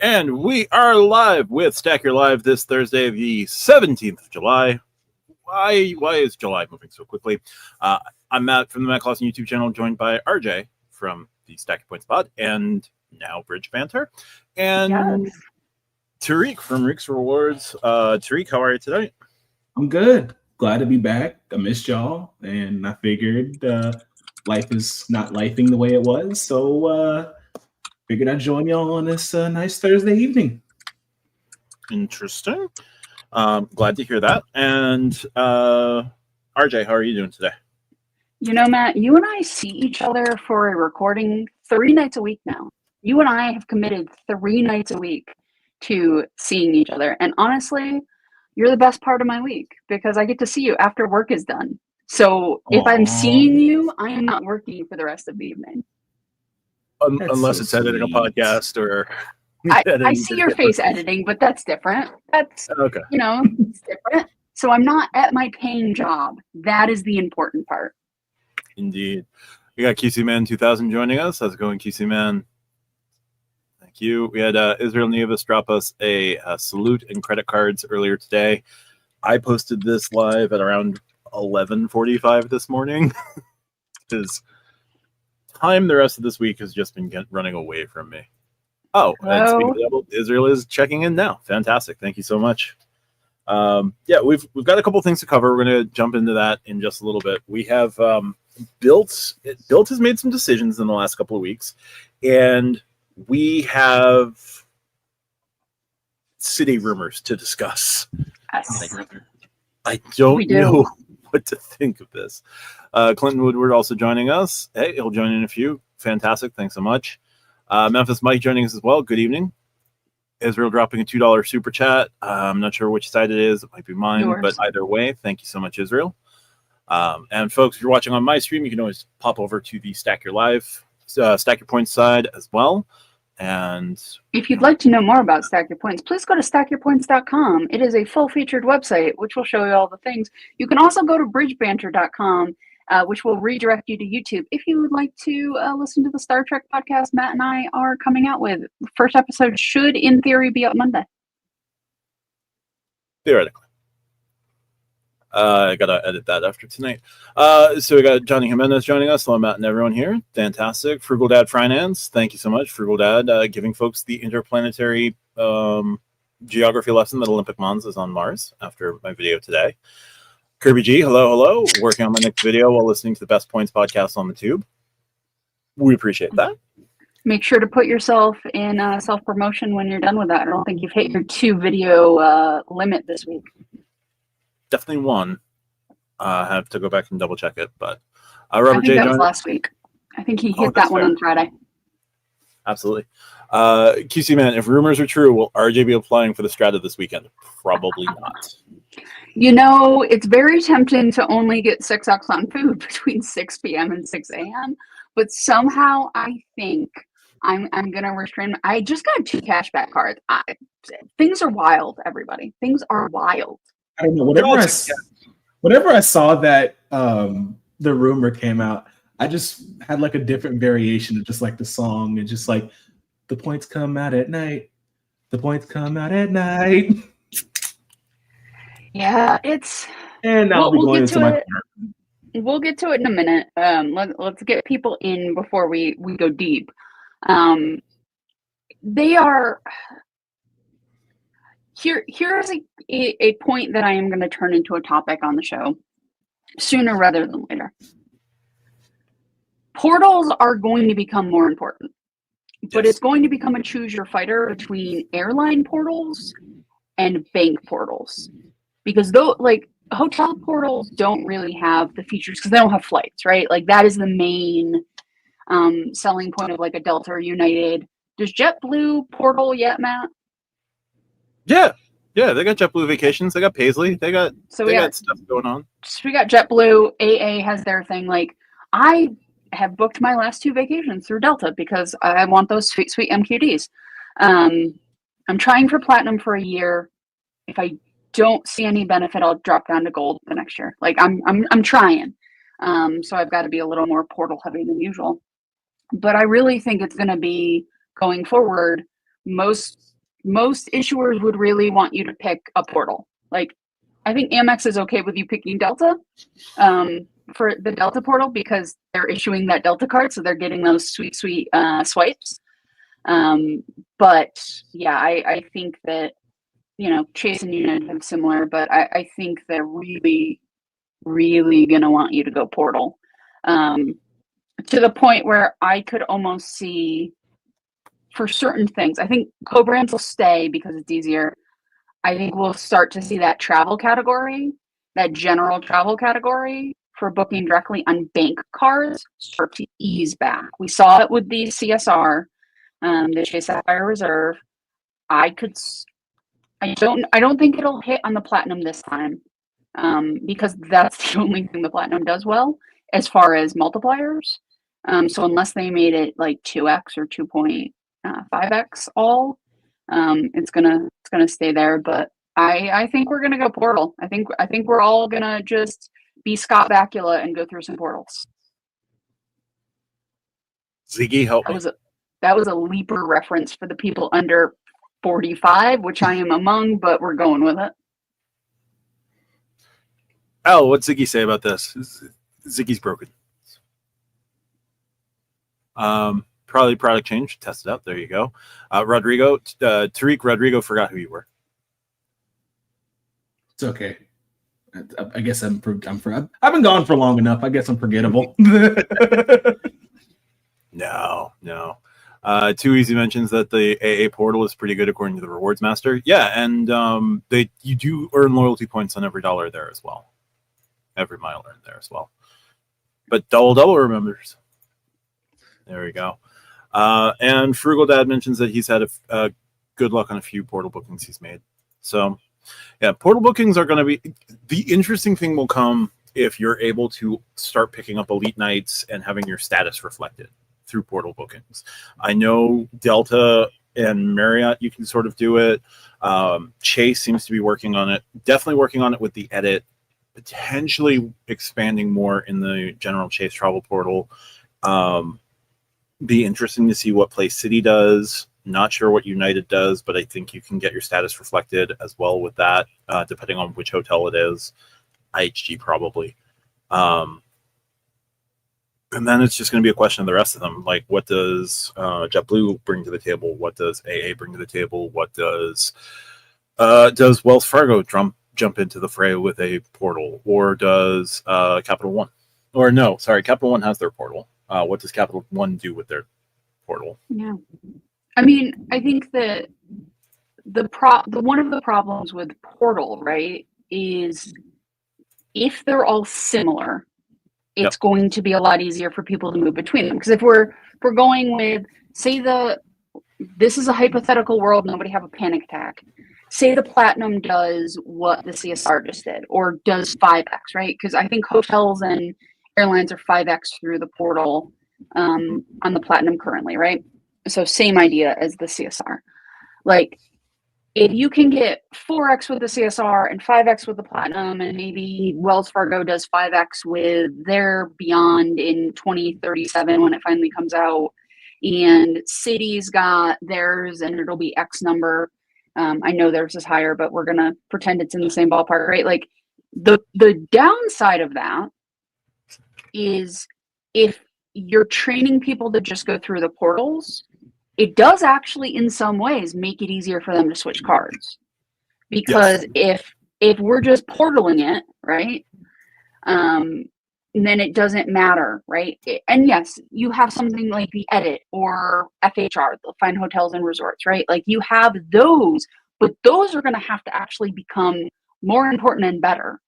And we are live with Stack Your Live this Thursday, the 17th of July. Why is July moving so quickly? I'm Matt from the Matt Clausen YouTube channel, joined by RJ from the Stack Your Points pod, and now Bridge Banter, and yes, Tariq from Rick's Rewards. Tariq, how are you today? I'm good. Glad to be back. I missed y'all, and I figured life is not lifing the way it was, so figured I'd join y'all on this nice Thursday evening. Interesting. Glad to hear that. And RJ, how are you doing today? You know, Matt, you and I see each other for a recording 3 nights a week now. You and I have committed 3 nights a week to seeing each other. And honestly, you're the best part of my week because I get to see you after work is done. So if I'm seeing you, I am not working for the rest of the evening. Unless so it's sweet. Editing a podcast or I see your face editing, but that's different. That's okay. You know, it's different. So I'm not at my paying job. That is the important part. Indeed. We got QC Man 2000 joining us. How's it going, QC Man? Thank you. We had Israel Nieves drop us a salute and credit cards earlier today. I posted this live at around 11:45 this morning because time the rest of this week has just been running away from me. Oh, and speaking of that, Israel is checking in now. Fantastic. Thank you so much. Yeah, we've got a couple things to cover. We're going to jump into that in just a little bit. We have Built has made some decisions in the last couple of weeks, and we have Citi rumors to discuss. Yes. I don't know what to think of this. Clinton Woodward also joining us. Hey, he'll join in a few. Fantastic. Thanks so much. Memphis Mike joining us as well. Good evening. Israel dropping a $2 super chat. I'm not sure which side it is. It might be mine, but either way, thank you so much, Israel. And folks, if you're watching on my stream, you can always pop over to the Stack Your Live, Stack Your Points side as well. And if you'd like to know more about Stack Your Points, please go to stackyourpoints.com. It is a full-featured website, which will show you all the things. You can also go to bridgebanter.com, which will redirect you to YouTube. If you would like to listen to the Star Trek podcast Matt and I are coming out with, the first episode should, in theory, be up Monday. Theoretically. I gotta edit that after tonight. So we got Johnny Jimenez joining us. Hello, Matt and everyone here. Fantastic. Frugal Dad Finance. Thank you so much, Frugal Dad, giving folks the interplanetary geography lesson that Olympic Mons is on Mars after my video today. Kirby G, hello. Working on my next video while listening to the Best Points podcast on the tube. We appreciate that. Make sure to put yourself in self-promotion when you're done with that. I don't think you've hit your 2-video limit this week. Definitely one. I have to go back and double check it, but Robert I think J. that was last week. I think he hit that one on Friday. Absolutely. QC Man, if rumors are true, will RJ be applying for the Strata this weekend? Probably not. You know, it's very tempting to only get 6X on food between 6 p.m. and 6 a.m., but somehow I think I'm going to restrain. I just got 2 cashback cards. Things are wild, everybody. Things are wild. I don't know. Whenever I saw that the rumor came out, I just had like a different variation of just like the song and just like the points come out at night. The points come out at night. Yeah, it's. And I'll be going into my. We'll get to it in a minute. Let's get people in before we go deep. They are. Here's a point that I am going to turn into a topic on the show sooner rather than later. Portals are going to become more important, but it's going to become a choose your fighter between airline portals and bank portals, because though like hotel portals don't really have the features because they don't have flights, right? Like that is the main selling point of like a Delta or United. Does JetBlue portal yet, Matt? Yeah, they got JetBlue vacations. They got Paisley. They got stuff going on. So we got JetBlue. AA has their thing. Like I have booked my last 2 vacations through Delta because I want those sweet MQDs. I'm trying for Platinum for a year. If I don't see any benefit, I'll drop down to Gold the next year. Like I'm trying. So I've got to be a little more portal heavy than usual. But I really think it's going to be going forward. Most most issuers would really want you to pick a portal. Like, I think Amex is okay with you picking Delta for the Delta portal because they're issuing that Delta card, so they're getting those sweet swipes. But yeah, I think that, Chase and United have similar, but I think they're really, really gonna want you to go portal. To the point where I could almost see, for certain things, I think co-brands will stay because it's easier. I think we'll start to see that travel category, that general travel category for booking directly on bank cards start to ease back. We saw it with the CSR, the Chase Sapphire Reserve. I don't think it'll hit on the Platinum this time, because that's the only thing the Platinum does well as far as multipliers. So unless they made it like 2x or 2.5x all, it's gonna stay there. But I think we're gonna go portal. I think we're all gonna just be Scott Bakula and go through some portals. Ziggy, help me. That was a Leaper reference for the people under 45, which I am among, but we're going with it. Al, what's Ziggy say about this? Ziggy's broken. Probably product change. Test it out. There you go. Rodrigo, Tariq, Rodrigo forgot who you were. It's okay. I guess I've been gone for long enough. I guess I'm forgettable. No. Too Easy mentions that the AA portal is pretty good according to the Rewards Master. Yeah, and you do earn loyalty points on every dollar there as well. Every mile earned there as well. But double remembers. There we go. And Frugal Dad mentions that he's had a good luck on a few portal bookings he's made. So, yeah, portal bookings are going to be... The interesting thing will come if you're able to start picking up elite nights and having your status reflected through portal bookings. I know Delta and Marriott, you can sort of do it. Chase seems to be working on it. Definitely working on it with the edit. Potentially expanding more in the general Chase travel portal. Be interesting to see what place Citi does. Not sure what United does, but I think you can get your status reflected as well with that, depending on which hotel it is. IHG probably. And then it's just going to be a question of the rest of them. Like, what does JetBlue bring to the table? What does AA bring to the table? What does Wells Fargo jump into the fray with a portal? Or does Capital One? Or no, sorry, Capital One has their portal. What does Capital One do with their portal? Yeah. I mean, I think that one of the problems with portal, right, is if they're all similar, it's going to be a lot easier for people to move between them. Because if we're going with, say this is a hypothetical world, nobody have a panic attack. Say the Platinum does what the CSR just did, or does 5x, right? Because I think hotels and airlines are 5x through the portal on the Platinum currently, right? So same idea as the CSR. Like, if you can get 4x with the CSR and 5x with the Platinum, and maybe Wells Fargo does 5x with their Beyond in 2037 when it finally comes out, and Citi's got theirs and it'll be X number. I know theirs is higher, but we're gonna pretend it's in the same ballpark, right? Like, the downside of that is if you're training people to just go through the portals, it does actually in some ways make it easier for them to switch cards. Because if we're just portaling it, right, then it doesn't matter, right? And yes, you have something like the edit or FHR, the Fine Hotels and Resorts, right? Like, you have those, but those are going to have to actually become more important and better,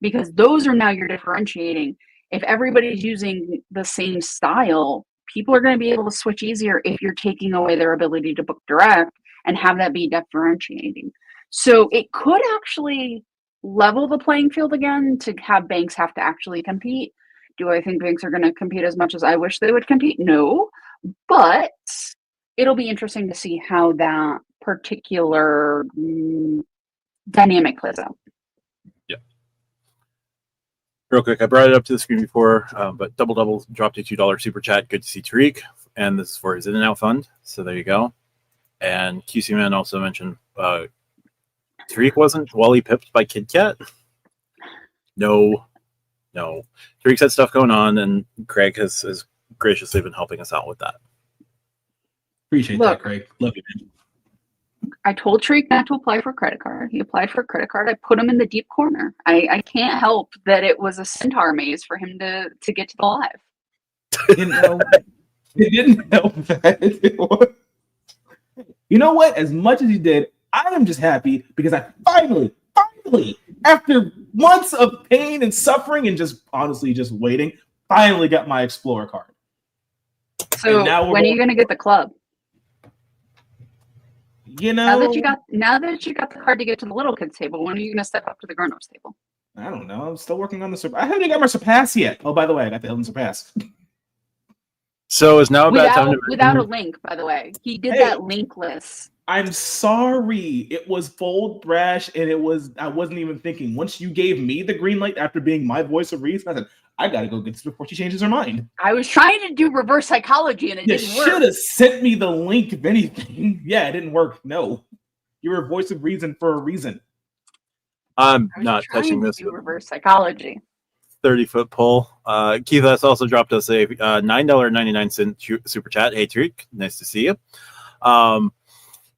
because those are now you're differentiating. If everybody's using the same style, people are going to be able to switch easier if you're taking away their ability to book direct and have that be differentiating. So it could actually level the playing field again to have banks have to actually compete. Do I think banks are going to compete as much as I wish they would compete? No, but it'll be interesting to see how that particular dynamic plays out. Real quick, I brought it up to the screen before, but Double dropped a $2 super chat. Good to see Tariq, and this is for his In and Out fund. So there you go. And QC Man also mentioned Tariq wasn't Wally pipped by Kid Kat. No. Tariq's had stuff going on, and Craig has graciously been helping us out with that. Appreciate that, Craig. Love you, man. I told Tariq not to apply for a credit card. He applied for a credit card. I put him in the deep corner. I can't help that it was a centaur maze for him to get to the live. You know, it didn't help that. You know what? As much as he did, I am just happy because I finally, after months of pain and suffering and just honestly just waiting, finally got my Explorer card. So when are you going to get the club? You know, now that you got the card to get to the little kids table, when are you going to step up to the grown-ups table? I don't know. I'm still working on the Surpass. I haven't got my Surpass yet. Oh, by the way, I got the Hilton Surpass. So is now a bad time to without a link, by the way. He did that linkless. I'm sorry. It was bold, brash, and I wasn't even thinking. Once you gave me the green light after being my voice of reason, I said, I gotta go get this before she changes her mind. I was trying to do reverse psychology and it didn't work. You should have sent me the link if anything. Yeah, it didn't work. No. You were a voice of reason for a reason. I'm not touching this. Reverse psychology. 30-foot pole. Keith has also dropped us a $9.99 super chat. Hey, Tariq, nice to see you.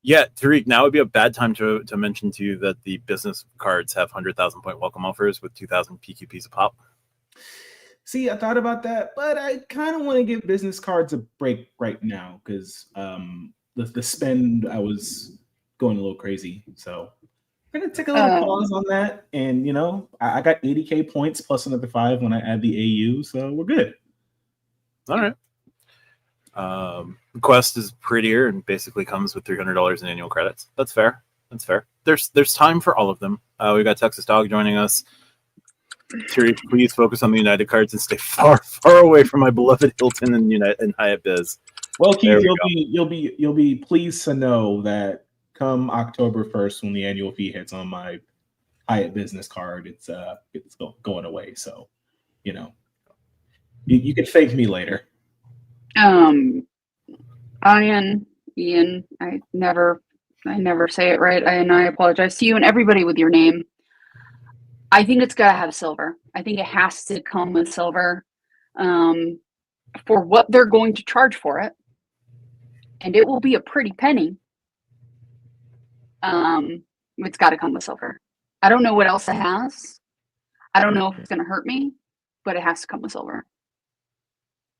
Yeah, Tariq, now would be a bad time to mention to you that the business cards have 100,000 point welcome offers with 2,000 PQPs a pop. See, I thought about that, but I kind of want to give business cards a break right now because the spend, I was going a little crazy. So I'm going to take a little pause on that. And, I got 80K points plus another 5 when I add the AU. So we're good. All right. The Quest is prettier and basically comes with $300 in annual credits. That's fair. There's time for all of them. We got Texas Dog joining us. Tariq, please focus on the United cards and stay far away from my beloved Hilton and Hyatt Biz. Well, Keith, you'll be pleased to know that come October 1st, when the annual fee hits on my Hyatt business card, it's going away. So, you can thank me later. Ian, I never say it right, and I apologize to you and everybody with your name. I think it's got to have silver. I think it has to come with silver for what they're going to charge for it. And it will be a pretty penny. It's got to come with silver. I don't know what else it has. I don't know if it's going to hurt me, but it has to come with silver.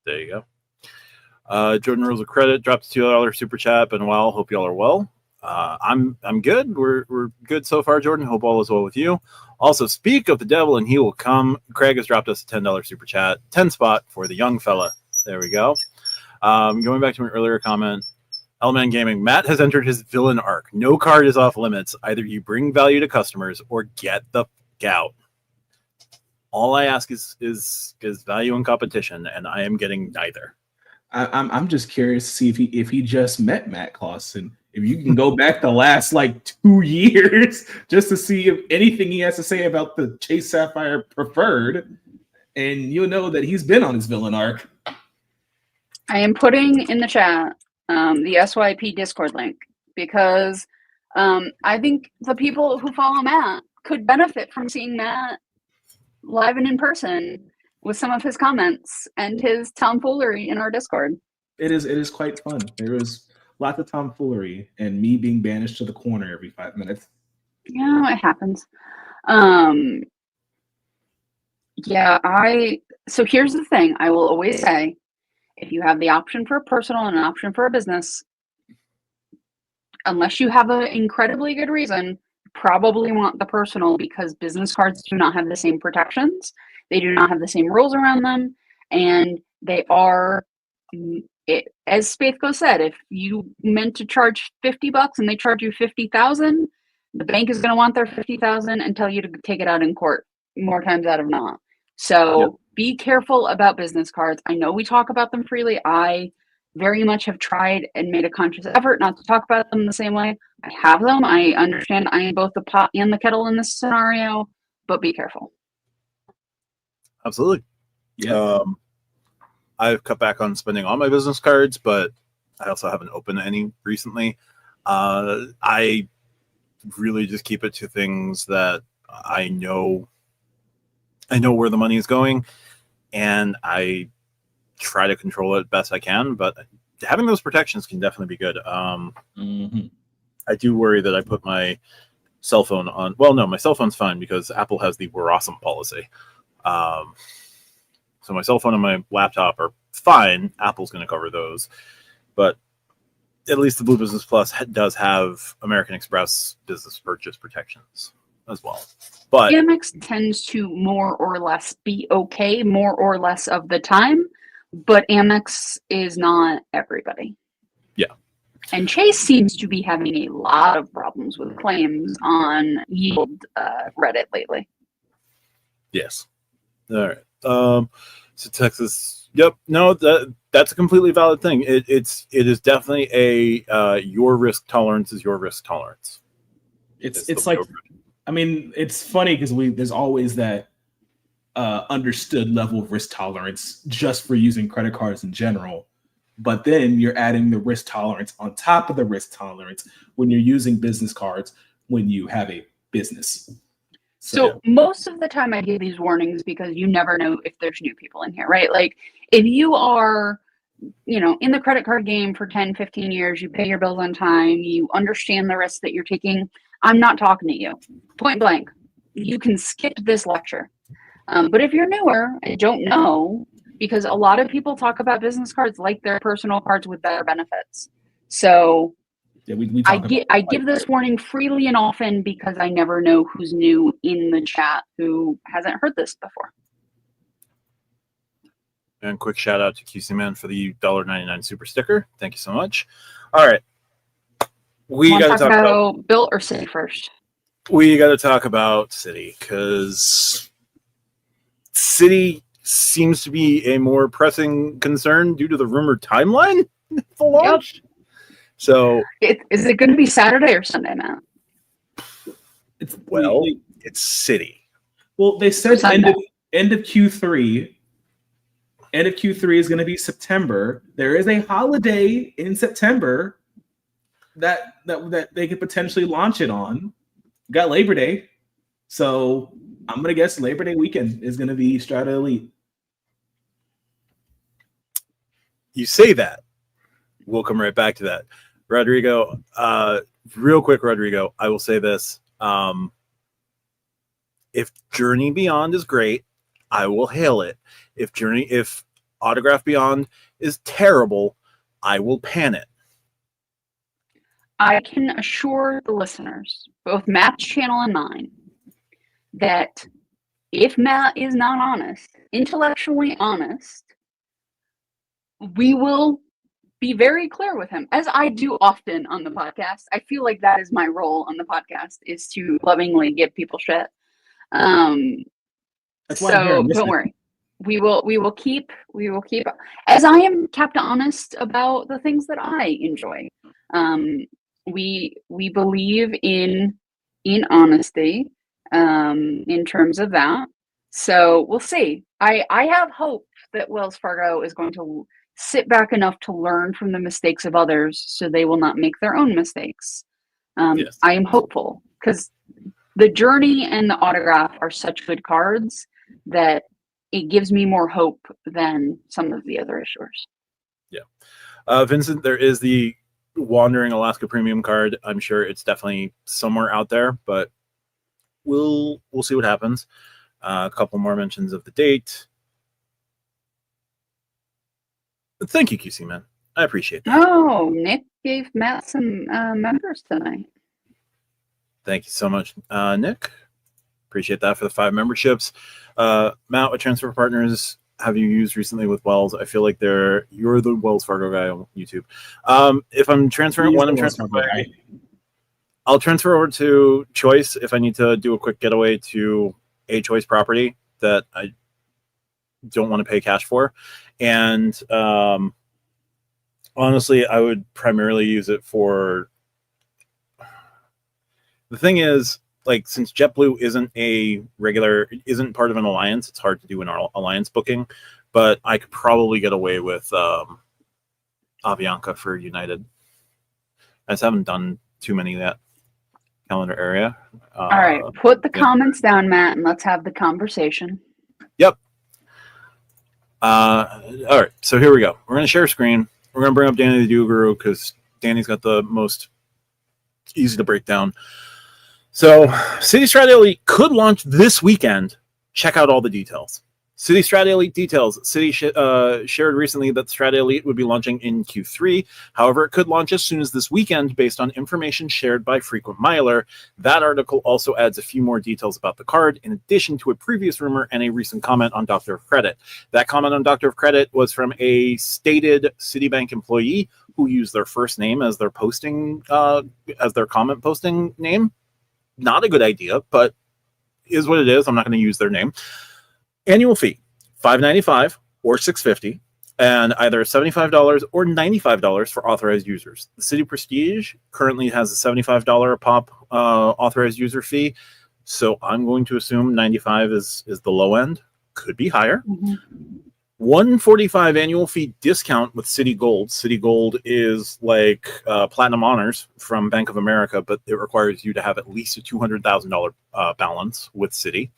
There you go. Jordan Rules of Credit dropped a $2 super chat. Been a while. Hope y'all are well. I'm good. We're good so far, Jordan. Hope all is well with you. Also, speak of the devil and he will come. Craig has dropped us a $10 super chat. 10 spot for the young fella. There we go. Going back to an earlier comment, L-Man Gaming, Matt has entered his villain arc. No card is off limits. Either you bring value to customers or get the f*** out. All I ask is value and competition, and I am getting neither. I'm just curious to see if he just met Matt Clausen. If you can go back the last 2 years just to see if anything he has to say about the Chase Sapphire Preferred, and you'll know that he's been on his villain arc. I am putting in the chat the SYP Discord link because I think the people who follow Matt could benefit from seeing Matt live and in person with some of his comments and his tomfoolery in our Discord. It is quite fun. There is lots of tomfoolery and me being banished to the corner every 5 minutes. Yeah, it happens. So here's the thing. I will always say, if you have the option for a personal and an option for a business, unless you have an incredibly good reason, probably want the personal because business cards do not have the same protections. They do not have the same rules around them. And they are, as Spathco said, if you meant to charge $50 and they charge you $50,000, the bank is going to want their $50,000 and tell you to take it out in court more times out of not. So Be careful about business cards. I know we talk about them freely. I very much have tried and made a conscious effort not to talk about them the same way. I have them. I understand I am both the pot and the kettle in this scenario, but be careful. Absolutely. Yeah. I've cut back on spending all my business cards, but I also haven't opened any recently. I really just keep it to things that I know where the money is going, and I try to control it best I can. But having those protections can definitely be good. I do worry that I put my cell phone on. Well, no, my cell phone's fine because Apple has the "we're awesome" policy. So my cell phone and my laptop are fine. Apple's going to cover those, but at least the Blue Business Plus does have American Express business purchase protections as well. But Amex tends to more or less be okay more or less of the time, but Amex is not everybody. Yeah. And Chase seems to be having a lot of problems with claims on yield Reddit lately. Yes. All right. So Texas. Yep. No, that's a completely valid thing. It is definitely a your risk tolerance is your risk tolerance. It's like, I mean, it's funny because there's always that understood level of risk tolerance just for using credit cards in general. But then you're adding the risk tolerance on top of the risk tolerance when you're using business cards when you have a business. So most of the time I give these warnings because you never know if there's new people in here, right? Like if you are, in the credit card game for 10, 15 years, you pay your bills on time, you understand the risks that you're taking, I'm not talking to you. Point blank. You can skip this lecture. But if you're newer and don't know, because a lot of people talk about business cards like their personal cards with better benefits. So I give this warning freely and often because I never know who's new in the chat who hasn't heard this before. And quick shout out to QC Man for the $1.99 super sticker. Thank you so much. All right. We got to talk about Bill or Citi first. We got to talk about Citi because Citi seems to be a more pressing concern due to the rumored timeline for launch. Yep. So, is it going to be Saturday or Sunday, Matt? It's Citi. Well, they said end of Q3. End of Q3 is going to be September. There is a holiday in September that they could potentially launch it on. We got Labor Day, so I'm going to guess Labor Day weekend is going to be Strata Elite. You say that. We'll come right back to that. Rodrigo, real quick, Rodrigo, I will say this. If Journey Beyond is great, I will hail it. If Autograph Beyond is terrible, I will pan it. I can assure the listeners, both Matt's channel and mine, that if Matt is not honest, intellectually honest, we will be very clear with him, as I do often on the podcast. I feel like that is my role on the podcast, is to lovingly give people shit. So don't worry. We will keep, as I am kept honest about the things that I enjoy. We believe in honesty in terms of that. So we'll see. I have hope that Wells Fargo is going to sit back enough to learn from the mistakes of others so they will not make their own mistakes. Yes. I am hopeful because the Journey and the Autograph are such good cards that it gives me more hope than some of the other issuers. Yeah. Vincent, there is the Wandering Alaska Premium card. I'm sure it's definitely somewhere out there, but we'll see what happens. A couple more mentions of the date. Thank you, QC Man. I appreciate that. Oh, Nick gave Matt some members tonight. Thank you so much, Nick. Appreciate that for the 5 memberships. Matt, what transfer partners have you used recently with Wells? I feel like you're the Wells Fargo guy on YouTube. If I'm transferring one, I'll transfer over to Choice if I need to do a quick getaway to a Choice property that I don't want to pay cash for. And honestly, I would primarily use it for... The thing is, like, since JetBlue isn't part of an alliance, it's hard to do an alliance booking, but I could probably get away with Avianca for United. I just haven't done too many of that calendar area. All right, put the comments down, Matt, and let's have the conversation. Yep. All right, so here we go. We're going to share screen. We're going to bring up Danny the Guru because Danny's got the most easy to break down. So Citi Strata Elite could launch this weekend. Check out all the details. Citi Strata Elite details. Citi shared recently that Strata Elite would be launching in Q3. However, it could launch as soon as this weekend based on information shared by Frequent Miler. That article also adds a few more details about the card, in addition to a previous rumor and a recent comment on Doctor of Credit. That comment on Doctor of Credit was from a stated Citibank employee who used their first name as their posting, as their comment posting name. Not a good idea, but is what it is. I'm not going to use their name. Annual fee, $5.95 or $6.50, and either $75 or $95 for authorized users. The Citi Prestige currently has a $75 a pop authorized user fee, so I'm going to assume $95 is the low end. Could be higher. $145 annual fee discount with Citi Gold. Citi Gold is like Platinum Honors from Bank of America, but it requires you to have at least a $200,000 balance with Citi.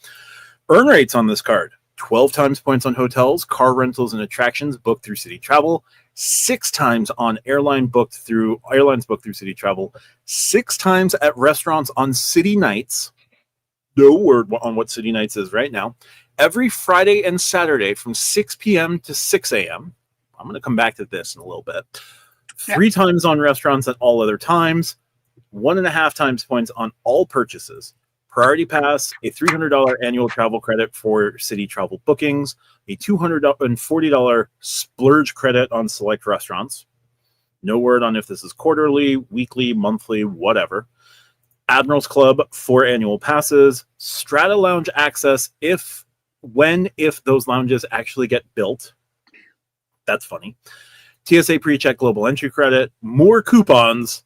Earn rates on this card: 12 times points on hotels, car rentals, and attractions booked through Citi Travel, 6 times on airlines booked through Citi Travel, 6 times at restaurants on Citi Nights. No word on what Citi Nights is right now. Every Friday and Saturday from 6 p.m. to 6 a.m. I'm going to come back to this in a little bit. 3 times on restaurants at all other times, 1.5 times points on all purchases. Priority Pass, a $300 annual travel credit for Citi Travel bookings, a $240 splurge credit on select restaurants. No word on if this is quarterly, weekly, monthly, whatever. Admirals Club, 4 annual passes. Strata Lounge access if those lounges actually get built. That's funny. TSA pre-check global entry credit. More coupons.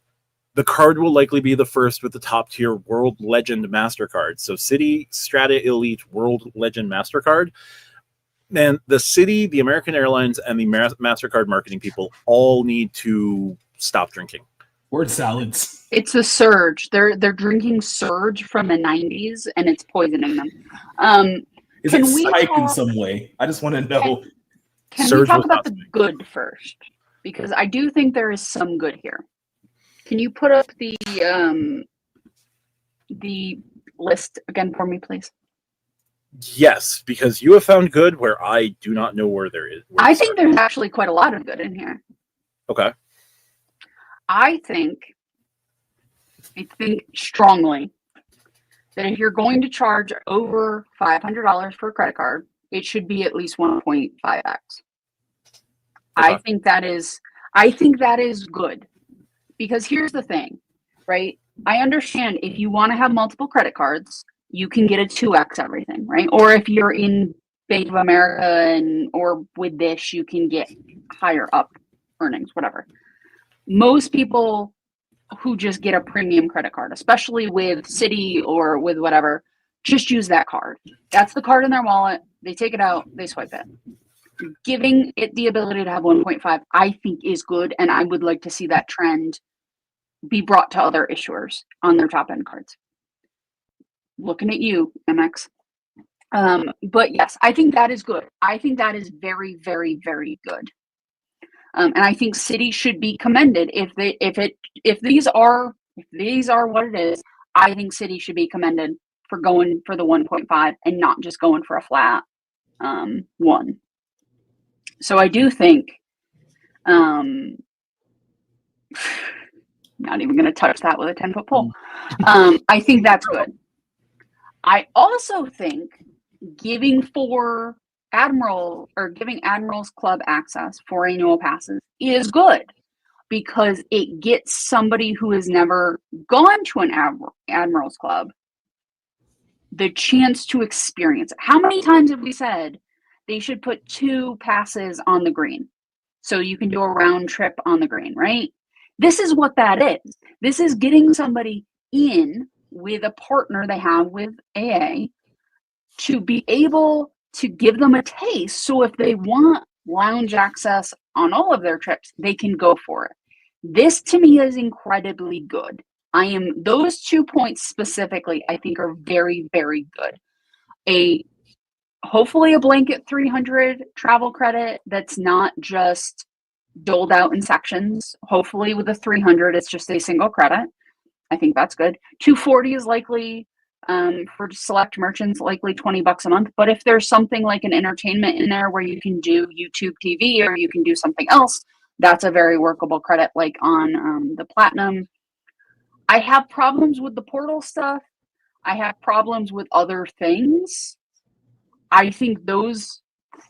The card will likely be the first with the top-tier World Legend MasterCard. So Citi Strata Elite World Legend MasterCard. And the Citi, the American Airlines, and the MasterCard marketing people all need to stop drinking. Word salads. It's a surge. They're drinking surge from the 90s, and it's poisoning them. Is it spike in some way? I just want to know. Can we talk about the good first? Because I do think there is some good here. Can you put up the list again for me, please? Yes, because you have found good where I do not know where there is. I think there's actually quite a lot of good in here. Okay. I think strongly that if you're going to charge over $500 for a credit card, it should be at least 1.5x. Okay. I think that is good. Because here's the thing, right? I understand if you want to have multiple credit cards, you can get a 2x everything, right? Or if you're in Bank of America or with this, you can get higher up earnings, whatever. Most people who just get a premium credit card, especially with Citi or with whatever, just use that card. That's the card in their wallet. They take it out, they swipe it. Giving it the ability to have 1.5, I think is good, and I would like to see that trend be brought to other issuers on their top end cards. Looking at you, MX. But yes, I think that is good. I think that is very, very, very good. And I think Citi should be commended if these are what it is. I think Citi should be commended for going for the 1.5 and not just going for a flat 1. So I do think, not even going to touch that with a 10-foot pole. I think that's good. I also think giving Admirals Club access for annual passes is good because it gets somebody who has never gone to an Admirals Club the chance to experience it. How many times have we said they should put 2 passes on the green so you can do a round trip on the green, right? This is what that is. This is getting somebody in with a partner they have with AA to be able to give them a taste. So if they want lounge access on all of their trips, they can go for it. This to me is incredibly good. Those 2 points specifically, I think are very, very good. Hopefully a blanket 300 travel credit that's not just doled out in sections. Hopefully with a 300, it's just a single credit. I think that's good. 240 is likely for select merchants, likely $20 a month. But if there's something like an entertainment in there where you can do YouTube TV or you can do something else, that's a very workable credit, like on the Platinum. I have problems with the portal stuff. I have problems with other things. I think those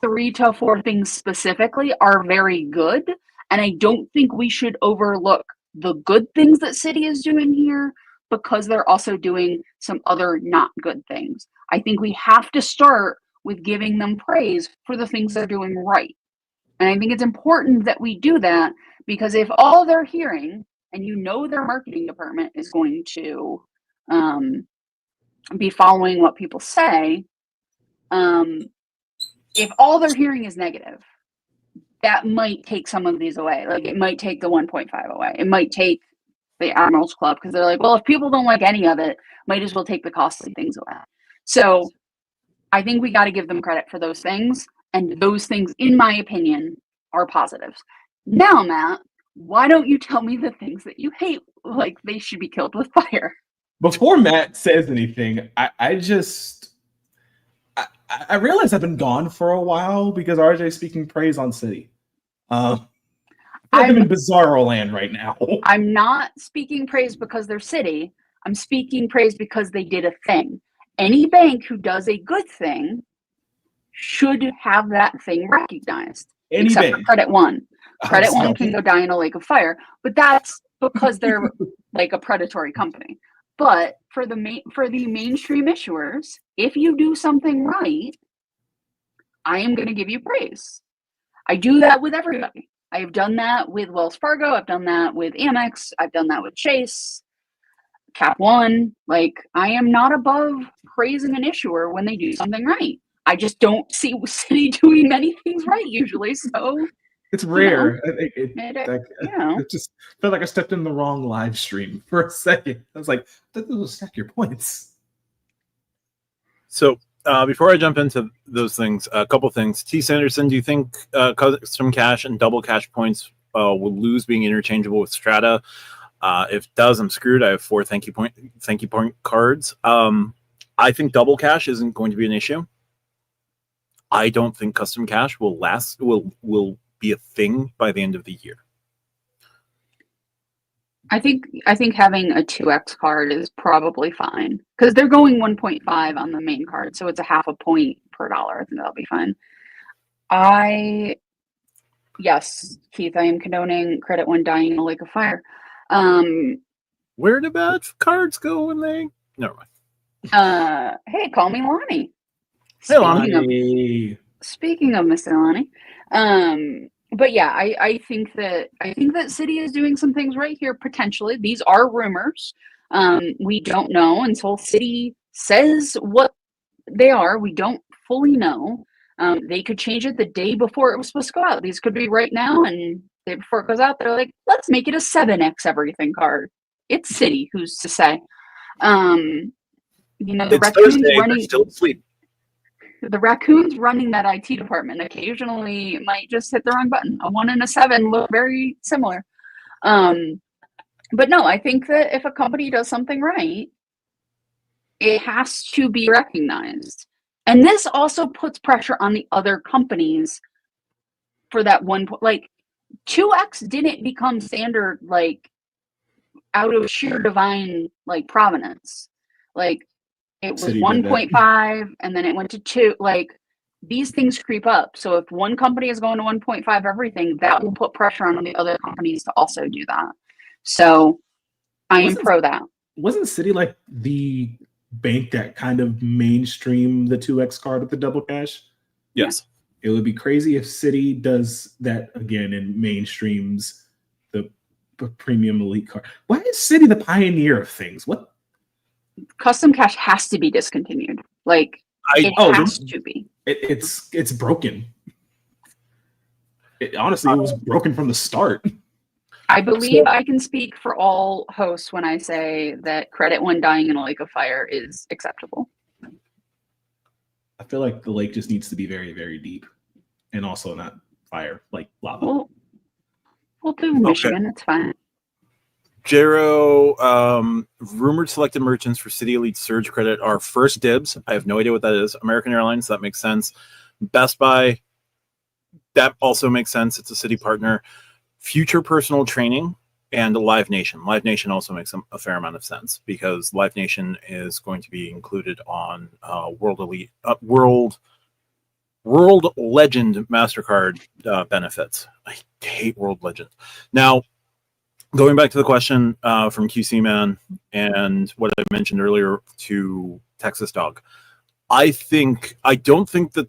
3 to 4 things specifically are very good. And I don't think we should overlook the good things that Citi is doing here because they're also doing some other not good things. I think we have to start with giving them praise for the things they're doing right. And I think it's important that we do that because if all they're hearing, and you know their marketing department is going to be following what people say, if all they're hearing is negative, that might take some of these away. Like it might take the 1.5 away. It might take the Admirals Club because they're like, well, if people don't like any of it, might as well take the costly things away. So I think we got to give them credit for those things. And those things, in my opinion, are positives. Now, Matt, why don't you tell me the things that you hate, like they should be killed with fire? Before Matt says anything, I realize I've been gone for a while because RJ's speaking praise on Citi. I'm in bizarro land right now. I'm not speaking praise because they're Citi. I'm speaking praise because they did a thing. Any bank who does a good thing should have that thing recognized. Except for Credit One. Credit One can go die in a lake of fire, but that's because they're like a predatory company. But for the mainstream issuers, if you do something right, I am going to give you praise. I do that with everybody. I have done that with Wells Fargo. I've done that with Amex. I've done that with Chase, Cap One. Like, I am not above praising an issuer when they do something right. I just don't see Citi doing many things right usually. So it's rare. I just felt like I stepped in the wrong live stream for a second. I was like, that will stack your points. So before I jump into those things, a couple things. T. Sanderson, do you think custom cash and double cash points will lose being interchangeable with Strata? If it does, I'm screwed. I have 4 thank you point cards. I think double cash isn't going to be an issue. I don't think custom cash will be a thing by the end of the year. I think having a 2x card is probably fine because they're going 1.5 on the main card, so it's a half a point per dollar. I think that'll be fine. Yes, Keith, I am condoning Credit One dying in a lake of fire. Where do bad cards go when they? Never mind. Hey, call me Lonnie. Hey, Lonnie. Speaking of Mr. Lonnie, but yeah, I think that Citi is doing some things right here potentially. These are rumors. We don't know until Citi says what they are. We don't fully know. They could change it the day before it was supposed to go out. These could be right now, and the day before it goes out, they're like, let's make it a 7x everything card. It's Citi. Who's to say? The raccoons running. They're still asleep. The raccoons running that IT department occasionally might just hit the wrong button. A 1 and a 7 look very similar. But no, I think that if a company does something right, it has to be recognized. And this also puts pressure on the other companies for that one point. Like 2x didn't become standard like out of sheer divine like provenance. Like it was 1.5 and then it went to 2. Like these things creep up. So if one company is going to 1.5 everything, that will put pressure on the other companies to also do that. So I am pro that. Wasn't Citi like the bank that kind of mainstream the 2x card with the double cash? Yes. It would be crazy if Citi does that again and mainstreams the premium elite card. Why is Citi the pioneer of things? What? Custom cash has to be discontinued. Like it has to be. It's broken. Honestly, it was broken from the start. I believe I can speak for all hosts when I say that credit when dying in a lake of fire is acceptable. I feel like the lake just needs to be very, very deep, and also not fire like lava. We'll do Michigan. It's fine. Jero, rumored selected merchants for Citi Elite Surge credit are First Dibs. I have no idea what that is. American Airlines, that makes sense. Best Buy, that also makes sense. It's a Citi partner. Future Personal Training and Live Nation. Live Nation also makes a fair amount of sense because Live Nation is going to be included on World Legend MasterCard benefits. I hate World Legend. Now, going back to the question from QC Man and what I mentioned earlier to Texas Dog, I don't think that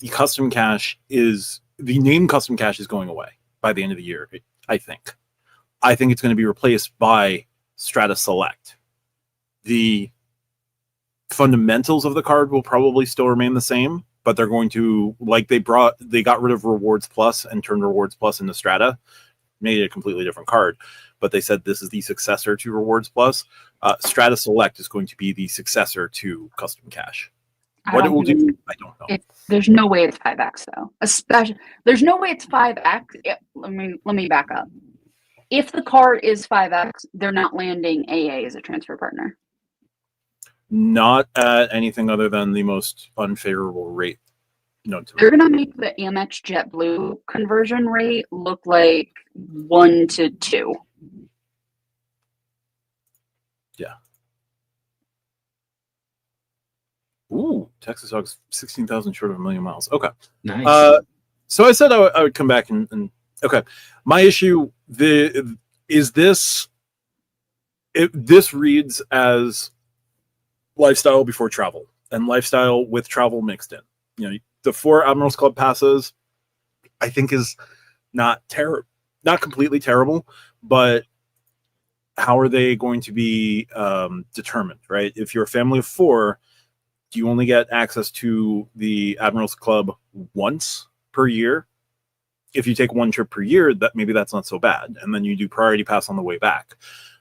the name Custom Cash is going away by the end of the year. I think it's going to be replaced by Strata Select. The fundamentals of the card will probably still remain the same, but they're going to, like they got rid of Rewards Plus and turned Rewards Plus into Strata, made it a completely different card. But they said this is the successor to Rewards Plus. Strata Select is going to be the successor to Custom Cash. What it will do, I don't know. There's no way it's 5x though. There's no way it's 5x. Let me back up. If the card is 5x, they're not landing AA as a transfer partner. Not at anything other than the most unfavorable rate. They're going to make the Amex JetBlue conversion rate look like 1 to 2. Yeah. Ooh, Texas Dog's 16,000 short of 1 million miles. Okay. Nice. So I said I would come back and okay. My issue is this. This reads as lifestyle before travel and lifestyle with travel mixed in. The 4 Admirals Club passes, I think, is not completely terrible, but how are they going to be determined, right? If you're a family of 4, do you only get access to the Admirals Club once per year? If you take 1 trip per year, that's not so bad, and then you do priority pass on the way back.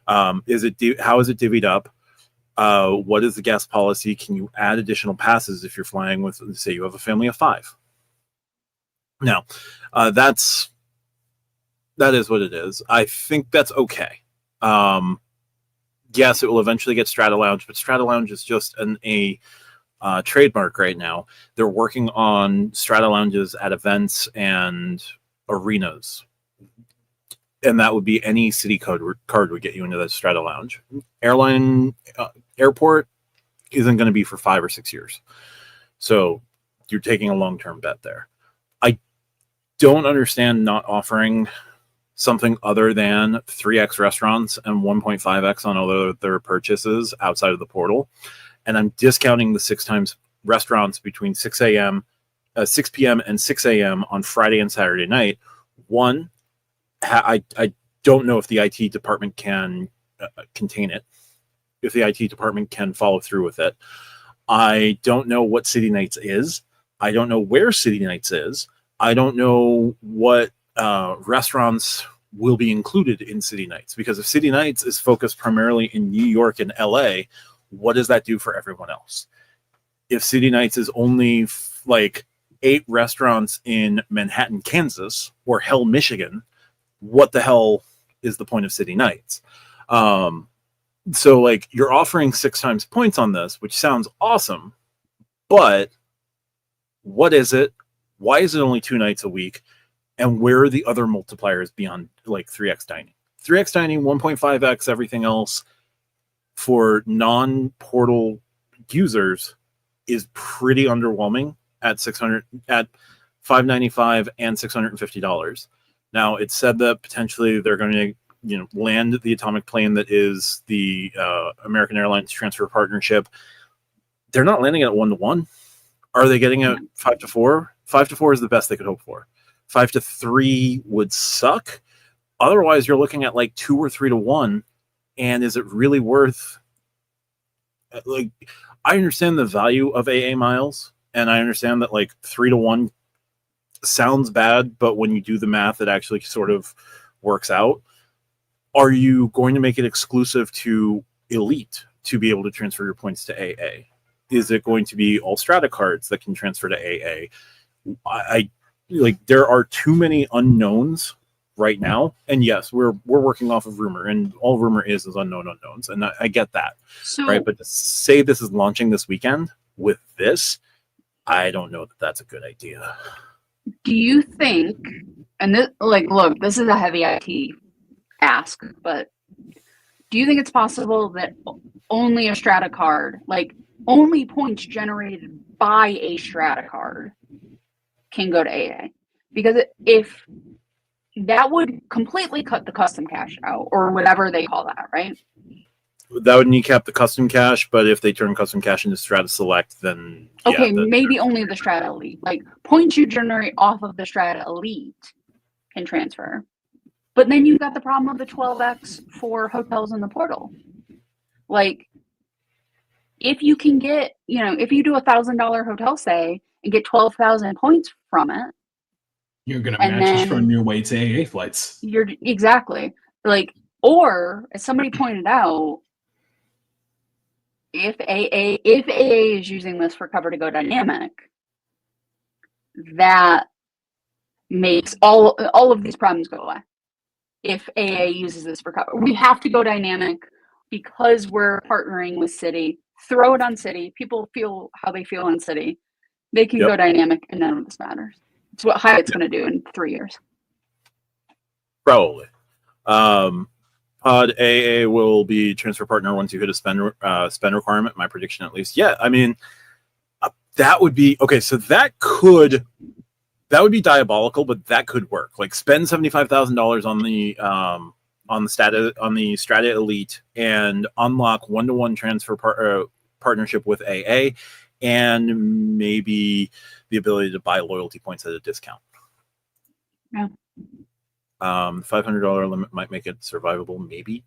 How is it divvied up? What is the guest policy? Can you add additional passes if you're flying with, say, you have a family of 5? Now, that is what it is. I think that's okay. Yes, it will eventually get Strata Lounge, but Strata Lounge is just a trademark right now. They're working on Strata Lounges at events and arenas. And that would be any Citi card would get you into that Strata Lounge. Airport isn't going to be for 5 or 6 years. So you're taking a long-term bet there. I don't understand not offering something other than 3x restaurants and 1.5x on other purchases outside of the portal. And I'm discounting the 6 times restaurants between 6 p.m. and 6 a.m. on Friday and Saturday night. One, I don't know if the IT department can contain it, if the IT department can follow through with it. I don't know what City Nights is. I don't know where City Nights is. I don't know what restaurants will be included in City Nights, because if City Nights is focused primarily in New York and LA, what does that do for everyone else? If City Nights is only like 8 restaurants in Manhattan, Kansas, or Hell, Michigan, what the hell is the point of City Nights? So like, you're offering 6 times points on this, which sounds awesome, but what is it? Why is it only 2 nights a week? And where are the other multipliers beyond like 3x dining? 3x dining, 1.5x, everything else for non-portal users is pretty underwhelming at $595 and $650. Now, it's said that potentially they're going to land the atomic plane that is the American Airlines transfer partnership. They're not landing it at 1-to-1. Are they getting it 5-to-4? 5-to-4 is the best they could hope for. 5-to-3 would suck. Otherwise, you're looking at like 2 or 3-to-1. And is it really worth? Like, I understand the value of AA miles, and I understand that like 3-to-1 sounds bad, but when you do the math, it actually sort of works out. are you going to make it exclusive to Elite to be able to transfer your points to AA? Is it going to be all Strata cards that can transfer to AA? I like, there are too many unknowns right now. And yes, we're working off of rumor, and all rumor is unknown unknowns. And I get that. So, right. But to say this is launching this weekend with this, I don't know that that's a good idea. do you think, and this, like, look, this is a heavy IT ask, but do you think it's possible that only a Strata card, like only points generated by a Strata card, can go to AA? Because if that would completely cut the custom cash out, or whatever they call that, right? That would kneecap the custom cash, but if they turn custom cash into Strata Select, then okay, maybe only the Strata Elite. Like, points you generate off of the Strata Elite can transfer. But then you've got the problem of the 12x for hotels in the portal. Like, if you can get, if you do $1,000 hotel stay and get 12,000 points from it, you're going to match from your way to AA flights. You're exactly like, or as somebody pointed out, if AA is using this for cover to go dynamic, that makes all of these problems go away. If AA uses this for cover, we have to go dynamic because we're partnering with Citi. Throw it on Citi. People feel how they feel on Citi. They can go dynamic, and none of this matters. It's what Hyatt's going to do in 3 years. Probably. Pod AA will be transfer partner once you hit a spend requirement. My prediction, at least. Yeah, I mean, that would be okay. So that would be diabolical, but that could work. Like, spend $75,000 on the Strata Elite and unlock 1-to-1 transfer partnership with AA, and maybe the ability to buy loyalty points at a discount. Yeah. $500 limit might make it survivable, maybe.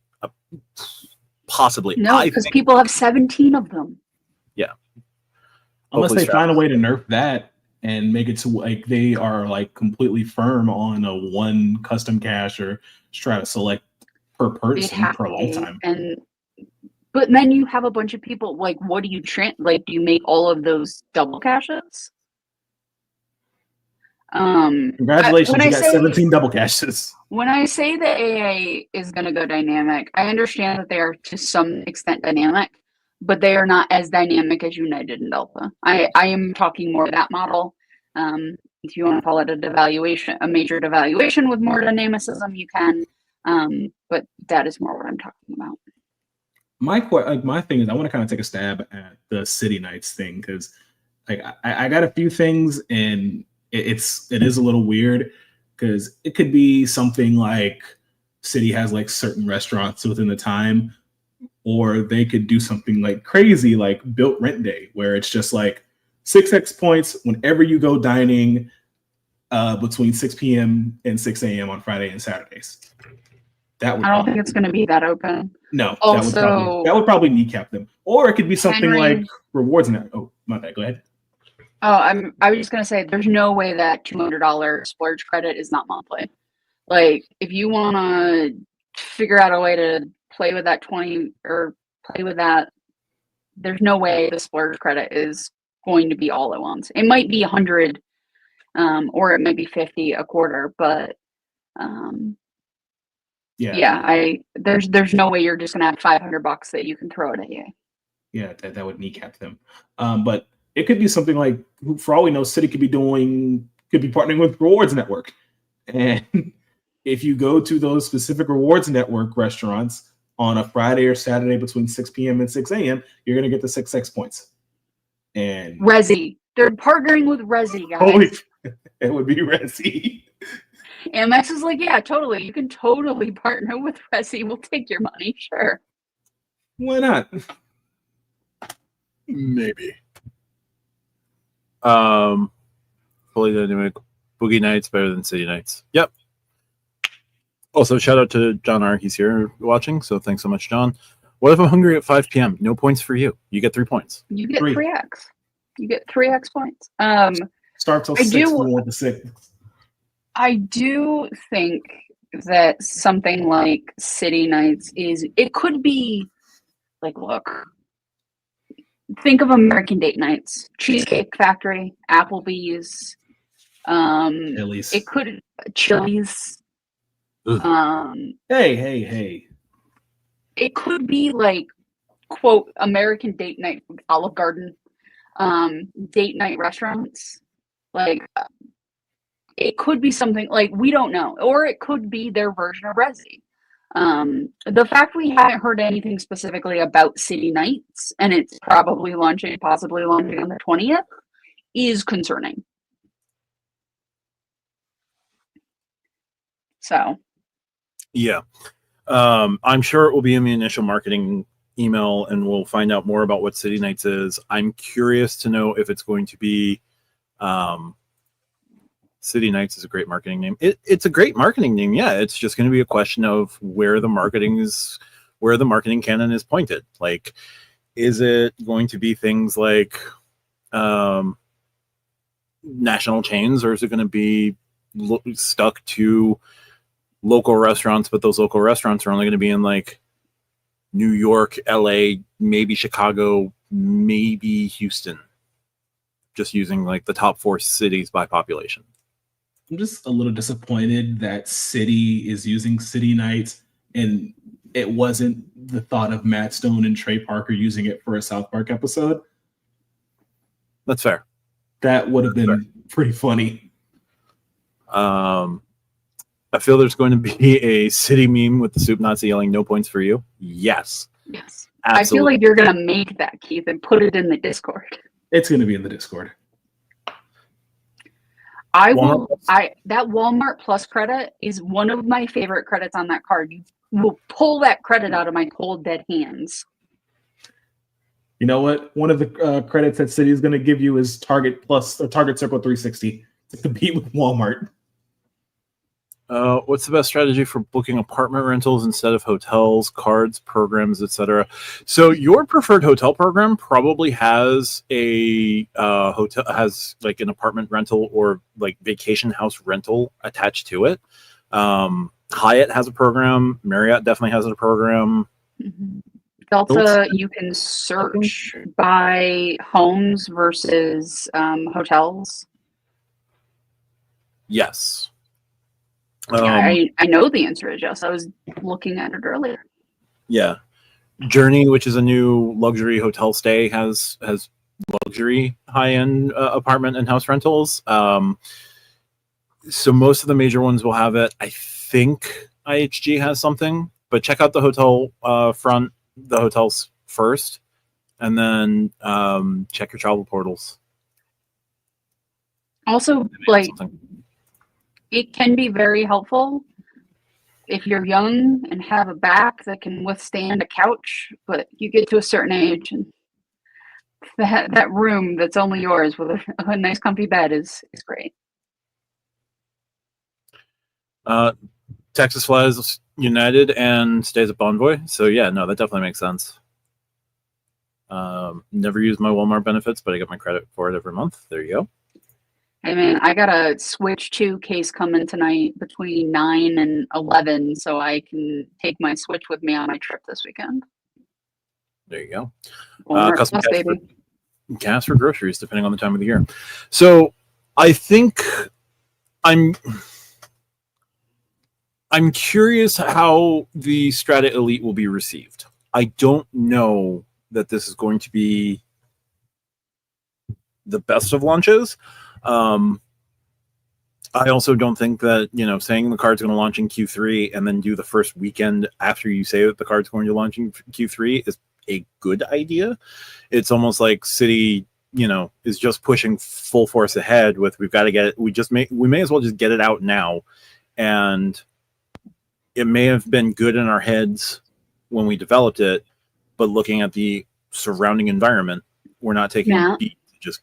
Possibly. No, because people have 17 of them. Yeah. Unless they find a way to nerf that and make it to like they are like completely firm on a one custom cash or Strata Select per person for a long time. But then you have a bunch of people, like, what do you do you make all of those double caches? Congratulations, you got 17 double caches. When I say that AA is going to go dynamic, I understand that they are to some extent dynamic, but they are not as dynamic as United and Delta. I am talking more that model. If you want to call it a major devaluation with more dynamicism, you can. But that is more what I'm talking about. My thing is, I want to kind of take a stab at the Citi Nights thing, because like I got a few things, and it is a little weird, because it could be something like Citi has like certain restaurants within the time, or they could do something like crazy like built rent day, where it's just like 6x points whenever you go dining between 6 p.m. and 6 a.m. on Friday and Saturdays. I don't think it's going to be that open. No, also, that would probably kneecap them. Or it could be something like rewards. Oh, my bad. Go ahead. Oh, I was just going to say, there's no way that $200 splurge credit is not monthly. Like, if you want to figure out a way to play with that 20 or play with that, there's no way the splurge credit is going to be all at once. It might be 100, or it might be 50 a quarter, but there's no way you're just gonna have $500 that you can throw at AA. Yeah, that would kneecap them. But it could be something like, for all we know, Citi could be partnering with Rewards Network, and if you go to those specific Rewards Network restaurants on a Friday or Saturday between 6 p.m. and 6 a.m., you're gonna get the 6x points. And Resi, they're partnering with Resi, guys. Holy, it would be Resi. Amex is like, yeah, totally. You can totally partner with Resi. We'll take your money, sure. Why not? Maybe. Fully dynamic Boogie Nights better than Citi Nights. Yep. Also, shout out to John R. He's here watching, so thanks so much, John. What if I'm hungry at 5 p.m.? No points for you. You get 3 points. You get 3x. You get 3x points. Start till 6. We want the 6. I do think that something like City Nights it could be like, look, think of American Date Nights, Cheesecake Factory, Applebee's, Chili's. it could Chili's. Hey. It could be like, quote, American Date Night, Olive Garden, date night restaurants. Like, it could be something like, we don't know, or it could be their version of Resi. The fact we haven't heard anything specifically about City Nights, and it's possibly launching on the 20th, is concerning. So, yeah, I'm sure it will be in the initial marketing email, and we'll find out more about what City Nights is. I'm curious to know if it's going to be. City Nights is a great marketing name. It's a great marketing name. Yeah, it's just going to be a question of where the marketing cannon is pointed. Like, is it going to be things like national chains, or is it going to be stuck to local restaurants? But those local restaurants are only going to be in like New York, LA, maybe Chicago, maybe Houston. Just using like the top 4 cities by population. I'm just a little disappointed that Citi is using City Nights, and it wasn't the thought of Matt Stone and Trey Parker using it for a South Park episode. That's fair. That would have been pretty funny. I feel there's going to be a City meme with the soup Nazi yelling "No points for you." Yes. yes. Absolutely. I feel like you're going to make that, Keith, and put it in the Discord. It's going to be in the Discord. That Walmart Plus credit is one of my favorite credits on that card. You will pull that credit out of my cold, dead hands. You know what? One of the credits that Citi is going to give you is Target Plus or Target Circle 360 to compete with Walmart. What's the best strategy for booking apartment rentals instead of hotels, cards, programs, etc.? So your preferred hotel program probably has a hotel, has like an apartment rental or like vacation house rental attached to it. Hyatt has a program. Marriott definitely has a program. Mm-hmm. Delta, you can search by homes versus hotels. Yes. Yeah, I know the answer is yes. I was looking at it earlier. Yeah. Journey, which is a new luxury hotel stay, has luxury high-end apartment and house rentals. So most of the major ones will have it. I think IHG has something, but check out the hotel the hotels first, and then check your travel portals. Also, like, it can be very helpful if you're young and have a back that can withstand a couch, but you get to a certain age and that room that's only yours with a nice comfy bed is great. Texas flies United and stays at Bonvoy. So yeah, no, that definitely makes sense. Never used my Walmart benefits, but I get my credit for it every month. There you go. Hey man, I got a Switch 2 case coming tonight between 9 and 11, so I can take my Switch with me on my trip this weekend. There you go. Custom cash for groceries, depending on the time of the year. So I think I'm curious how the Strata Elite will be received. I don't know that this is going to be the best of launches. I also don't think that, saying the card's going to launch in Q3 and then do the first weekend after you say that the card's going to launch in Q3 is a good idea. It's almost like Citi, is just pushing full force ahead with, we've got to get it. We may as well just get it out now. And it may have been good in our heads when we developed it, but looking at the surrounding environment, we're not taking a beat to just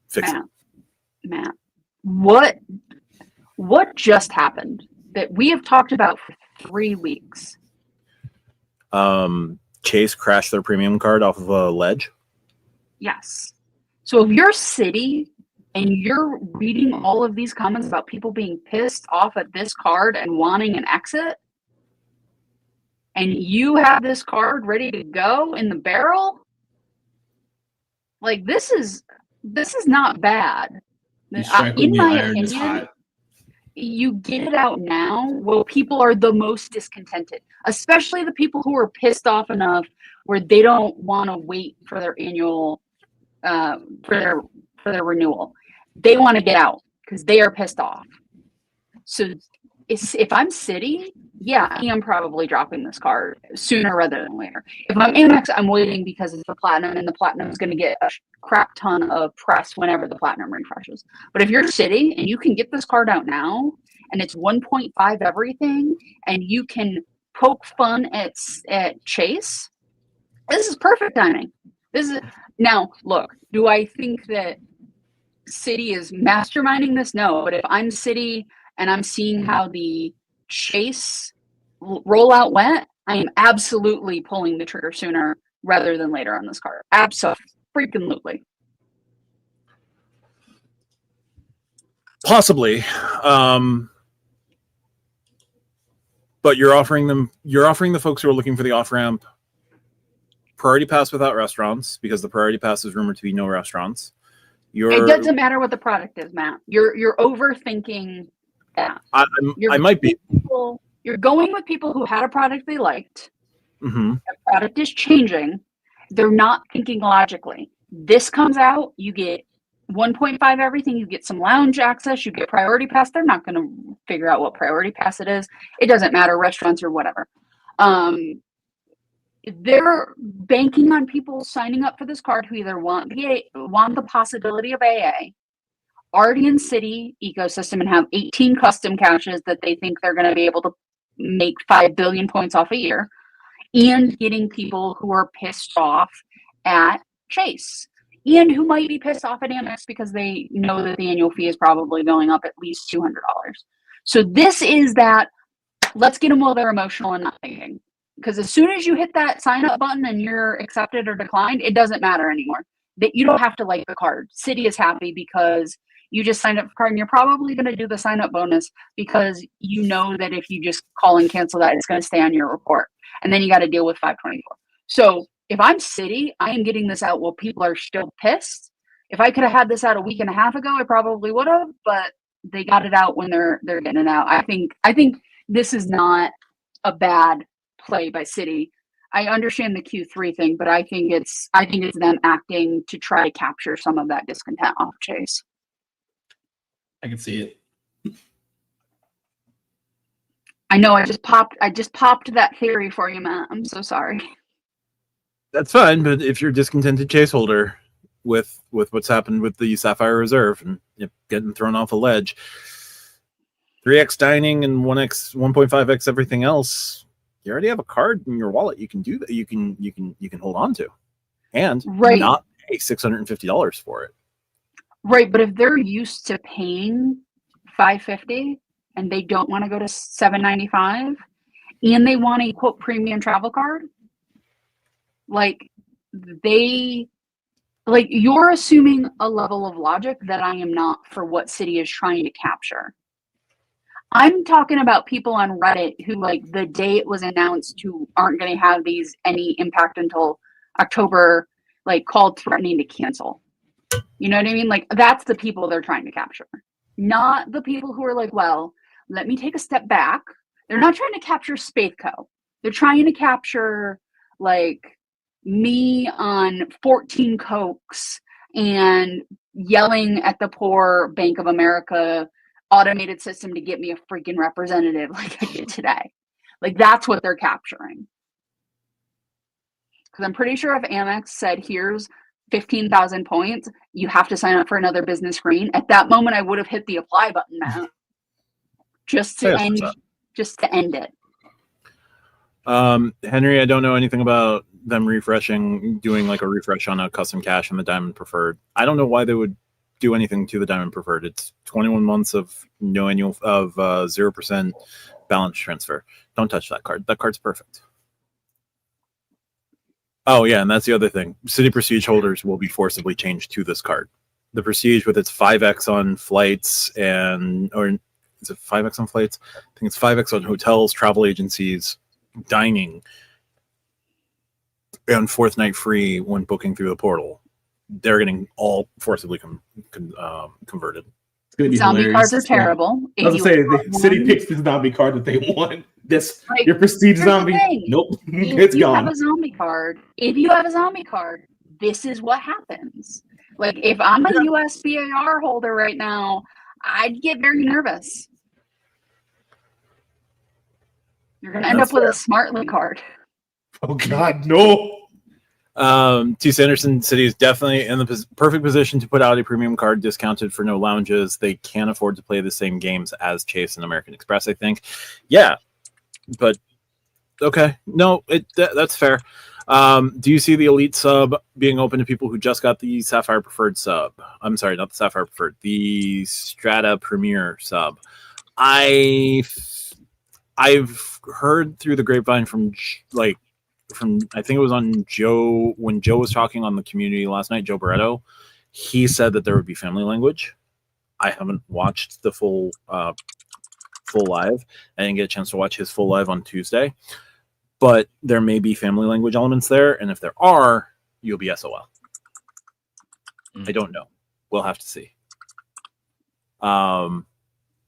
fix it. Matt, what just happened that we have talked about for 3 weeks? Chase crashed their premium card off of a ledge. Yes. So if you're Citi, and you're reading all of these comments about people being pissed off at this card and wanting an exit, and you have this card ready to go in the barrel, like this is not bad. You strike when In the my iron is opinion, hot. you get it out now while people are the most discontented, especially the people who are pissed off enough where they don't want to wait for their annual for their renewal. They want to get out because they are pissed off. So if I'm Citi, yeah, I am probably dropping this card sooner rather than later. If I'm Amex, I'm waiting because it's the platinum, and the platinum is going to get a crap ton of press whenever the platinum refreshes. But if you're Citi and you can get this card out now, and it's 1.5 everything, and you can poke fun at Chase, this is perfect timing. Now, look, do I think that Citi is masterminding this? No, but if I'm Citi and I'm seeing how the Chase rollout went, I am absolutely pulling the trigger sooner rather than later on this card. Absolutely. Possibly. But you're offering the folks who are looking for the off-ramp priority pass without restaurants, because the priority pass is rumored to be no restaurants. It doesn't matter what the product is, Matt. You're overthinking that. I might be. You're going with people who had a product they liked. Mm-hmm. The product is changing. They're not thinking logically. This comes out, you get 1.5 everything, you get some lounge access, you get priority pass. They're not going to figure out what priority pass it is. It doesn't matter, restaurants or whatever. They're banking on people signing up for this card who either want the possibility of AA, already in Citi ecosystem, and have 18 custom couches that they think they're going to be able to make 5 billion points off a year, and getting people who are pissed off at Chase, and who might be pissed off at Amex because they know that the annual fee is probably going up at least $200. So this is that, let's get them while they're emotional and not thinking. Because as soon as you hit that sign up button and you're accepted or declined, it doesn't matter anymore. That you don't have to like the card. Citi is happy because you just signed up for the card, and you're probably going to do the sign up bonus because you know that if you just call and cancel that, it's going to stay on your report. And then you got to deal with 524. So if I'm Citi, I am getting this out while people are still pissed. If I could have had this out a week and a half ago, I probably would have, but they got it out when they're getting it out. I think this is not a bad play by Citi. I understand the Q3 thing, but I think it's them acting to try to capture some of that discontent off Chase. I can see it. I know I just popped that theory for you, Matt. I'm so sorry. That's fine, but if you're a discontented Chase holder with what's happened with the Sapphire Reserve and getting thrown off a ledge, 3x dining and 1.5x everything else, you already have a card in your wallet. You can do that. You can hold on to, and not pay $650 for it. Right, but if they're used to paying $550 and they don't want to go to $795, and they want a quote premium travel card, you're assuming a level of logic that I am not for what Citi is trying to capture. I'm talking about people on Reddit who, like, the day it was announced, who aren't going to have any impact until October, like, called threatening to cancel. You know what I mean? Like, that's the people they're trying to capture, not the people who are like, well, let me take a step back. They're not trying to capture Spathco. They're trying to capture, like, me on 14 Cokes and yelling at the poor Bank of America automated system to get me a freaking representative like I did today. Like, that's what they're capturing. Because I'm pretty sure if Amex said, here's 15,000 points, you have to sign up for another business screen, at that moment I would have hit the apply button now. Just to end it. Henry, I don't know anything about them doing like a refresh on a custom cash in the Diamond Preferred. I don't know why they would do anything to the Diamond Preferred. It's 21 months of no annual of 0% balance transfer. Don't touch that card. That card's perfect. Oh yeah, and that's the other thing. Citi Prestige holders will be forcibly changed to this card. the Prestige with its 5x on flights or is it 5x on flights? I think it's 5x on hotels, travel agencies, dining, and fourth night free when booking through the portal. They're getting all forcibly converted. It's gonna be zombie hilarious. cards are terrible. I was gonna say the City picks the zombie card that they want. This your Prestige zombie. Nope, it's gone. If you have a zombie card, this is what happens. Like if I'm a USBAR holder right now, I'd get very nervous. You're gonna end up with a Smartly card. Oh God, no. T. Sanderson City is definitely in the perfect position to put out a premium card discounted for no lounges. They can't afford to play the same games as Chase and American Express, I think. Yeah, but okay. No, that's fair. Do you see the Elite sub being open to people who just got the Sapphire Preferred sub? I'm sorry, not the Sapphire Preferred, the Strata Premier sub. I've heard through the grapevine from I think it was on Joe when Joe was talking on the community last night, Joe Barretto. He said that there would be family language. I haven't watched the full live. I didn't get a chance to watch his full live on Tuesday, but there may be family language elements there, and if there are, you'll be SOL. I don't know. We'll have to see.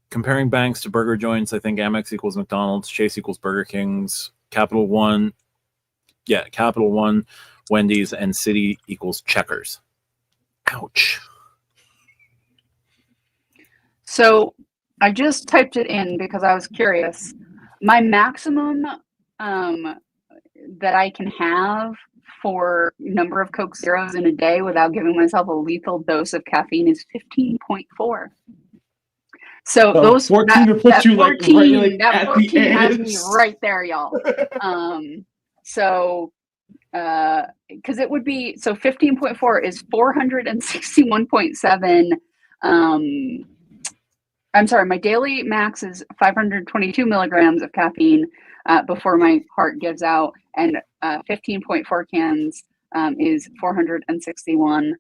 Comparing banks to burger joints, I think Amex equals McDonald's, Chase equals Burger King's, Capital One, Wendy's, and Citi equals Checkers. Ouch. So I just typed it in because I was curious. My maximum that I can have for number of Coke Zeros in a day without giving myself a lethal dose of caffeine is 15.4. So those 14 to put you 14, like that 14 has me right there, y'all. Because it would be 15.4 is 461.7. I'm sorry, my daily max is 522 milligrams of caffeine before my heart gives out, and 15.4 cans is 461.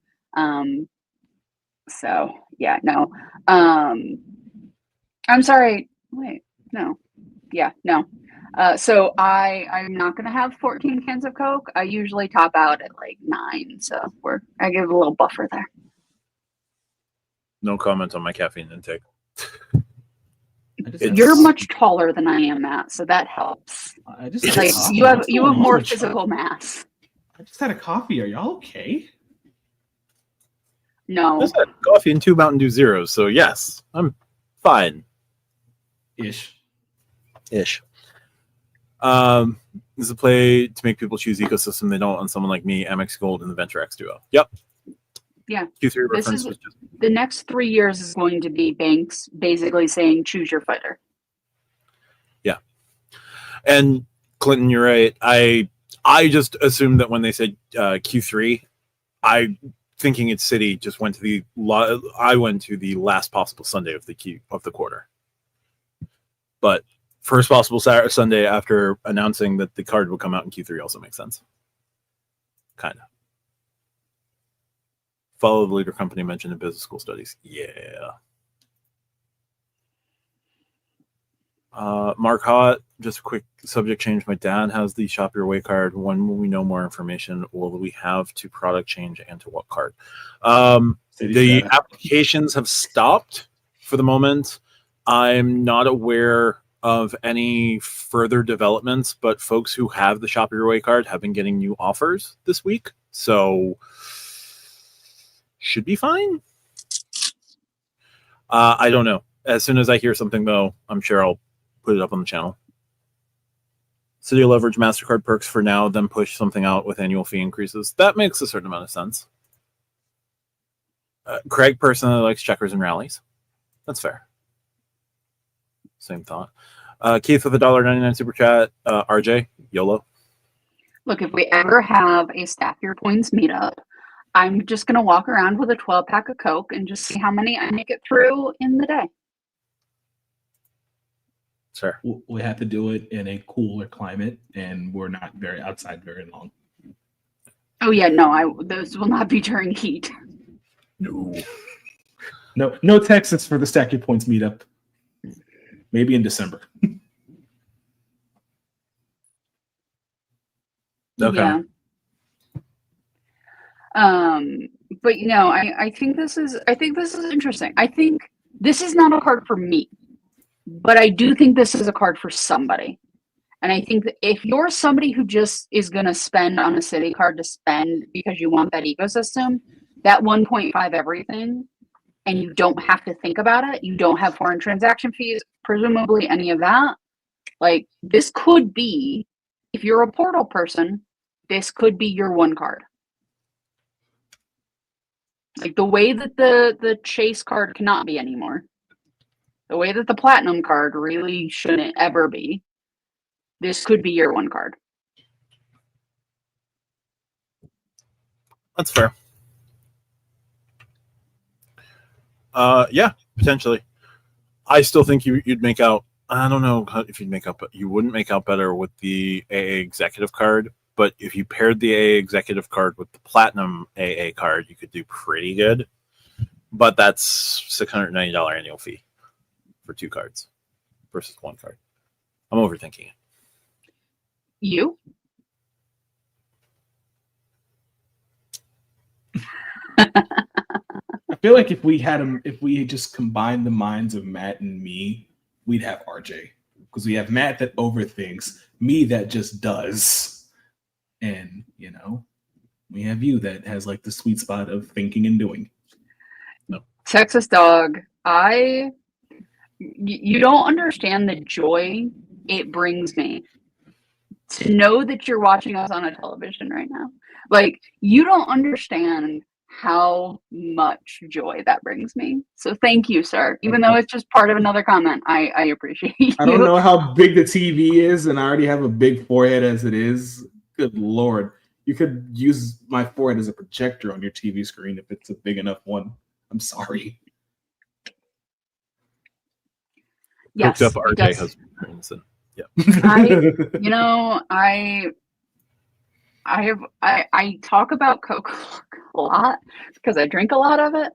So yeah, no. I'm sorry. Wait, no. Yeah, no. So I'm not gonna have 14 cans of Coke. I usually top out at like 9, so I give a little buffer there. No comment on my caffeine intake. You're much taller than I am, Matt, so that helps. You have more physical mass. I just had a coffee. Are y'all okay? No. I just had coffee and 2 Mountain Dew Zeros, so yes, I'm fine. Ish. This is a play to make people choose ecosystem they don't on someone like me, Amex Gold, and the Venture X Duo. Yep. Yeah. Q3 reference was just the next 3 years is going to be banks basically saying choose your fighter. Yeah. And Clinton, you're right. I just assumed that when they said Q3, I thinking it's Citi just went to the last possible Sunday of the quarter. But first possible Sunday after announcing that the card would come out in Q3 also makes sense. Kind of. Follow the leader company mentioned in business school studies. Yeah. Mark Hott, just a quick subject change. My dad has the Shop Your Way card. When will we know more information? Will we have to product change and to what card? The applications have stopped for the moment. I'm not aware of any further developments, but folks who have the Shop Your Way card have been getting new offers this week. So should be fine. I don't know. As soon as I hear something, though, I'm sure I'll put it up on the channel. Citi will leverage MasterCard perks for now, then push something out with annual fee increases. That makes a certain amount of sense. Craig personally likes checkers and rallies. That's fair. Same thought. Keith with a $1.99 super chat. RJ, YOLO. Look, if we ever have a Stack Your Points meetup, I'm just going to walk around with a 12-pack of Coke and just see how many I make it through in the day. Sure. We have to do it in a cooler climate, and we're not very outside very long. Oh, yeah, no, those will not be during heat. No Texas for the Stack Your Points meetup. Maybe in December. Okay. Yeah. But I think this is interesting. I think this is not a card for me, but I do think this is a card for somebody. And I think that if you're somebody who just is going to spend on a Citi card to spend because you want that ecosystem, that 1.5 everything, and you don't have to think about it, you don't have foreign transaction fees, presumably any of that, like this could be, if you're a portal person, this could be your one card. Like the way that the chase card cannot be anymore, the way that the platinum card really shouldn't ever be, this could be your one card. That's fair. Yeah, potentially. I still think you'd make out. I don't know if you'd make out, but you wouldn't make out better with the AA executive card. But if you paired the AA executive card with the platinum AA card, you could do pretty good. But that's $690 annual fee for 2 cards versus 1 card. I'm overthinking it. You? I feel like if we just combined the minds of Matt and me, we'd have RJ. Because we have Matt that overthinks, me that just does. And, we have you that has like the sweet spot of thinking and doing. No. Texas Dog, you don't understand the joy it brings me to know that you're watching us on a television right now. Like, you don't understand how much joy that brings me. So thank you, sir. Even though it's just part of another comment, I appreciate you. I don't know how big the TV is, and I already have a big forehead as it is. Good Lord. You could use my forehead as a projector on your TV screen if it's a big enough one. I'm sorry. Yes, hooked up RJ husbands. Yeah. I talk about Coke a lot because I drink a lot of it.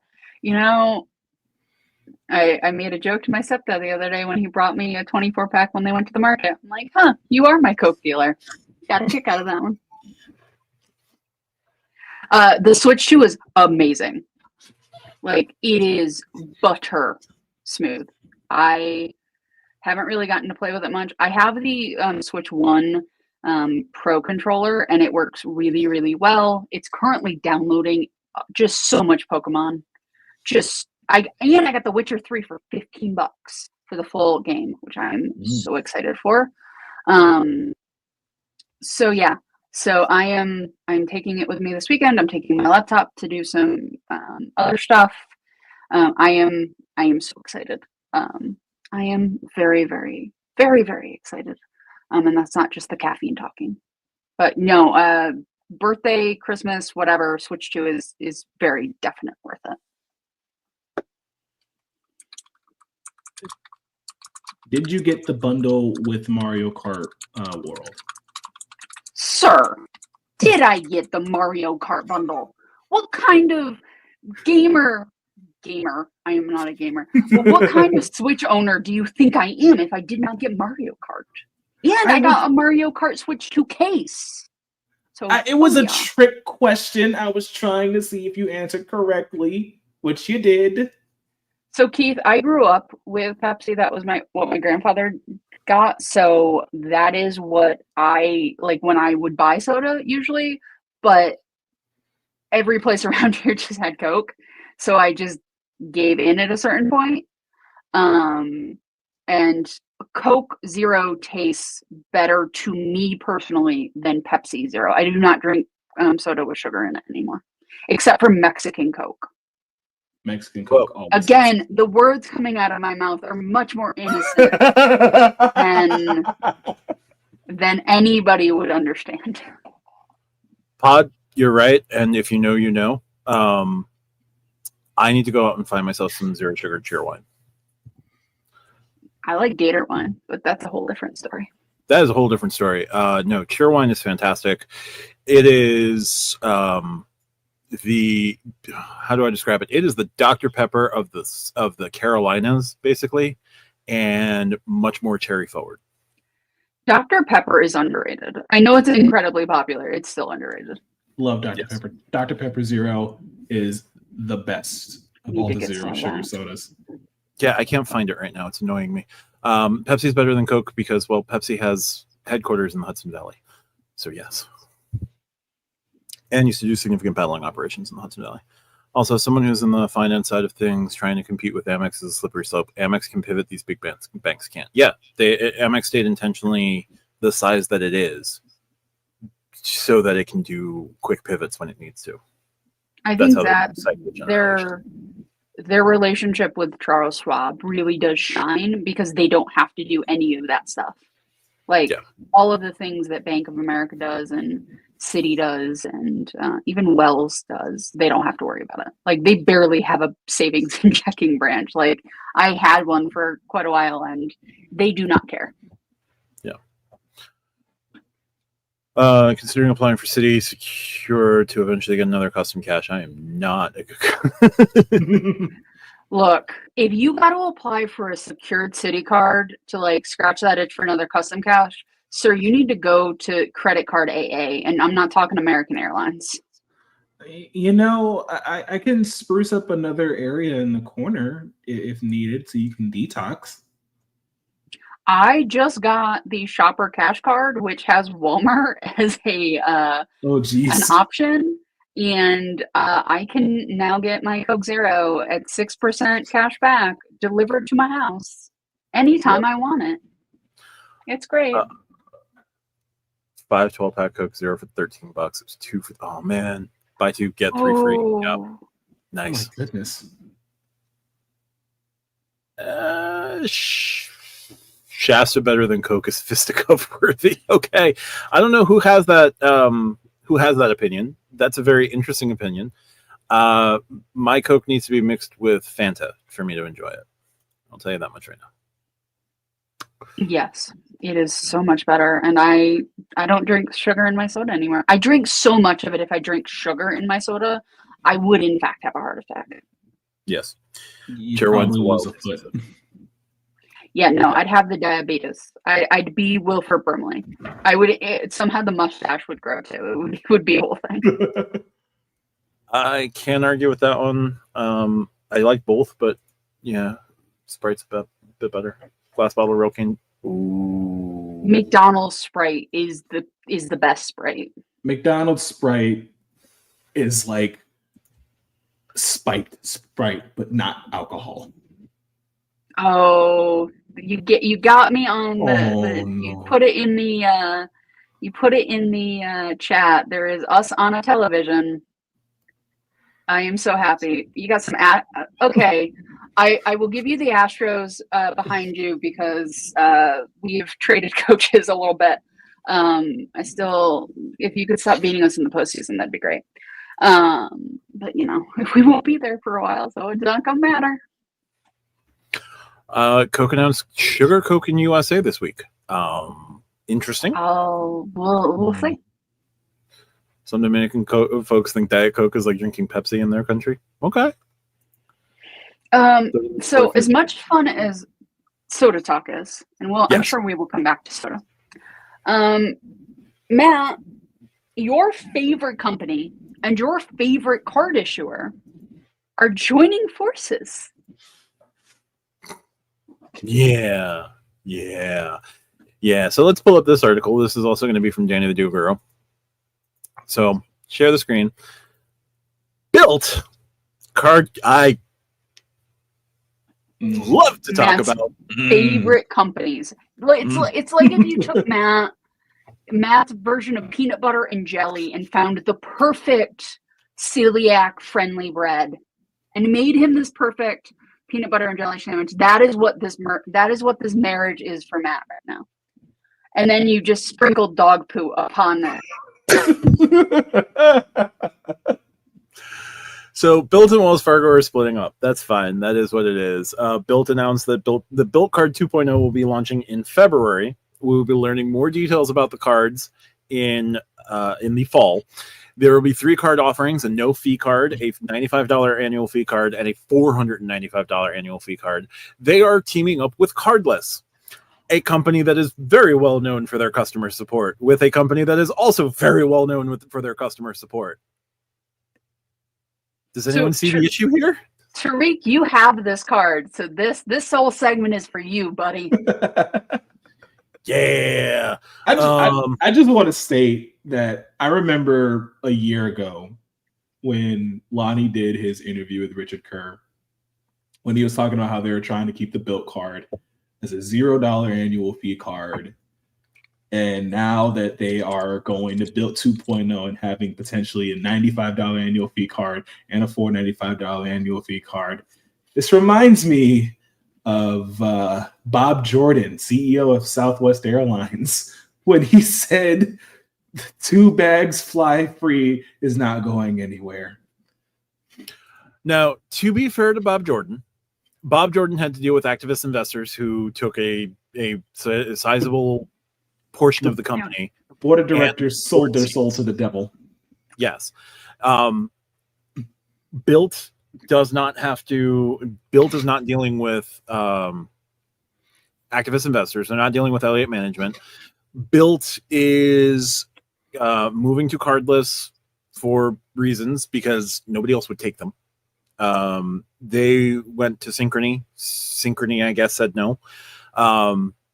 I made a joke to my stepdad the other day when he brought me a 24-pack when they went to the market. I'm like, you are my Coke dealer. Got a kick out of that one. The Switch 2 is amazing. Like, it is butter smooth. I haven't really gotten to play with it much. I have the Switch 1 Pro controller, and it works really, really well. It's currently downloading just so much Pokemon. I got The Witcher 3 for $15 for the full game, which I'm so excited for. So I'm taking it with me this weekend. I'm taking my laptop to do some other stuff. I am so excited. I am very, very, very, very excited. And that's not just the caffeine talking. But no, birthday, Christmas, whatever, Switch 2 is very definite worth it. Did you get the bundle with Mario Kart World? Sir, did I get the Mario Kart bundle? What kind of gamer? I am not a gamer. But what kind of Switch owner do you think I am if I did not get Mario Kart? And I got a Mario Kart Switch 2 case. So it was a trick question. I was trying to see if you answered correctly, which you did. So Keith, I grew up with Pepsi. That was what my grandfather got. So that is what I like when I would buy soda usually. But every place around here just had Coke. So I just gave in at a certain point. And Coke Zero tastes better to me personally than Pepsi Zero. I do not drink soda with sugar in it anymore, except for Mexican Coke. Mexican Coke. Again, the words coming out of my mouth are much more innocent than anybody would understand. Pod, you're right. And if you know, you know. I need to go out and find myself some zero sugar cheer wine. I like Gator wine, but that's a whole different story. That is a whole different story. No, cheer wine is fantastic. It is the, how do I describe it? It is the Dr. Pepper of the Carolinas, basically, and much more cherry forward. Dr. Pepper is underrated. I know it's incredibly popular. It's still underrated. Love Dr. Pepper. Dr. Pepper Zero is the best of all the zero sugar sodas. Yeah, I can't find it right now. It's annoying me. Pepsi's better than Coke because, well, Pepsi has headquarters in the Hudson Valley. So, yes. And used to do significant battling operations in the Hudson Valley. Also, someone who's in the finance side of things trying to compete with Amex is a slippery slope. Amex can pivot, these big banks can't. Yeah, Amex stayed intentionally the size that it is so that it can do quick pivots when it needs to. I think that their relationship with Charles Schwab really does shine because they don't have to do any of that stuff. Like all of the things that Bank of America does and Citi does and even Wells does, they don't have to worry about it. Like they barely have a savings and checking branch. Like I had one for quite a while and they do not care. Yeah. Considering applying for Citi Secure to eventually get another custom cash, I am not. Look, if you got to apply for a secured Citi card to like scratch that itch for another custom cash, sir, you need to go to Credit Card AA, and I'm not talking American Airlines. You know, I can spruce up another area in the corner if needed, so you can detox. I just got the Shopper Cash Card, which has Walmart as an option, and I can now get my Coke Zero at 6% cash back delivered to my house anytime I want it. It's great. 5 12-pack Coke Zero for $13. It was 2 for, oh man, buy 2 get 3 free. Yep. Nice. Oh my goodness. Shasta better than Coke is fisticuff worthy. Okay, I don't know who has that. Who has that opinion? That's a very interesting opinion. My Coke needs to be mixed with Fanta for me to enjoy it. I'll tell you that much right now. Yes, it is so much better, and I don't drink sugar in my soda anymore. I drink so much of it. If I drink sugar in my soda, I would in fact have a heart attack. Yes, Tier 1 lose a foot. Yeah, no, I'd have the diabetes. I'd be Wilford Brimley. I would somehow the mustache would grow too. It would be a whole thing. I can't argue with that one. I like both, but yeah, Sprite's a bit better. Glass bottle real can. Ooh. McDonald's Sprite is the best Sprite. McDonald's Sprite is like spiked Sprite, but not alcohol. Oh, you got me on the no. You put it in the chat. There is us on a television. I am so happy. You got some okay. I will give you the Astros behind you because we've traded coaches a little bit. If you could stop beating us in the postseason, that'd be great. But you know, we won't be there for a while, so it's not gonna matter. Coke announced Sugar Coke in USA this week. Interesting. Oh, we'll see. Some Dominican folks think Diet Coke is like drinking Pepsi in their country. Okay. So as much fun as soda talk is, and I'm sure we will come back to soda. Matt, your favorite company and your favorite card issuer are joining forces. Yeah. So let's pull up this article. This is also going to be from Danny the Dugaro. So share the screen. Built card. I love to talk about favorite companies. It's like if you took Matt's version of peanut butter and jelly and found the perfect celiac friendly bread and made him this perfect peanut butter and jelly sandwich. That is what this marriage is for Matt right now. And then you just sprinkled dog poo upon that. So Built and Wells Fargo are splitting up. That's fine. That is what it is. Built announced that the Built Card 2.0 will be launching in February. We will be learning more details about the cards in in the fall. There will be 3 card offerings: a no fee card, a $95 annual fee card, and a $495 annual fee card. They are teaming up with Cardless, a company that is very well known for their customer support, with a company that is also very well known for their customer support. Does anyone see the issue here? Tariq, you have this card, so this whole segment is for you, buddy. Yeah. I just want to state that I remember a year ago when Lonnie did his interview with Richard Kerr, when he was talking about how they were trying to keep the Built card as a $0 annual fee card. And now that they are going to Built 2.0 and having potentially a $95 annual fee card and a $495 annual fee card, this reminds me of Bob Jordan, CEO of Southwest Airlines, when he said 2 bags fly free is not going anywhere. Now, to be fair to Bob Jordan had to deal with activist investors who took a sizable portion of the company. The board of directors sold their soul to the devil. Yes. Built is not dealing with activist investors. They're not dealing with Elliott Management. Built is moving to Cardless for reasons because nobody else would take them. They went to Synchrony. Synchrony, I guess, said no.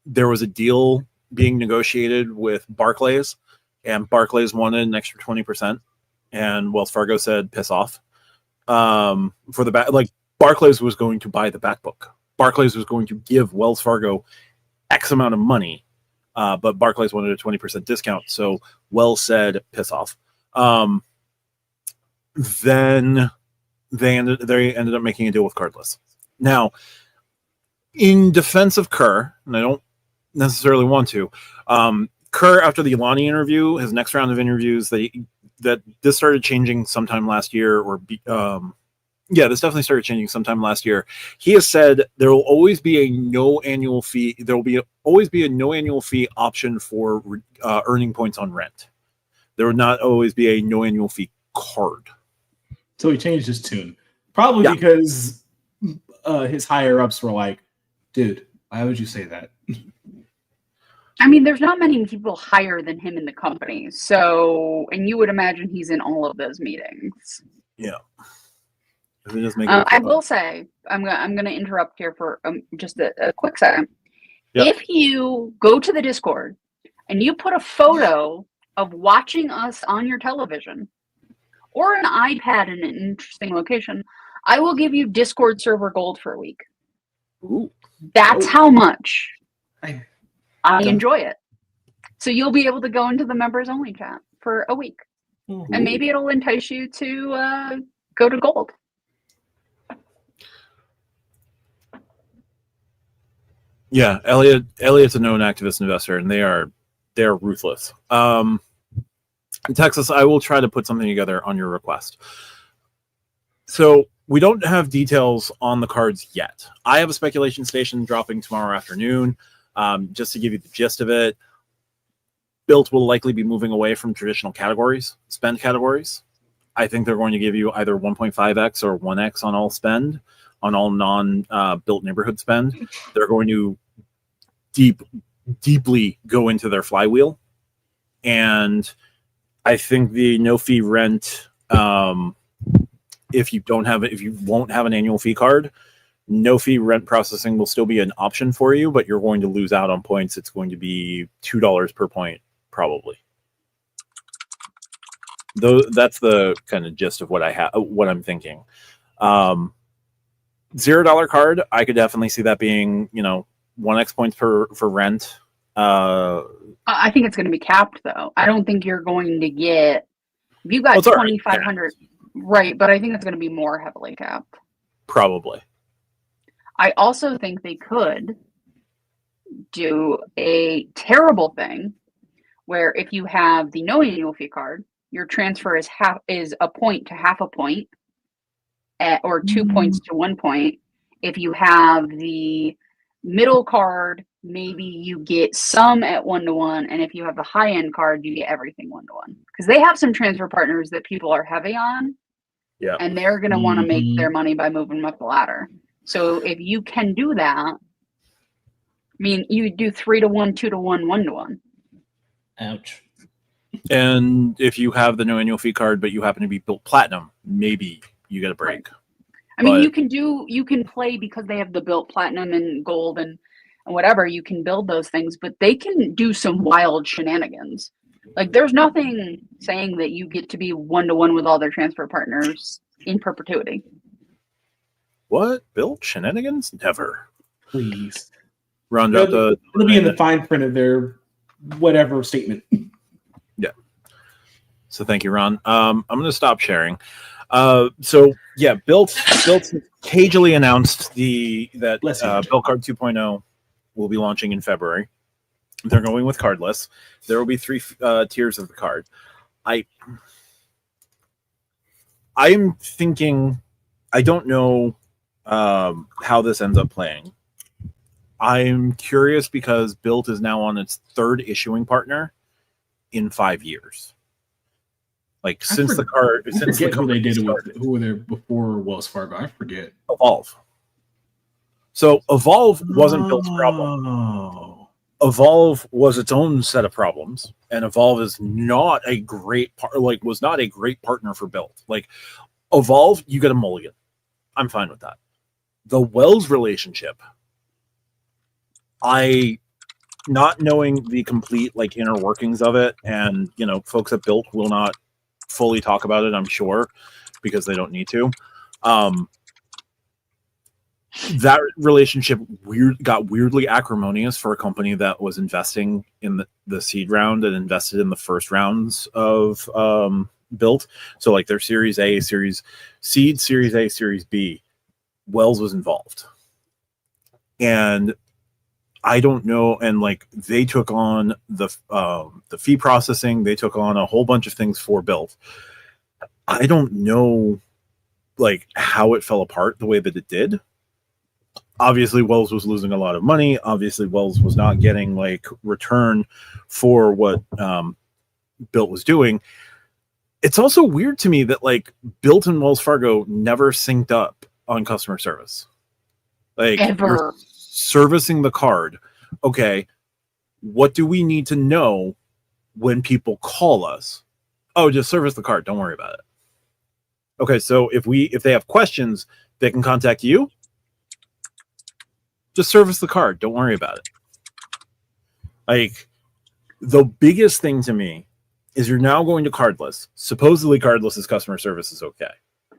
There was a deal being negotiated with Barclays, and Barclays wanted an extra 20%, and Wells Fargo said, piss off. For the back, like, Barclays was going to buy the back book. Barclays was going to give Wells Fargo X amount of money, but Barclays wanted a 20% discount, so Wells said, piss off. Then they ended up making a deal with Cardless. Now, in defense of Kerr, and I don't necessarily want to, Kerr, after the Lonnie interview, his next round of interviews, that this started changing sometime last year, this definitely started changing sometime last year. He has said there will always be a no annual fee. There will always be a no annual fee option for earning points on rent. There would not always be a no annual fee card. So he changed his tune, probably because his higher ups were like, "Dude, why would you say that?" I mean, there's not many people higher than him in the company. So, and you would imagine he's in all of those meetings. Yeah. I will say, I'm going to interrupt here for just a quick second. Yep. If you go to the Discord and you put a photo of watching us on your television or an iPad in an interesting location, I will give you Discord server gold for a week. Ooh. That's how much I enjoy it. So you'll be able to go into the members only chat for a week. Mm-hmm. And maybe it'll entice you to go to gold. Yeah, Elliott's a known activist investor, and they're ruthless. Texas, I will try to put something together on your request. So we don't have details on the cards yet. I have a speculation station dropping tomorrow afternoon. Just to give you the gist of it, Built will likely be moving away from traditional categories, spend categories. I think they're going to give you either 1.5x or 1x on all spend, on all non-Built neighborhood spend. They're going to deeply go into their flywheel. And I think the no fee rent, if you won't have an annual fee card, no fee rent processing will still be an option for you, but you're going to lose out on points. It's going to be $2 per point, probably. Though that's the kind of gist of what I'm thinking. $0 card, I could definitely see that being, 1x points for rent. I think it's going to be capped, though. I don't think you're going to get. If you got 2,500, right? But I think it's going to be more heavily capped. Probably. I also think they could do a terrible thing where if you have the no annual fee card, your transfer is a point to half a point, or 2 points to 1 point. If you have the middle card, maybe you get some at 1-to-1, and if you have the high-end card, you get everything 1-to-1. Because they have some transfer partners that people are heavy on, and they're going to want to make their money by moving them up the ladder. So if you can do that, I mean, you do 3-to-1, 2-to-1, 1-to-1. Ouch. And if you have the no annual fee card, but you happen to be built platinum, maybe you get a break. Right. I mean, you can play because they have the built platinum and gold and whatever. You can build those things, but they can do some wild shenanigans. Like, there's nothing saying that you get to be 1-to-1 with all their transfer partners in perpetuity. What? Built shenanigans? Never. Please. Round out It'll be in the fine print of their whatever statement. Yeah. So thank you, Ron. I'm going to stop sharing. So yeah, Built cagily announced that Built Card 2.0 will be launching in February. They're going with Cardless. There will be 3 tiers of the card. I'm thinking, I don't know how this ends up playing. I'm curious because Built is now on its 3rd issuing partner in 5 years. Like, since the card, since the who they did it with, who were there before Wells Fargo? I forget. Evolve. So Evolve wasn't Built's problem. Evolve was its own set of problems, and Evolve is not a great was not a great partner for Built. Like, Evolve, you get a mulligan. I'm fine with that. The Wells relationship, not knowing the complete inner workings of it, and folks at Built will not fully talk about it, I'm sure, because they don't need to. That relationship got weirdly acrimonious for a company that was investing in the seed round and invested in the first rounds of Built. So their Series A, Series Seed, Series A, Series B, Wells was involved. And I don't know, and they took on the fee processing, they took on a whole bunch of things for Built. I don't know how it fell apart the way that it did. Obviously, Wells was losing a lot of money. Obviously, Wells was not getting return for what Built was doing. It's also weird to me that Built and Wells Fargo never synced up on customer service. Ever. Servicing the card. Okay, what do we need to know when people call us? Oh, just service the card. Don't worry about it. Okay, so if they have questions, they can contact you. Just service the card. Don't worry about it. The biggest thing to me is you're now going to Cardless. Supposedly, Cardless's customer service is okay.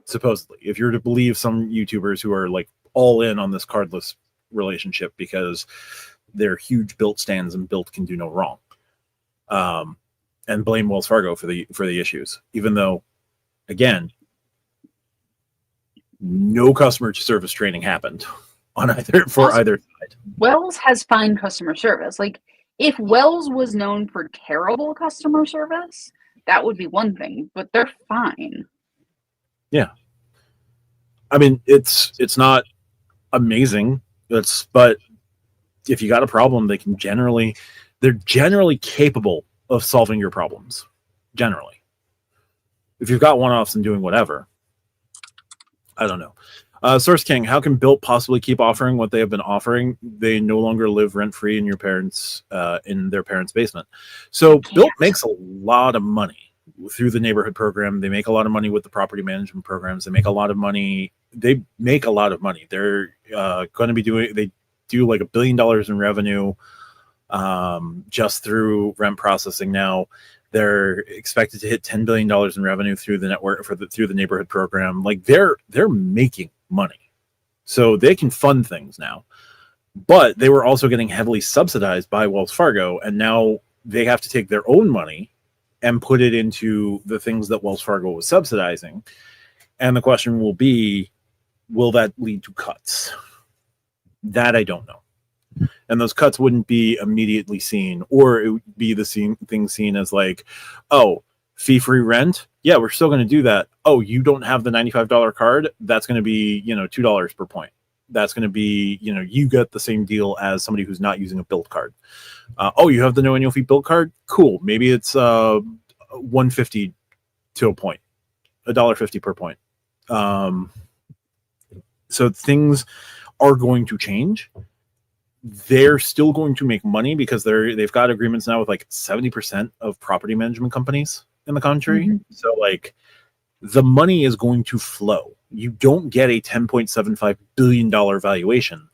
Supposedly, if you're to believe some YouTubers who are all in on this Cardless relationship because they're huge Built stands and Built can do no wrong, and blame Wells Fargo for the issues, even though, again, no customer service training happened on either side. Wells has fine customer service. If Wells was known for terrible customer service, that would be one thing, but they're fine. Yeah. I mean, it's not amazing. But if you got a problem, they're generally capable of solving your problems. Generally. If you've got one-offs and doing whatever, I don't know. Source King, how can Built possibly keep offering what they have been offering? They no longer live rent-free in their parents' basement. So Built makes a lot of money through the neighborhood program. They make a lot of money with the property management programs. They make a lot of money. They're going to be they do $1 billion in revenue just through rent processing now. They're expected to hit $10 billion in revenue through the network through the neighborhood program. They're making money, so they can fund things now. But they were also getting heavily subsidized by Wells Fargo, and now they have to take their own money and put it into the things that Wells Fargo was subsidizing. And the question will be, will that lead to cuts? That I don't know. And those cuts wouldn't be immediately seen, or it would be the thing seen as oh, fee-free rent? Yeah, we're still going to do that. Oh, you don't have the $95 card? That's going to be, $2 per point. that's going to be, you get the same deal as somebody who's not using a Bilt card. Oh, you have the no annual fee Bilt card? Cool. Maybe it's $1.50 to a point, $1.50 per point. So things are going to change. They're still going to make money because they've got agreements now with like 70% of property management companies in the country. Mm-hmm. So like the money is going to flow. You don't get a $10.75 billion valuation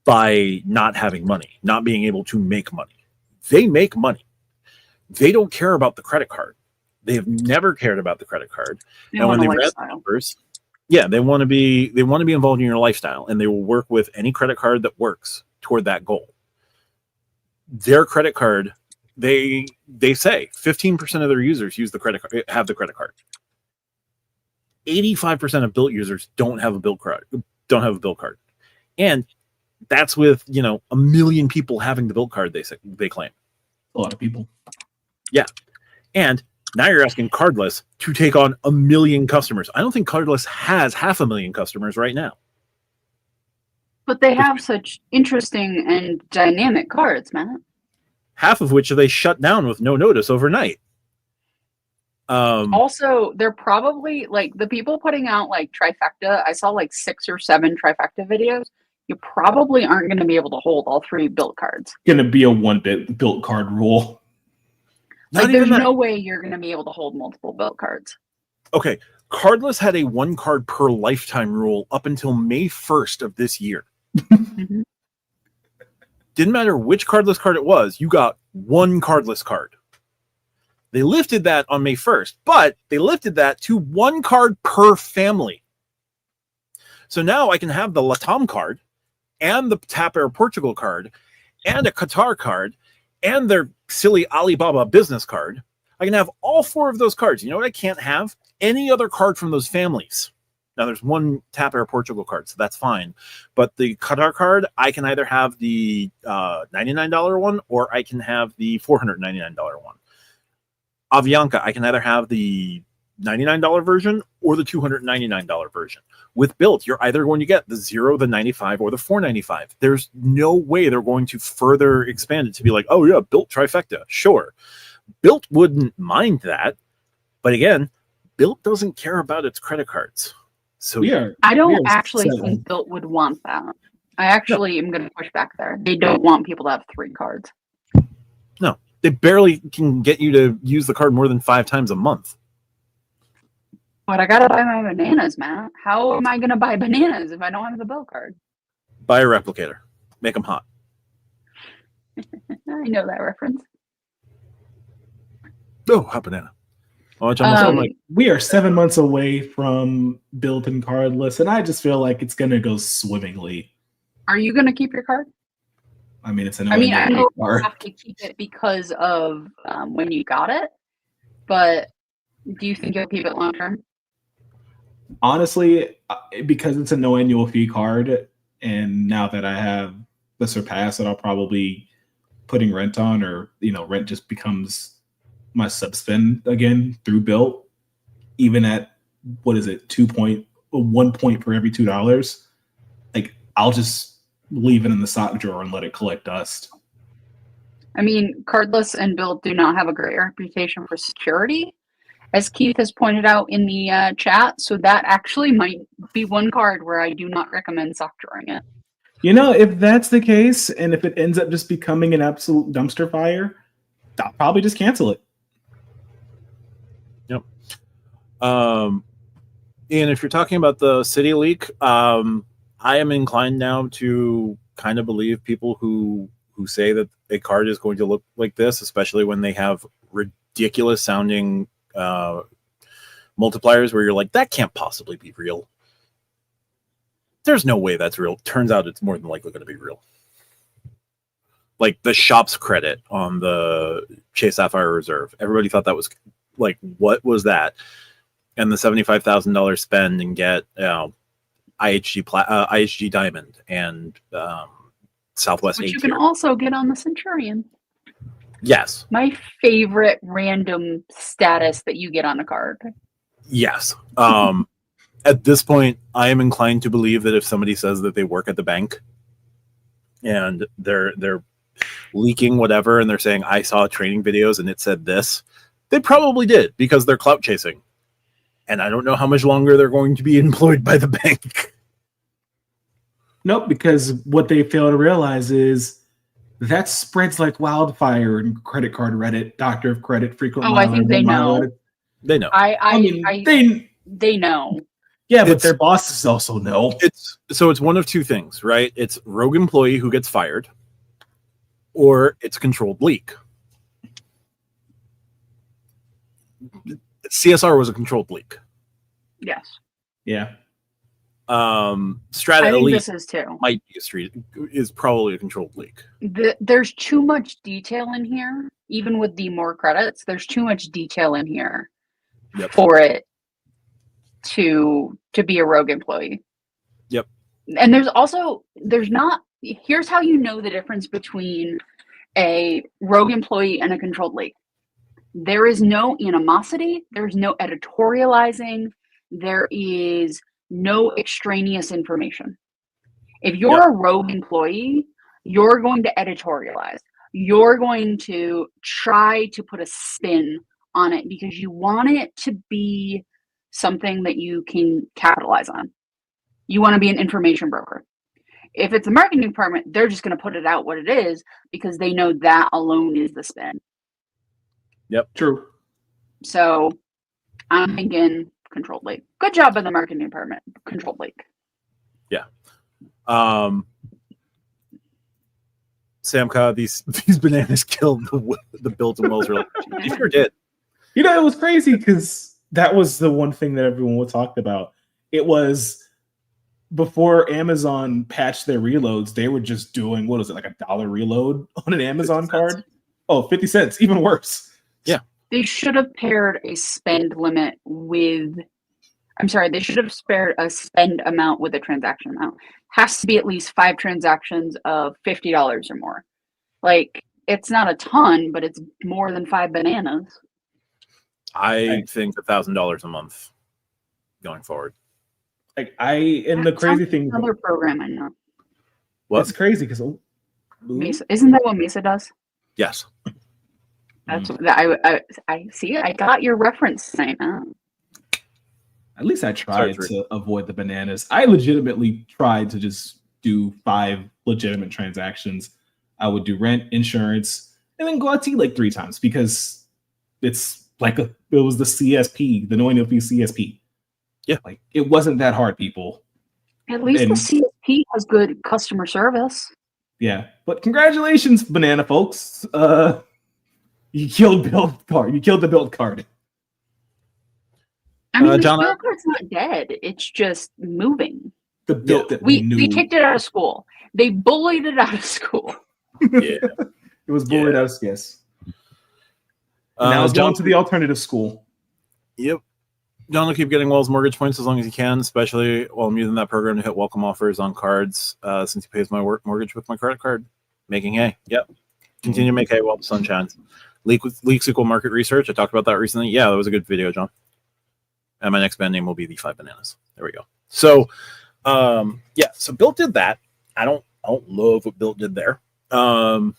by not having money, not being able to make money. They make money. They don't care about the credit card. They have never cared about the credit card. And when they ran the numbers, they want to be involved in your lifestyle, and they will work with any credit card that works toward that goal. Their credit card, they say 15% of their users have the credit card. 85% of Bilt users don't have a Bilt card. And that's with, 1 million people having the Bilt card, they claim. A lot of people. Yeah. And now you're asking Cardless to take on 1 million customers. I don't think Cardless has 500,000 customers right now. But they have such interesting and dynamic cards, Matt. Half of which they shut down with no notice overnight. Also, they're probably like the people putting out like trifecta. I saw like 6 or 7 trifecta videos. You probably aren't going to be able to hold all 3 Bilt cards. Going to be a 1-bit Bilt card rule. Like, there's no way you're going to be able to hold multiple Bilt cards. Okay, Cardless had a 1 card per lifetime rule up until May 1st of this year. Mm-hmm. Didn't matter which Cardless card it was, you got 1 Cardless card. They lifted that on May 1st, but they lifted that to 1 card per family. So now I can have the Latam card and the Tap Air Portugal card and a Qatar card and their silly Alibaba business card. I can have all 4 of those cards. You know what I can't have? Any other card from those families. Now, there's 1 Tap Air Portugal card, so that's fine. But the Qatar card, I can either have the $99 one or I can have the $499 one. Avianca, I can either have the $99 version or the $299 version. With Bilt, you're either going to get the 0, the 95, or the 495. There's no way they're going to further expand it to be like, oh yeah, Bilt trifecta. Sure. Bilt wouldn't mind that. But again, Bilt doesn't care about its credit cards. So I don't actually think Bilt would want that. I actually am going to push back there. They don't want people to have 3 cards. No, they barely can get you to use the card more than 5 times a month. But I gotta buy my bananas, Matt. How am I gonna buy bananas if I don't have the Bilt card? Buy a replicator. Make them hot. I know that reference. Oh, hot banana. We are 7 months away from Bilt and Cardless, and I just feel like it's gonna go swimmingly. Are you gonna keep your card? I mean, it's I know you have to keep it because of when you got it, but do you think you'll keep it long term? Honestly, because it's a no annual fee card, and now that I have the Surpass that I'll probably putting rent on, or rent just becomes my sub spend again through Bilt, even at 1 point per every $2. Like, I'll just leave it in the sock drawer and let it collect dust. I mean, Cardless and Bilt do not have a great reputation for security, as Keith has pointed out in the chat. So that actually might be 1 card where I do not recommend sock drawing it. If that's the case, and if it ends up just becoming an absolute dumpster fire, I'll probably just cancel it. Yep. And if you're talking about the CITI leak, I am inclined now to kind of believe people who say that a card is going to look like this, especially when they have ridiculous sounding multipliers where you're like, that can't possibly be real. There's no way that's real. Turns out it's more than likely going to be real. Like the shop's credit on the Chase Sapphire Reserve. Everybody thought that was like, what was that? And the $75,000 spend and get IHG Diamond and Southwest. Which you can also get on the Centurion. Yes. My favorite random status that you get on a card. Yes. at this point, I am inclined to believe that if somebody says that they work at the bank and they're leaking whatever and they're saying I saw training videos and it said this, they probably did because they're clout chasing. And I don't know how much longer they're going to be employed by the bank. Nope, because what they fail to realize is that spreads like wildfire in credit card Reddit, doctor of credit, frequent. Oh, I think they know. They know. They know. Yeah, but their bosses also know. It's one of two things, right? It's rogue employee who gets fired, or it's controlled leak. CSR was a controlled leak. Yes. Yeah. Strata Elite this is too. Might be is probably a controlled leak. There's too much detail in here, even with the more credits. There's too much detail in here for it to be a rogue employee. Yep. And here's how you know the difference between a rogue employee and a controlled leak. There is no animosity, there's no editorializing, there is no extraneous information. If you're a rogue employee, you're going to editorialize. You're going to try to put a spin on it because you want it to be something that you can capitalize on. You want to be an information broker. If it's a marketing department, they're just going to put it out what it is because they know that alone is the spin. Yep, true. So I'm thinking controlled leak. Good job by the marketing department. Controlled leak. Yeah. Samka, these bananas killed the Built and Wells relationship. They sure did. You know, it was crazy because that was the one thing that everyone talked about. It was before Amazon patched their reloads, they were just doing, what was it, like $1 reload on an Amazon card? Oh, 50 cents, even worse. Yeah. They should have paired a spend limit with, they should have spared a spend amount with a transaction amount. Has to be at least 5 transactions of $50 or more. Like, it's not a ton, but it's more than 5 bananas. I think $1,000 a month going forward. Like the crazy thing. Another program I know. What? It's crazy because Mesa, isn't that what Mesa does? Yes. That's I see. I got your reference tonight. At least I tried to avoid the bananas. I legitimately tried to just do 5 legitimate transactions. I would do rent, insurance, and then go out to eat like 3 times because it's like it was the CSP, the knowing of the CSP. Yeah, like it wasn't that hard, people. At least the CSP has good customer service. Yeah, but congratulations, banana folks. You killed Build Card. You killed the Build Card. I mean, the Build Card's not dead. It's just moving. The Build that we kicked it out of school. They bullied it out of school. Yeah, it was bullied out of yes. Now it's going to the alternative school. Yep. John will keep getting Wells mortgage points as long as he can, especially while I'm using that program to hit welcome offers on cards since he pays my mortgage with my credit card. Making hay. Yep. Continue to make hay while the sun shines. Leaks equal market research. I talked about that recently. Yeah, that was a good video, John. And my next band name will be the 5 Bananas. There we go. So, so Built did that. I don't love what Built did there. I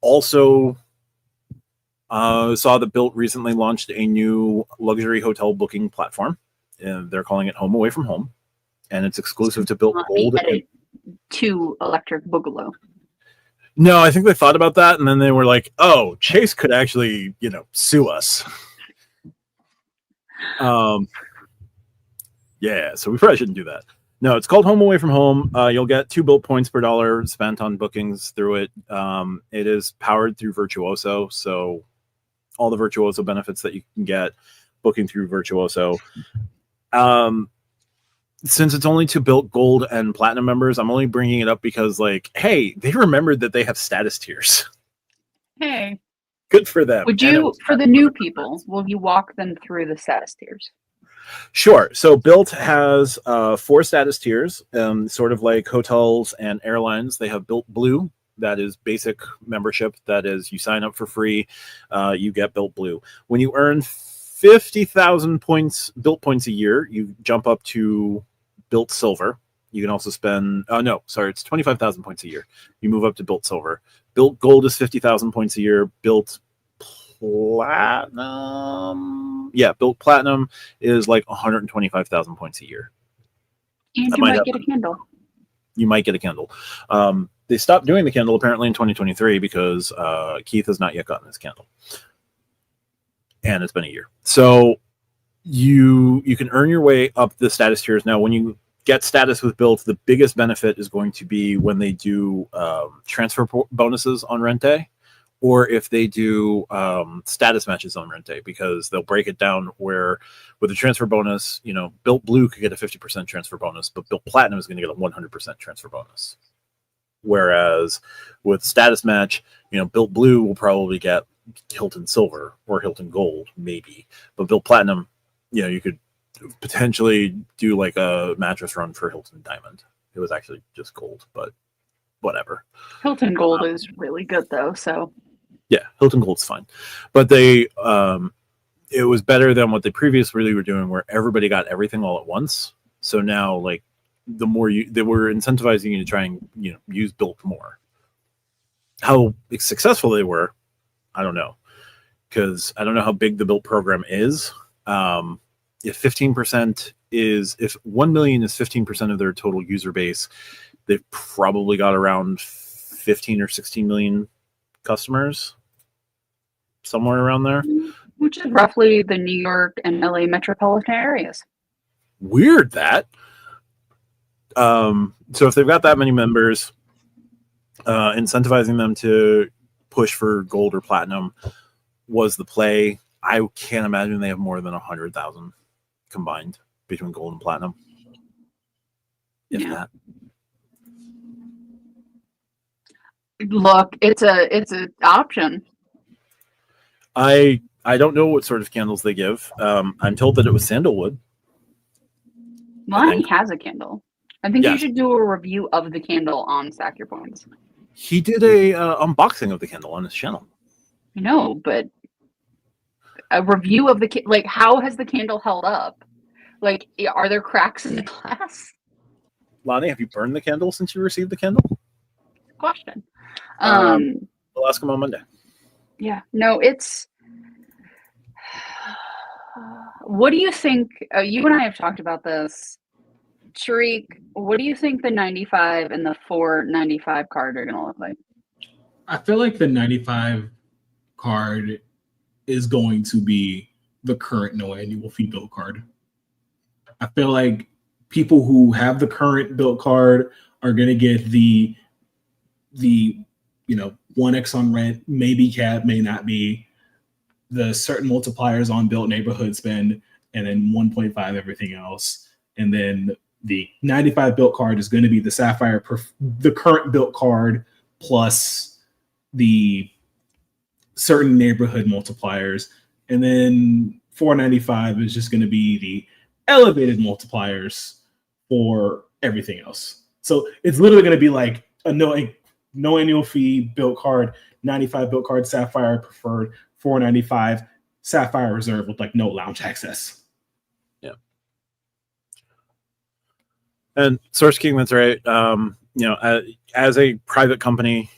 also saw that Built recently launched a new luxury hotel booking platform. And they're calling it Home Away from Home. And it's exclusive to Built Gold. To Electric Boogaloo. No, I think they thought about that. And then they were like, oh, Chase could actually, sue us. Yeah, so we probably shouldn't do that. No, it's called Home Away from Home. You'll get 2 Built points per dollar spent on bookings through it. It is powered through Virtuoso, so all the Virtuoso benefits that you can get booking through Virtuoso. Since it's only to Built Gold and Platinum members, I'm only bringing it up because, hey, they remembered that they have status tiers. Hey. Good for them. Would you, for the new people, will you walk them through the status tiers? Sure. So Built has 4 status tiers, sort of like hotels and airlines. They have Built Blue. That is basic membership. That is, you sign up for free, you get Built Blue. When you earn 50,000 points, built points a year, you jump up to built silver. You can also spend, it's 25,000 points a year. You move up to built silver. Built gold is 50,000 points a year. Built platinum. Yeah, built platinum is like 125,000 points a year. And you might get a candle. You might get a candle. They stopped doing the candle apparently in 2023 because Keith has not yet gotten his candle. And it's been a year. So you can earn your way up the status tiers. Now, when you get status with built, the biggest benefit is going to be when they do transfer bonuses on rent day, or if they do status matches on rent day, because they'll break it down where with a transfer bonus, built blue could get a 50% transfer bonus, but built platinum is going to get a 100% transfer bonus. Whereas with status match, built blue will probably get Hilton silver or Hilton gold, maybe, but built platinum, you could potentially do like a mattress run for Hilton diamond. It was actually just gold, but whatever. Hilton gold is really good though, so yeah, Hilton gold's fine, but they it was better than what they previously were doing, where everybody got everything all at once. So now, like, the more they were incentivizing you to try and use built more. How successful they were, I don't know, because I don't know how big the built program is. If 15% if 1 million is 15% of their total user base, they've probably got around 15 or 16 million customers, somewhere around there. Which is roughly the New York and LA metropolitan areas. Weird that. So if they've got that many members, incentivizing them to push for gold or platinum was the play. I can't imagine they have more than 100,000 combined between gold and platinum. If that. Look, it's an option. I don't know what sort of candles they give. I'm told that it was sandalwood. Lonnie has a candle. I think you should do a review of the candle on Stack Your Points. He did a unboxing of the candle on his channel. I know, but a review of the like, how has the candle held up? Like, are there cracks in the glass? Lonnie, have you burned the candle since you received the candle? Question. We'll ask him on Monday. Yeah. No, it's. What do you think? You and I have talked about this. Sharik, what do you think the 95 and the 495 card are going to look like? I feel like the 95 card is going to be the current no annual fee build card. I feel like people who have the current build card are going to get the 1x on rent, maybe cap, may not be, the certain multipliers on built neighborhood spend, and then 1.5 everything else. And then the 95 built card is going to be the Sapphire, the current built card, plus the certain neighborhood multipliers. And then 495 is just going to be the elevated multipliers for everything else. So it's literally going to be like a no annual fee built card, 95 built card, Sapphire preferred, 495 Sapphire reserve with like no lounge access. Yeah. And Source King, that's right. As a private company,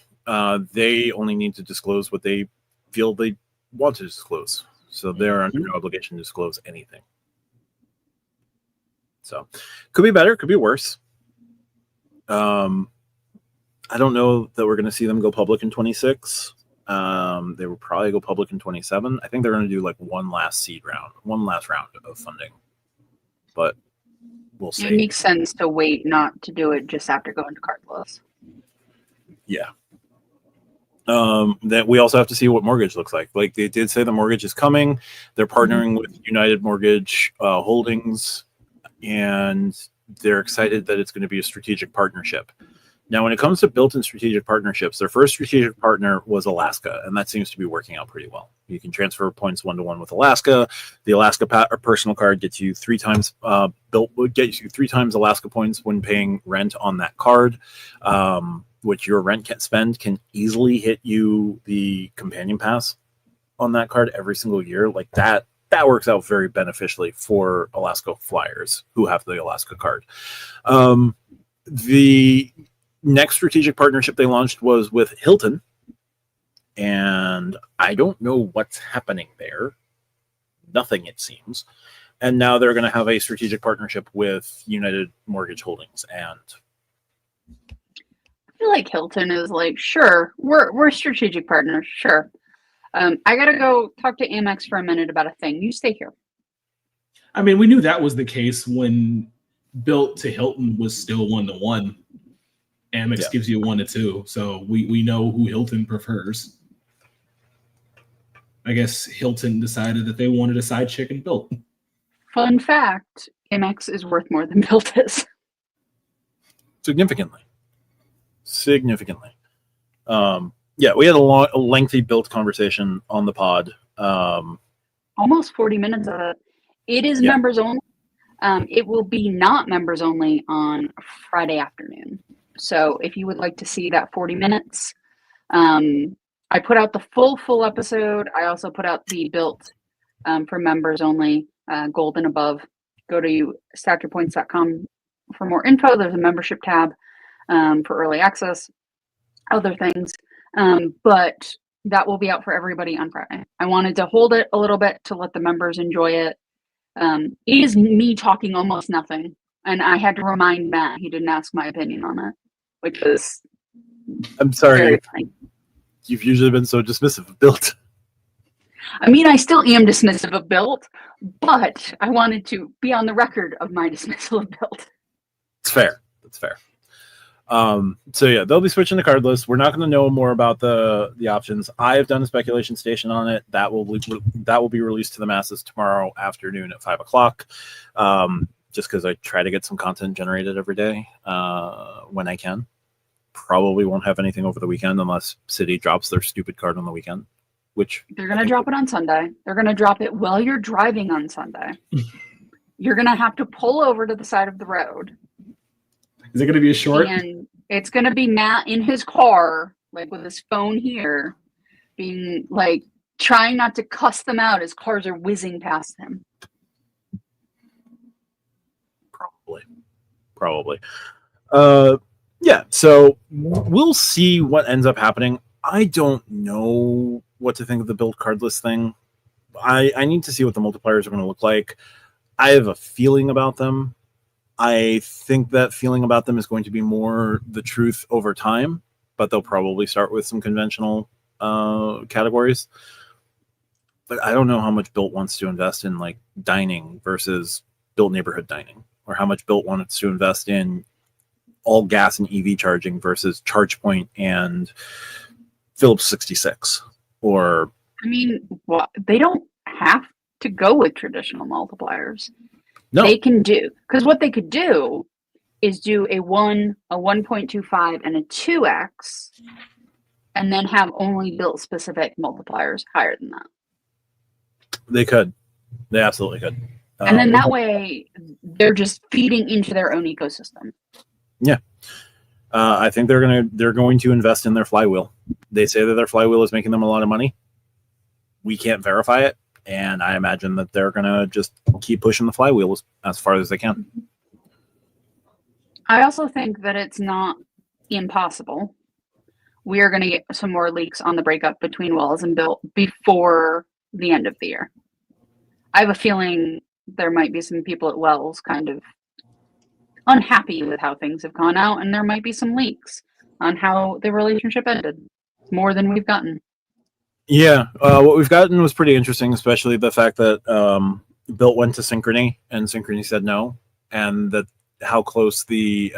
they only need to disclose what they feel they want to disclose. So they're under no obligation to disclose anything. So could be better, could be worse. I don't know that we're going to see them go public in 26. They will probably go public in 27. I think they're going to do like one last round of funding. But we'll see. It makes sense to wait, not to do it just after going to Cardless. Yeah. That we also have to see what mortgage looks like. Like, they did say the mortgage is coming. They're partnering with United Mortgage Holdings, and they're excited that it's going to be a strategic partnership. Now, when it comes to built-in strategic partnerships, their first strategic partner was Alaska, and that seems to be working out pretty well. You can transfer points 1-to-1 with Alaska. The Alaska personal card gets you 3 times Alaska points when paying rent on that card, which your rent spend can easily hit you the companion pass on that card every single year. Like, that that works out very beneficially for Alaska flyers who have the Alaska card. The next strategic partnership they launched was with Hilton, and I don't know what's happening there. Nothing, it seems. And now they're going to have a strategic partnership with United Mortgage Holdings. And I feel like Hilton is like, sure, we're strategic partners, sure. I gotta go talk to Amex for a minute about a thing. You stay here. I mean, we knew that was the case when Built to Hilton was still 1-to-1. Amex gives you 1-to-2, so we know who Hilton prefers. I guess Hilton decided that they wanted a side chick and Built. Fun fact: Amex is worth more than Built is. Significantly. Yeah, we had a lengthy Built conversation on the pod. Almost 40 minutes of it. It is members only. It will be not members only on Friday afternoon. So if you would like to see that 40 minutes, I put out the full episode. I also put out the Built for members only, gold and above. Go to stackyourpoints.com for more info. There's a membership tab for early access, other things. But that will be out for everybody on Friday. I wanted to hold it a little bit to let the members enjoy it. It is me talking almost nothing. And I had to remind Matt, he didn't ask my opinion on it, which was I'm sorry. very funny. You've usually been so dismissive of Built. I mean, I still am dismissive of Built, but I wanted to be on the record of my dismissal of Built. It's fair. That's fair. So yeah, they'll be switching to Cardless. We're not going to know more about the options. I have done a speculation station on it. That will be released to the masses tomorrow afternoon at 5:00. Just because I try to get some content generated every day when I can. Probably won't have anything over the weekend unless Citi drops their stupid card on the weekend. Which they're going to drop it on Sunday. They're going to drop it while you're driving on Sunday. You're going to have to pull over to the side of the road. Is it going to be a short? And it's going to be Matt in his car, like with his phone here, being like trying not to cuss them out as cars are whizzing past him. Probably. Yeah, so we'll see what ends up happening. I don't know what to think of the Built Cardless thing. I need to see what the multipliers are going to look like. I have a feeling about them. I think that feeling about them is going to be more the truth over time, but they'll probably start with some conventional categories. But I don't know how much Built wants to invest in like dining versus Built neighborhood dining, or how much Built wants to invest in all gas and EV charging versus ChargePoint and Phillips 66. Or I mean, well, they don't have to go with traditional multipliers. No. They can do, because what they could do is do a 1, a 1.25, and a 2x, and then have only Built specific multipliers higher than that. They could. They absolutely could. And then that way, they're just feeding into their own ecosystem. Yeah. I think they're going to invest in their flywheel. They say that their flywheel is making them a lot of money. We can't verify it. And I imagine that they're going to just keep pushing the flywheel as far as they can. I also think that it's not impossible. We are going to get some more leaks on the breakup between Wells and Built before the end of the year. I have a feeling there might be some people at Wells kind of unhappy with how things have gone out, and there might be some leaks on how the relationship ended. More than we've gotten. Yeah, what we've gotten was pretty interesting, especially the fact that Built went to Synchrony and Synchrony said no, and that how close the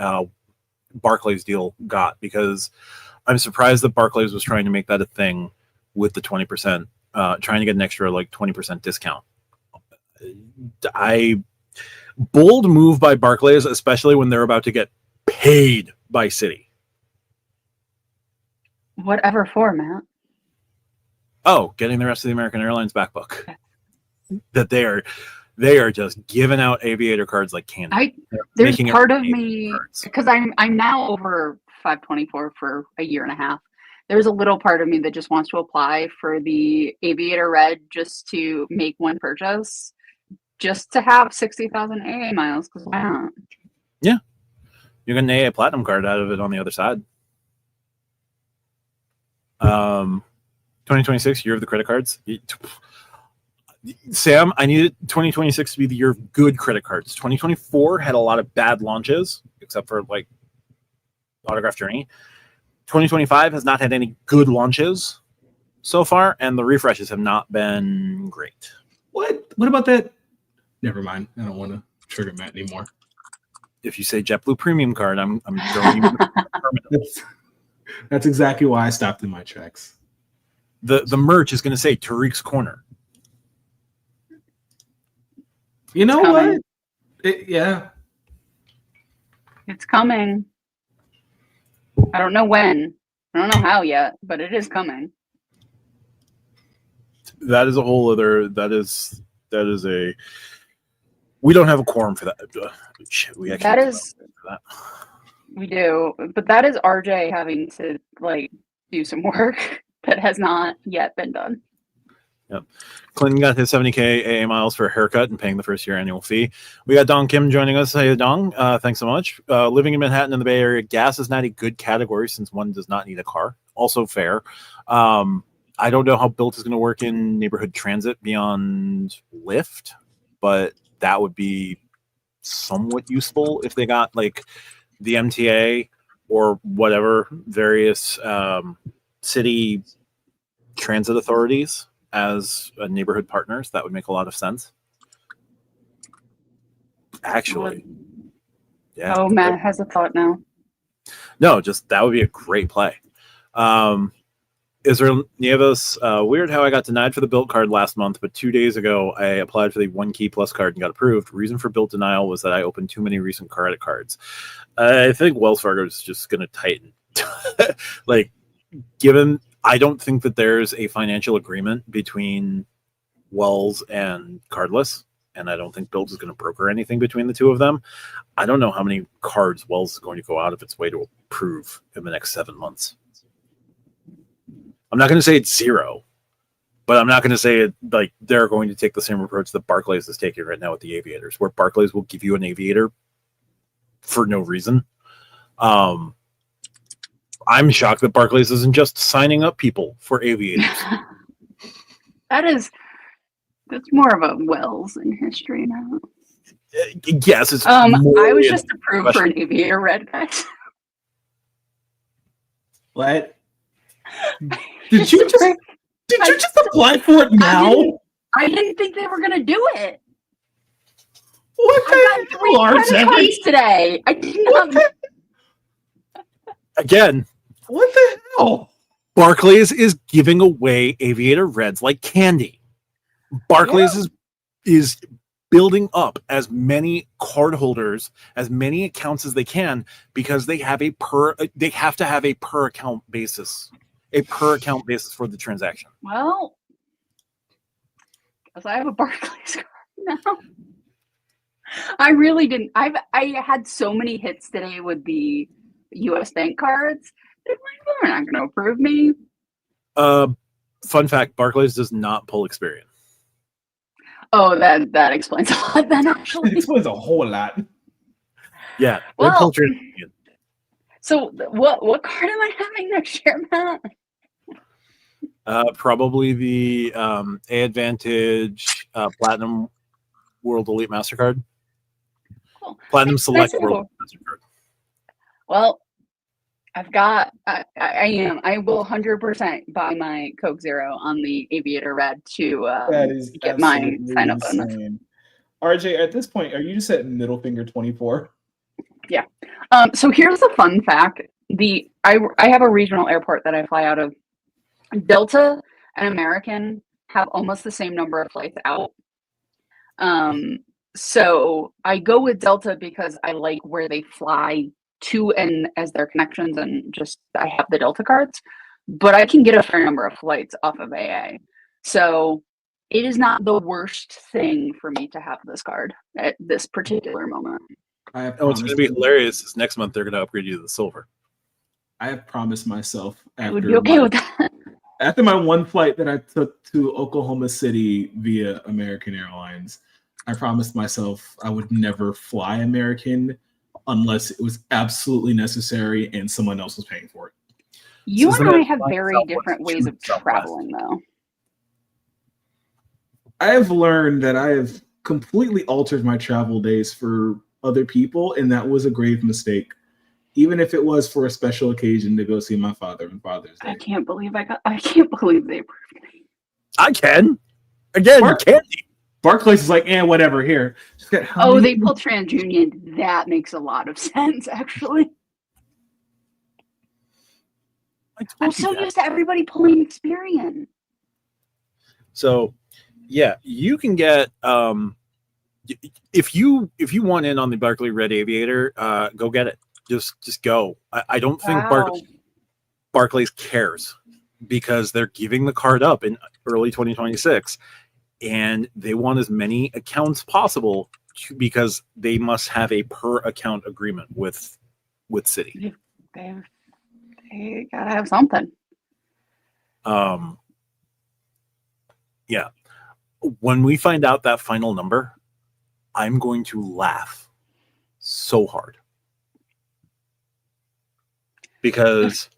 Barclays deal got, because I'm surprised that Barclays was trying to make that a thing with the 20%, trying to get an extra like 20% discount. Bold move by Barclays, especially when they're about to get paid by Citi. Whatever for, Matt. Oh, getting the rest of the American Airlines back book. That they are just giving out aviator cards like candy. There's part of me, because I'm now over 524 for a year and a half. there's a little part of me that just wants to apply for the Aviator Red just to make one purchase, just to have 60,000 AA miles, because why not? Yeah. You get an AA Platinum card out of it on the other side. 2026, year of the credit cards. Sam, I needed 2026 to be the year of good credit cards. 2024 had a lot of bad launches, except for like Autograph Journey. 2025 has not had any good launches so far, and the refreshes have not been great. What about that? Never mind. I don't want to trigger Matt anymore. If you say JetBlue Premium card, I'm throwing you permanently. That's exactly why I stopped in my tracks. The merch is going to say Tariq's Corner. You know what? Yeah. It's coming. I don't know when. I don't know how yet, but it is coming. That is a whole other. That is a. We don't have a quorum for that. We do, but that is RJ having to like do some work that has not yet been done. Yep. Clinton got his 70K AA miles for a haircut and paying the first year annual fee. We got Dong Kim joining us. Hey, Dong. Thanks so much. Living in Manhattan in the Bay Area, gas is not a good category since one does not need a car. Also fair. I don't know how Built is going to work in neighborhood transit beyond Lyft, but that would be somewhat useful if they got like the MTA or whatever various city transit authorities as neighborhood partners. That would make a lot of sense. Actually, yeah. Oh, Matt has a thought now. No, just that would be a great play. Israel Nieves, weird how I got denied for the Built card last month, but 2 days ago I applied for the One Key Plus card and got approved. Reason for Built denial was that I opened too many recent credit cards. I think Wells Fargo is just going to tighten. Like, given I don't think that there's a financial agreement between Wells and Cardless, and I don't think Built is going to broker anything between the two of them. I don't know how many cards Wells is going to go out of its way to approve in the next 7 months. I'm not going to say it's zero, but I'm not going to say it like they're going to take the same approach that Barclays is taking right now with the Aviators, where Barclays will give you an Aviator for no reason. I'm shocked that Barclays isn't just signing up people for Aviators. That's more of a Wells in history now. Yes, it's. I was just approved for an Aviator Red, guys. What? Did you just apply for it now? I didn't think they were gonna do it. What I got 3 credit cards today. I didn't. Again. What the hell? Barclays is giving away Aviator Reds like candy. Barclays is building up as many cardholders, as many accounts as they can, because they have to have a per account basis for the transaction. Well, because I have a Barclays card now. I really didn't. I had so many hits today with the U.S. bank cards. They're not going to approve me. Fun fact: Barclays does not pull Experian. Oh, that explains a lot. Then actually, it explains a whole lot. Yeah. Well, so what card am I having next year, Matt? Probably the A Advantage Platinum World Elite Mastercard. Cool. Platinum Select World Mastercard. Well, I've got. I will 100% buy my Coke Zero on the Aviator Red to get my sign up on. RJ, at this point, are you just at middle finger 24? Yeah. So here's a fun fact. I have a regional airport that I fly out of. Delta and American have almost the same number of flights out. So I go with Delta because I like where they fly to and as their connections, and just I have the Delta cards, but I can get a fair number of flights off of AA. So it is not the worst thing for me to have this card at this particular moment. What's going to be hilarious is next month they're going to upgrade you to the silver. I have promised myself I would be okay with that. after my one flight that I took to Oklahoma City via American Airlines, I promised myself I would never fly American unless it was absolutely necessary and someone else was paying for it. You So and I then have flying very Southwest different ways to of Southwest. traveling, though. I have learned that I have completely altered my travel days for other people, and that was a grave mistake. Even if it was for a special occasion to go see my father on Father's Day. I can't believe I can't believe they approved me. I can. Again, Mark- candy. Barclays is like, whatever. Here, just get Oh, they pulled TransUnion. That makes a lot of sense, actually. I'm so used to everybody pulling Experian. So, yeah, you can get if you want in on the Barclay Red Aviator, go get it. Just go. I don't think Barclays cares because they're giving the card up in early 2026, and they want as many accounts possible because they must have a per account agreement with Citi. They gotta have something. Yeah. When we find out that final number, I'm going to laugh so hard. Because,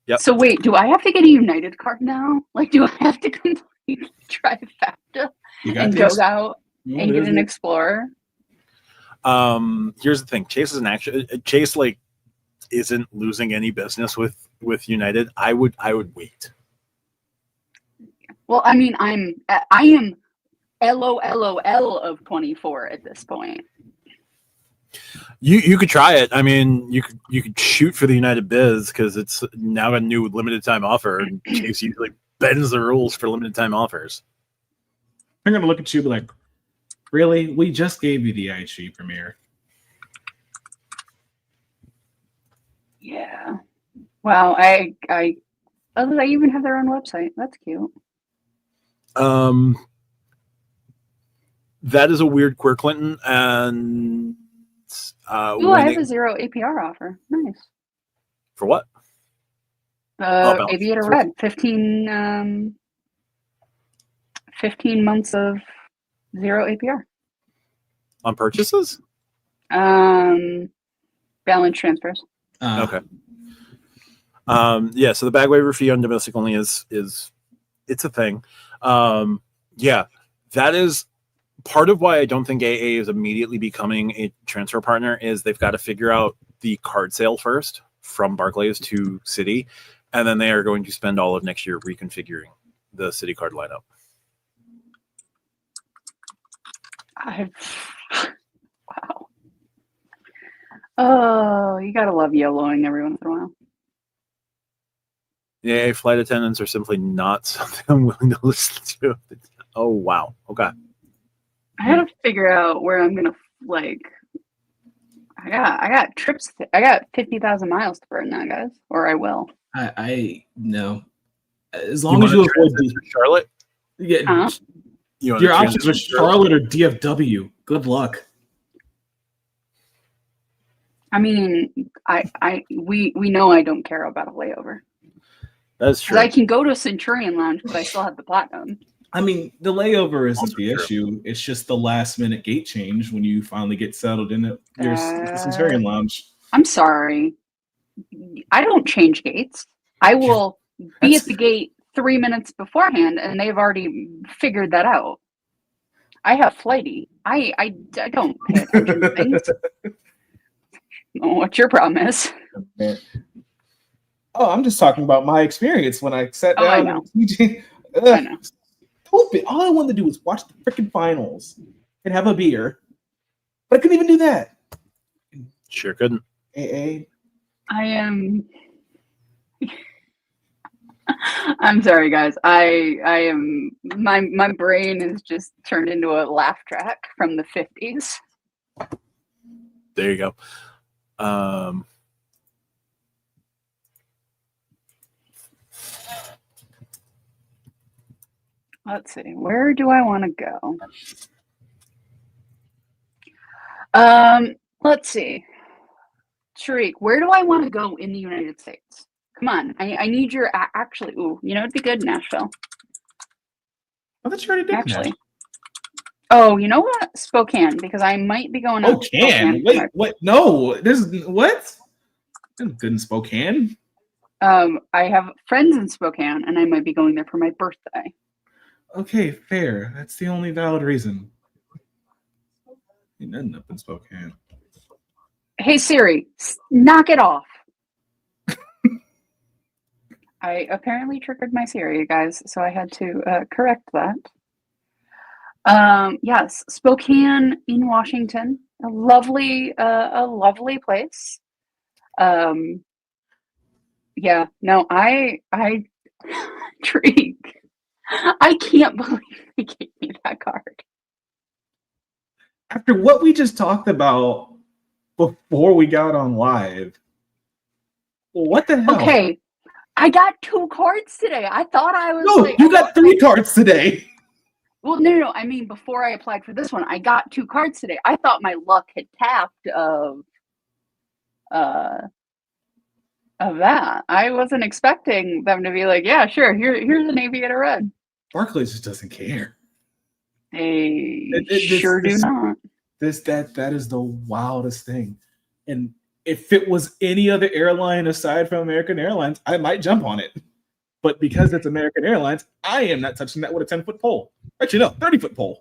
yep. So wait, do I have to get a United card now? Like, do I have to complete trifecta and go out and get an Explorer? Here's the thing: Chase is Chase isn't losing any business with United. I would wait. Well, I mean, I am LOLOL of 24 at this point. You could try it. I mean, you could shoot for the United Biz because it's now a new limited time offer. And Chase usually bends the rules for limited time offers. I'm gonna look at you and be like, really? We just gave you the IG premiere. Yeah. Wow. I they even have their own website. That's cute. That is a weird quirk, Clinton, and I have a 0 APR offer. Nice. For what? Aviator Red, 15 months of 0 APR. On purchases? Balance transfers. Okay. Yeah, so the bag waiver fee on domestic only is it's a thing. Yeah, that is part of why I don't think AA is immediately becoming a transfer partner is they've got to figure out the card sale first from Barclays to Citi, and then they are going to spend all of next year reconfiguring the Citi card lineup. Wow. Oh, you gotta love YOLOing every once in a while. Yeah, flight attendants are simply not something I'm willing to listen to. Oh wow. Okay. I gotta figure out where I'm gonna I got trips. I got 50,000 miles to burn now, guys, or I will. I know. As long as you avoid Charlotte. Yeah. Your options are Charlotte or DFW. Good luck. I mean, we know I don't care about a layover. That's true. I can go to Centurion Lounge, but I still have the platinum. I mean, the layover isn't the issue. It's just the last minute gate change when you finally get settled in at your Centurion Lounge. I'm sorry. I don't change gates. I will be at the gate 3 minutes beforehand, and they've already figured that out. I have flighty. I don't pay attention to things. What's your problem is? Oh, I'm just talking about my experience when I sat down. I know. I know. Stupid. All I wanted to do was watch the freaking finals and have a beer, but I couldn't even do that. Sure couldn't. I am. I'm sorry, guys. I am. My brain is just turned into a laugh track from the 50s. There you go. Let's see. Where do I want to go? Let's see. Tariq, where do I want to go in the United States? Come on, I need your actually. Ooh, it'd be good, Nashville. I thought you already did Actually. Nashville. Oh, you know what? Spokane, because I might be going out to Spokane. Wait, what? No, this is what? I'm good in Spokane. I have friends in Spokane, and I might be going there for my birthday. Okay, fair. That's the only valid reason. Ain't nothing up in Spokane. Hey Siri, knock it off. I apparently triggered my Siri, guys, so I had to correct that. Yes, Spokane in Washington, a lovely place. Yeah, no, I Tariq, I can't believe they gave me that card. After what we just talked about before we got on live, what the hell? Okay, I got 2 cards today. I thought I was you got 3 cards today. Well, no. I mean, before I applied for this one, I got 2 cards today. I thought my luck had tapped of that. I wasn't expecting them to be like, yeah, sure. Here's an Aviator Red. Barclays just doesn't care. They sure do not. That is the wildest thing. And if it was any other airline aside from American Airlines, I might jump on it. But because it's American Airlines, I am not touching that with a 10-foot pole. Actually, no, 30-foot pole.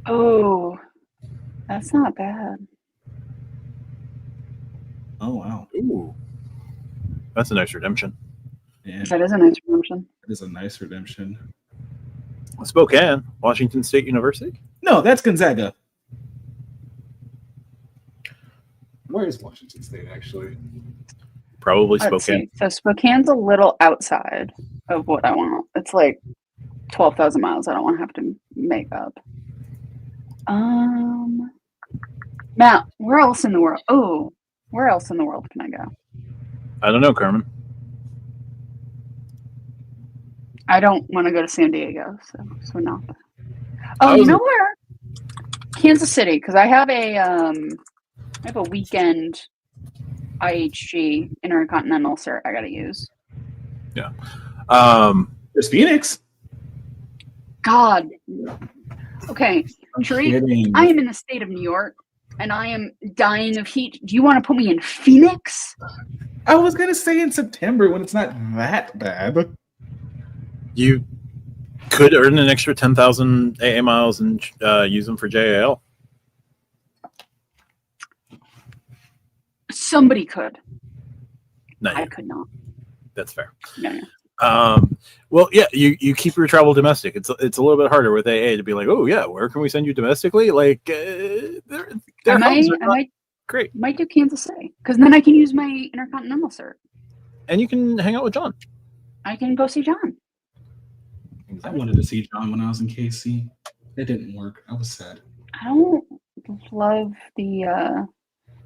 Oh, that's not bad. Oh, wow. Ooh. That's a nice redemption. Yeah, that is a nice redemption. That is a nice redemption. Spokane, Washington State University? No, that's Gonzaga. Where is Washington State, actually? Probably Let's Spokane. see. So Spokane's a little outside of what I want. It's like 12,000 miles. I don't want to have to make up. Matt, where else in the world? Oh, where else in the world can I go? I don't know, Carmen. I don't want to go to San Diego, so no. Oh, you know where? Kansas City, because I have a weekend IHG Intercontinental cert I got to use. Yeah. There's Phoenix. God. Okay, Tariq, I am in the state of New York, and I am dying of heat. Do you want to put me in Phoenix? I was going to say in September when it's not that bad. You could earn an extra 10,000 AA miles and use them for JAL. Somebody could. Not I yet. could not. That's fair. No. Well, yeah, you keep your travel domestic. It's a little bit harder with AA to be like, oh yeah, where can we send you domestically? Like, their hubs are not great. Might do Kansas City because then I can use my Intercontinental cert. And you can hang out with John. I can go see John. I wanted to see John when I was in KC. It didn't work. I was sad. I don't love the.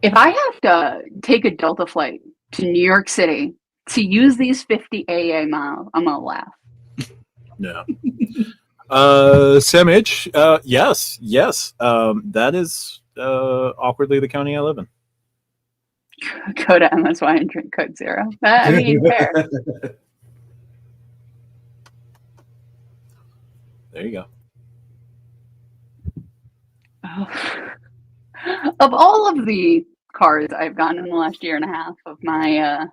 If I have to take a Delta flight to New York City to use these 50 AA miles, I'm gonna laugh. Yeah. Sam H. Yes. That is awkwardly the county I live in. Go to MSY and drink Coke Zero. I mean, fair. There you go. Oh. Of all of the cards I've gotten in the last year and a half of my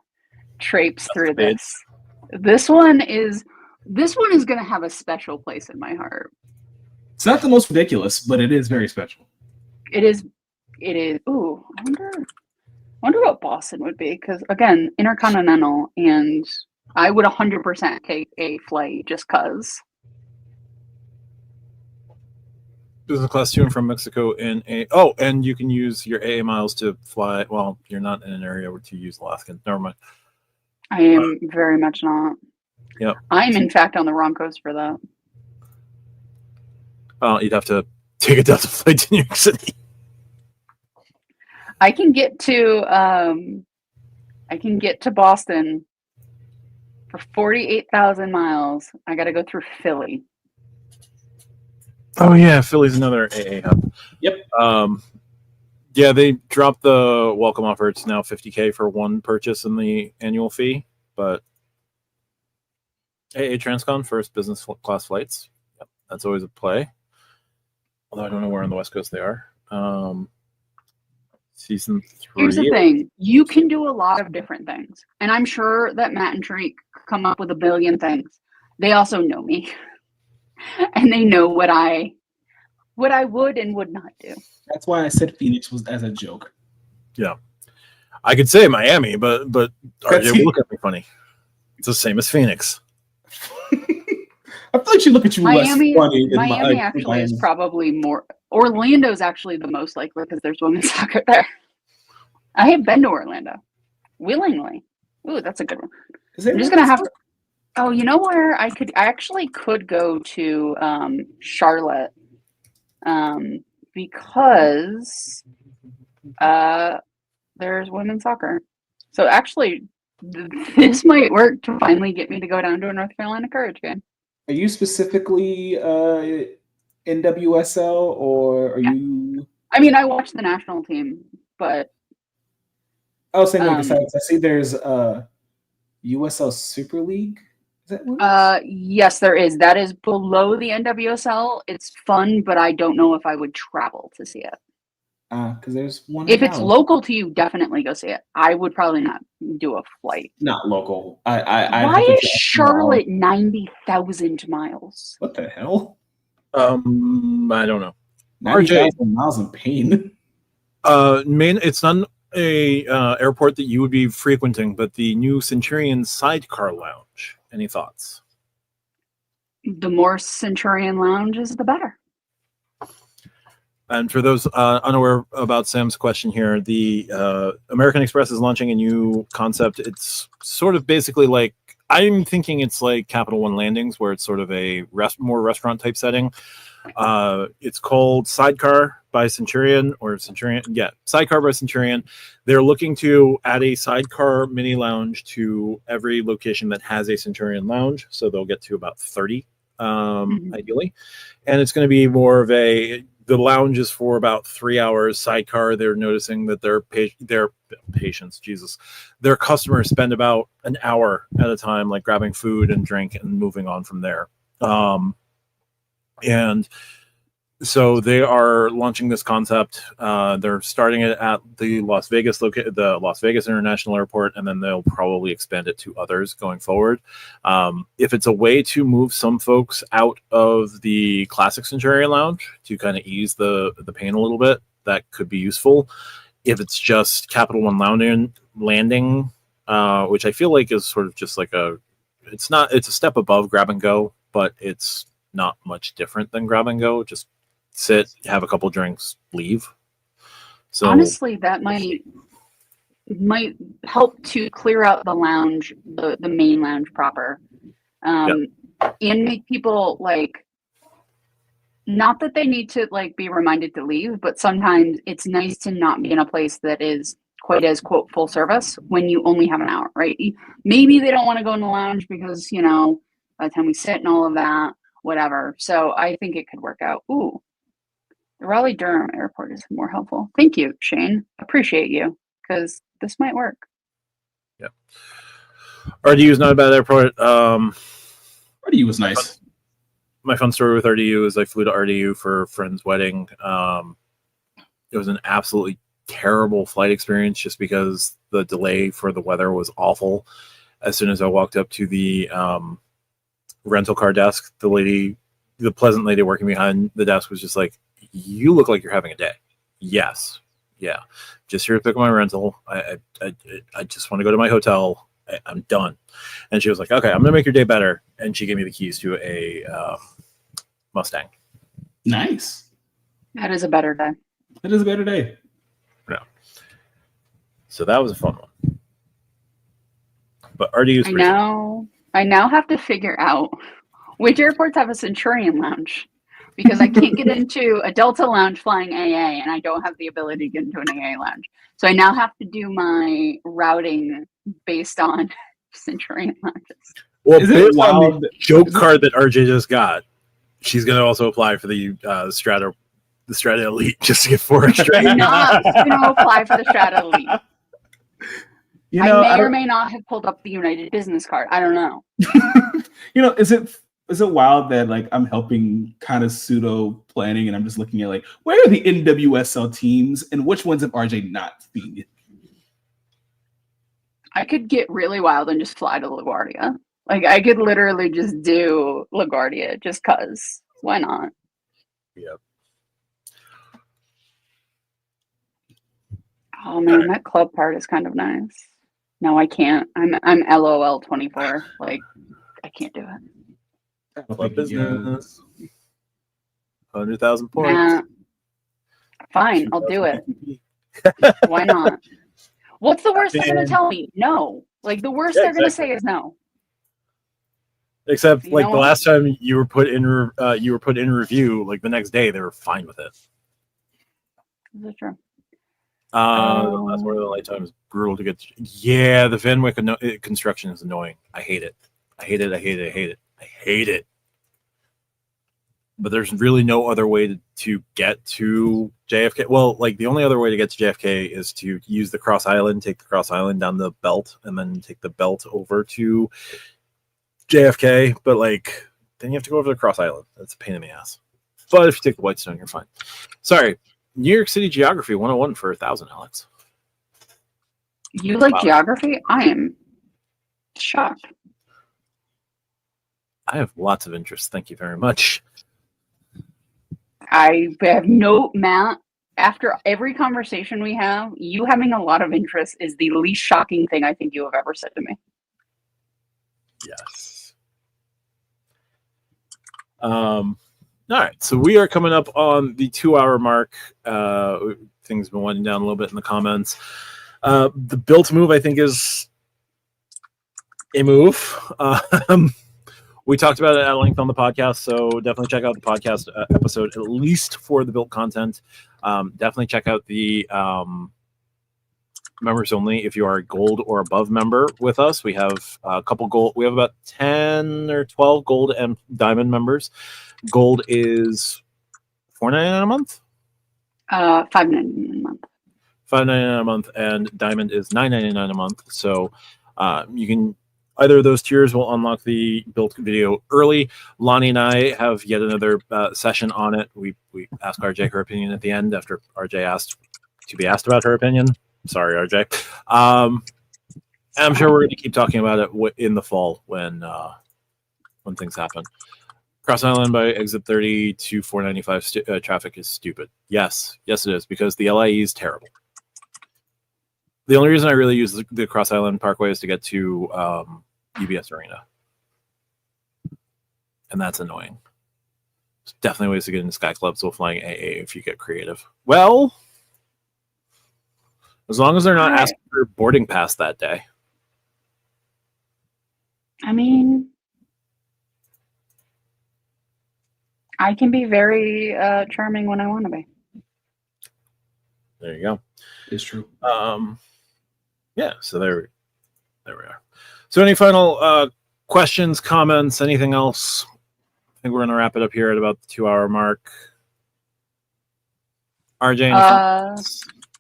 traipse through this one is going to have a special place in my heart. It's not the most ridiculous, but it is very special. It is. Ooh, I wonder what Boston would be, because again, Intercontinental, and I would 100% take a flight just cause. Business class to and from Mexico and you can use your AA miles to fly. Well, you're not in an area where to use Alaskan. Never mind. I am very much not. Yep. I'm in fact on the wrong coast for that. You'd have to take a Delta flight to New York City. I can get to Boston for 48,000 miles. I got to go through Philly. Oh yeah, Philly's another AA hub. Yep. Yeah, they dropped the welcome offer. It's now $50K for one purchase in the annual fee. But hey, Transcon first business class flights. Yep, that's always a play. Although I don't know where on the West Coast they are. Season 3. Here's the thing. You can do a lot of different things. And I'm sure that Matt and Tariq come up with a billion things. They also know me. And they know what I would and would not do. That's why I said Phoenix was as a joke. Yeah. I could say Miami, but RJ will look at me funny. It's the same as Phoenix. I feel like she look at you Miami, less funny. Miami actually is probably more. Orlando's actually the most likely because there's women's soccer there. I have been to Orlando willingly. Ooh, that's a good one. I'm just gonna have to. Oh, you know where I actually could go to Charlotte, because there's women's soccer. So actually, this might work to finally get me to go down to a North Carolina Courage game. Are you specifically NWSL or are you? I mean, I watch the national team, but I was saying besides, I see there's USL Super League. Is that what? Yes, there is. That is below the NWSL. It's fun, but I don't know if I would travel to see it. Because there's one. If it's local to you, definitely go see it. I would probably not do a flight. Not local. Why is Charlotte 90,000 miles? What the hell? I don't know. 90,000 miles in pain. It's not a airport that you would be frequenting, but the new Centurion Sidecar Lounge. Any thoughts? The more Centurion lounges, the better. And for those unaware about Sam's question here, the American Express is launching a new concept. It's sort of basically like, I'm thinking it's like Capital One Landings, where it's sort of a more restaurant type setting. It's called Sidecar by Centurion, or Centurion. Yeah, Sidecar by Centurion. They're looking to add a Sidecar mini lounge to every location that has a Centurion lounge. So they'll get to about 30, ideally. And it's going to be more of the lounge is for about 3 hours. Sidecar, they're noticing that their patients, their customers spend about an hour at a time, like grabbing food and drink and moving on from there. And so they are launching this concept. They're starting it at the Las Vegas International Airport, and then they'll probably expand it to others going forward. If it's a way to move some folks out of the classic Centurion Lounge to kind of ease the pain a little bit, that could be useful. If it's just Capital One landing, which I feel like is sort of just like it's a step above grab and go, but it's not much different than grab and go. Just sit, have a couple drinks, leave. So honestly, that might help to clear out the lounge, the main lounge proper, and make people like, not that they need to like be reminded to leave, but sometimes it's nice to not be in a place that is quite as quote full service when you only have an hour, right? Maybe they don't want to go in the lounge because, by the time we sit and all of that, whatever. So I think it could work out. Ooh, the Raleigh-Durham Airport is more helpful. Thank you, Shane. Appreciate you, because this might work. Yeah. RDU is not a bad airport. RDU was nice. My fun story with RDU is I flew to RDU for a friend's wedding. It was an absolutely terrible flight experience just because the delay for the weather was awful. As soon as I walked up to the rental car desk, the pleasant lady working behind the desk was just like, "You look like you're having a day." Yes. Yeah. Just here to pick up my rental. I just want to go to my hotel. I'm done. And she was like, "Okay, I'm going to make your day better." And she gave me the keys to a Mustang. Nice. That is a better day. It is a better day. Yeah. So that was a fun one. But RDU's I now have to figure out which airports have a Centurion lounge, because I can't get into a Delta lounge flying AA, and I don't have the ability to get into an AA lounge. So I now have to do my routing based on Centurion lounges. Well, based on the joke card that RJ just got, she's going to also apply for the the Strata Elite just to get 4 extra. I'm not going to apply for the Strata Elite. You know, I may or may not have pulled up the United business card. I don't know. You know, is it wild that like I'm helping kind of pseudo planning and I'm just looking at like where are the NWSL teams and which ones have RJ not seen? I could get really wild and just fly to LaGuardia. Like I could literally just do LaGuardia just cause. Why not? Yep. Oh man, that club part is kind of nice. No, I can't. I'm LOL 24. Like I can't do it. Club business. 100,000 points. Nah. Fine, I'll do it. Why not? What's the worst they're gonna tell me? No. Like the worst they're gonna say is no. Except You like know the what? last time you were put in review, like the next day they were fine with it. Is it true? The last one of the lifetime is brutal to get. Yeah, the Van Wyck construction is annoying. I hate it. I hate it. I hate it. I hate it. I hate it. But there's really no other way to get to JFK. Well, like the only other way to get to JFK is to use the Cross Island, take the Cross Island down the belt, and then take the belt over to JFK. But like then you have to go over the Cross Island. That's a pain in the ass. But if you take the Whitestone, you're fine. Sorry. New York City Geography 101 for 1,000, Alex. You like geography? I am shocked. I have lots of interest. Thank you very much. I have no Matt. After every conversation we have, you having a lot of interest is the least shocking thing I think you have ever said to me. Yes. All right, so we are coming up on the 2-hour mark. Things have been winding down a little bit in the comments. The built move, I think, is a move. We talked about it at length on the podcast, so definitely check out the podcast episode, at least for the built content. Definitely check out the members only if you are a gold or above member with us. We have a couple gold. We have about 10 or 12 gold and diamond members. Gold is $4.99 a month. $5.99 a month. $5.99 a month, and diamond is $9.99 a month. So you can either of those tiers will unlock the built video early. Lonnie and I have yet another session on it. We asked RJ her opinion at the end after RJ asked to be asked about her opinion. Sorry, RJ. And I'm sure we're going to keep talking about it in the fall when things happen. Cross Island by exit 30 to 495 traffic is stupid. Yes, it is, because the LIE is terrible. The only reason I really use the Cross Island Parkway is to get to UBS Arena. And that's annoying. There's definitely ways to get into Sky Club, so flying AA if you get creative. Well, as long as they're not asking for a boarding pass that day. I mean, I can be very charming when I want to be. There you go. It's true. Yeah, so there we are. So any final questions, comments, anything else? I think we're going to wrap it up here at about the 2-hour mark. RJ,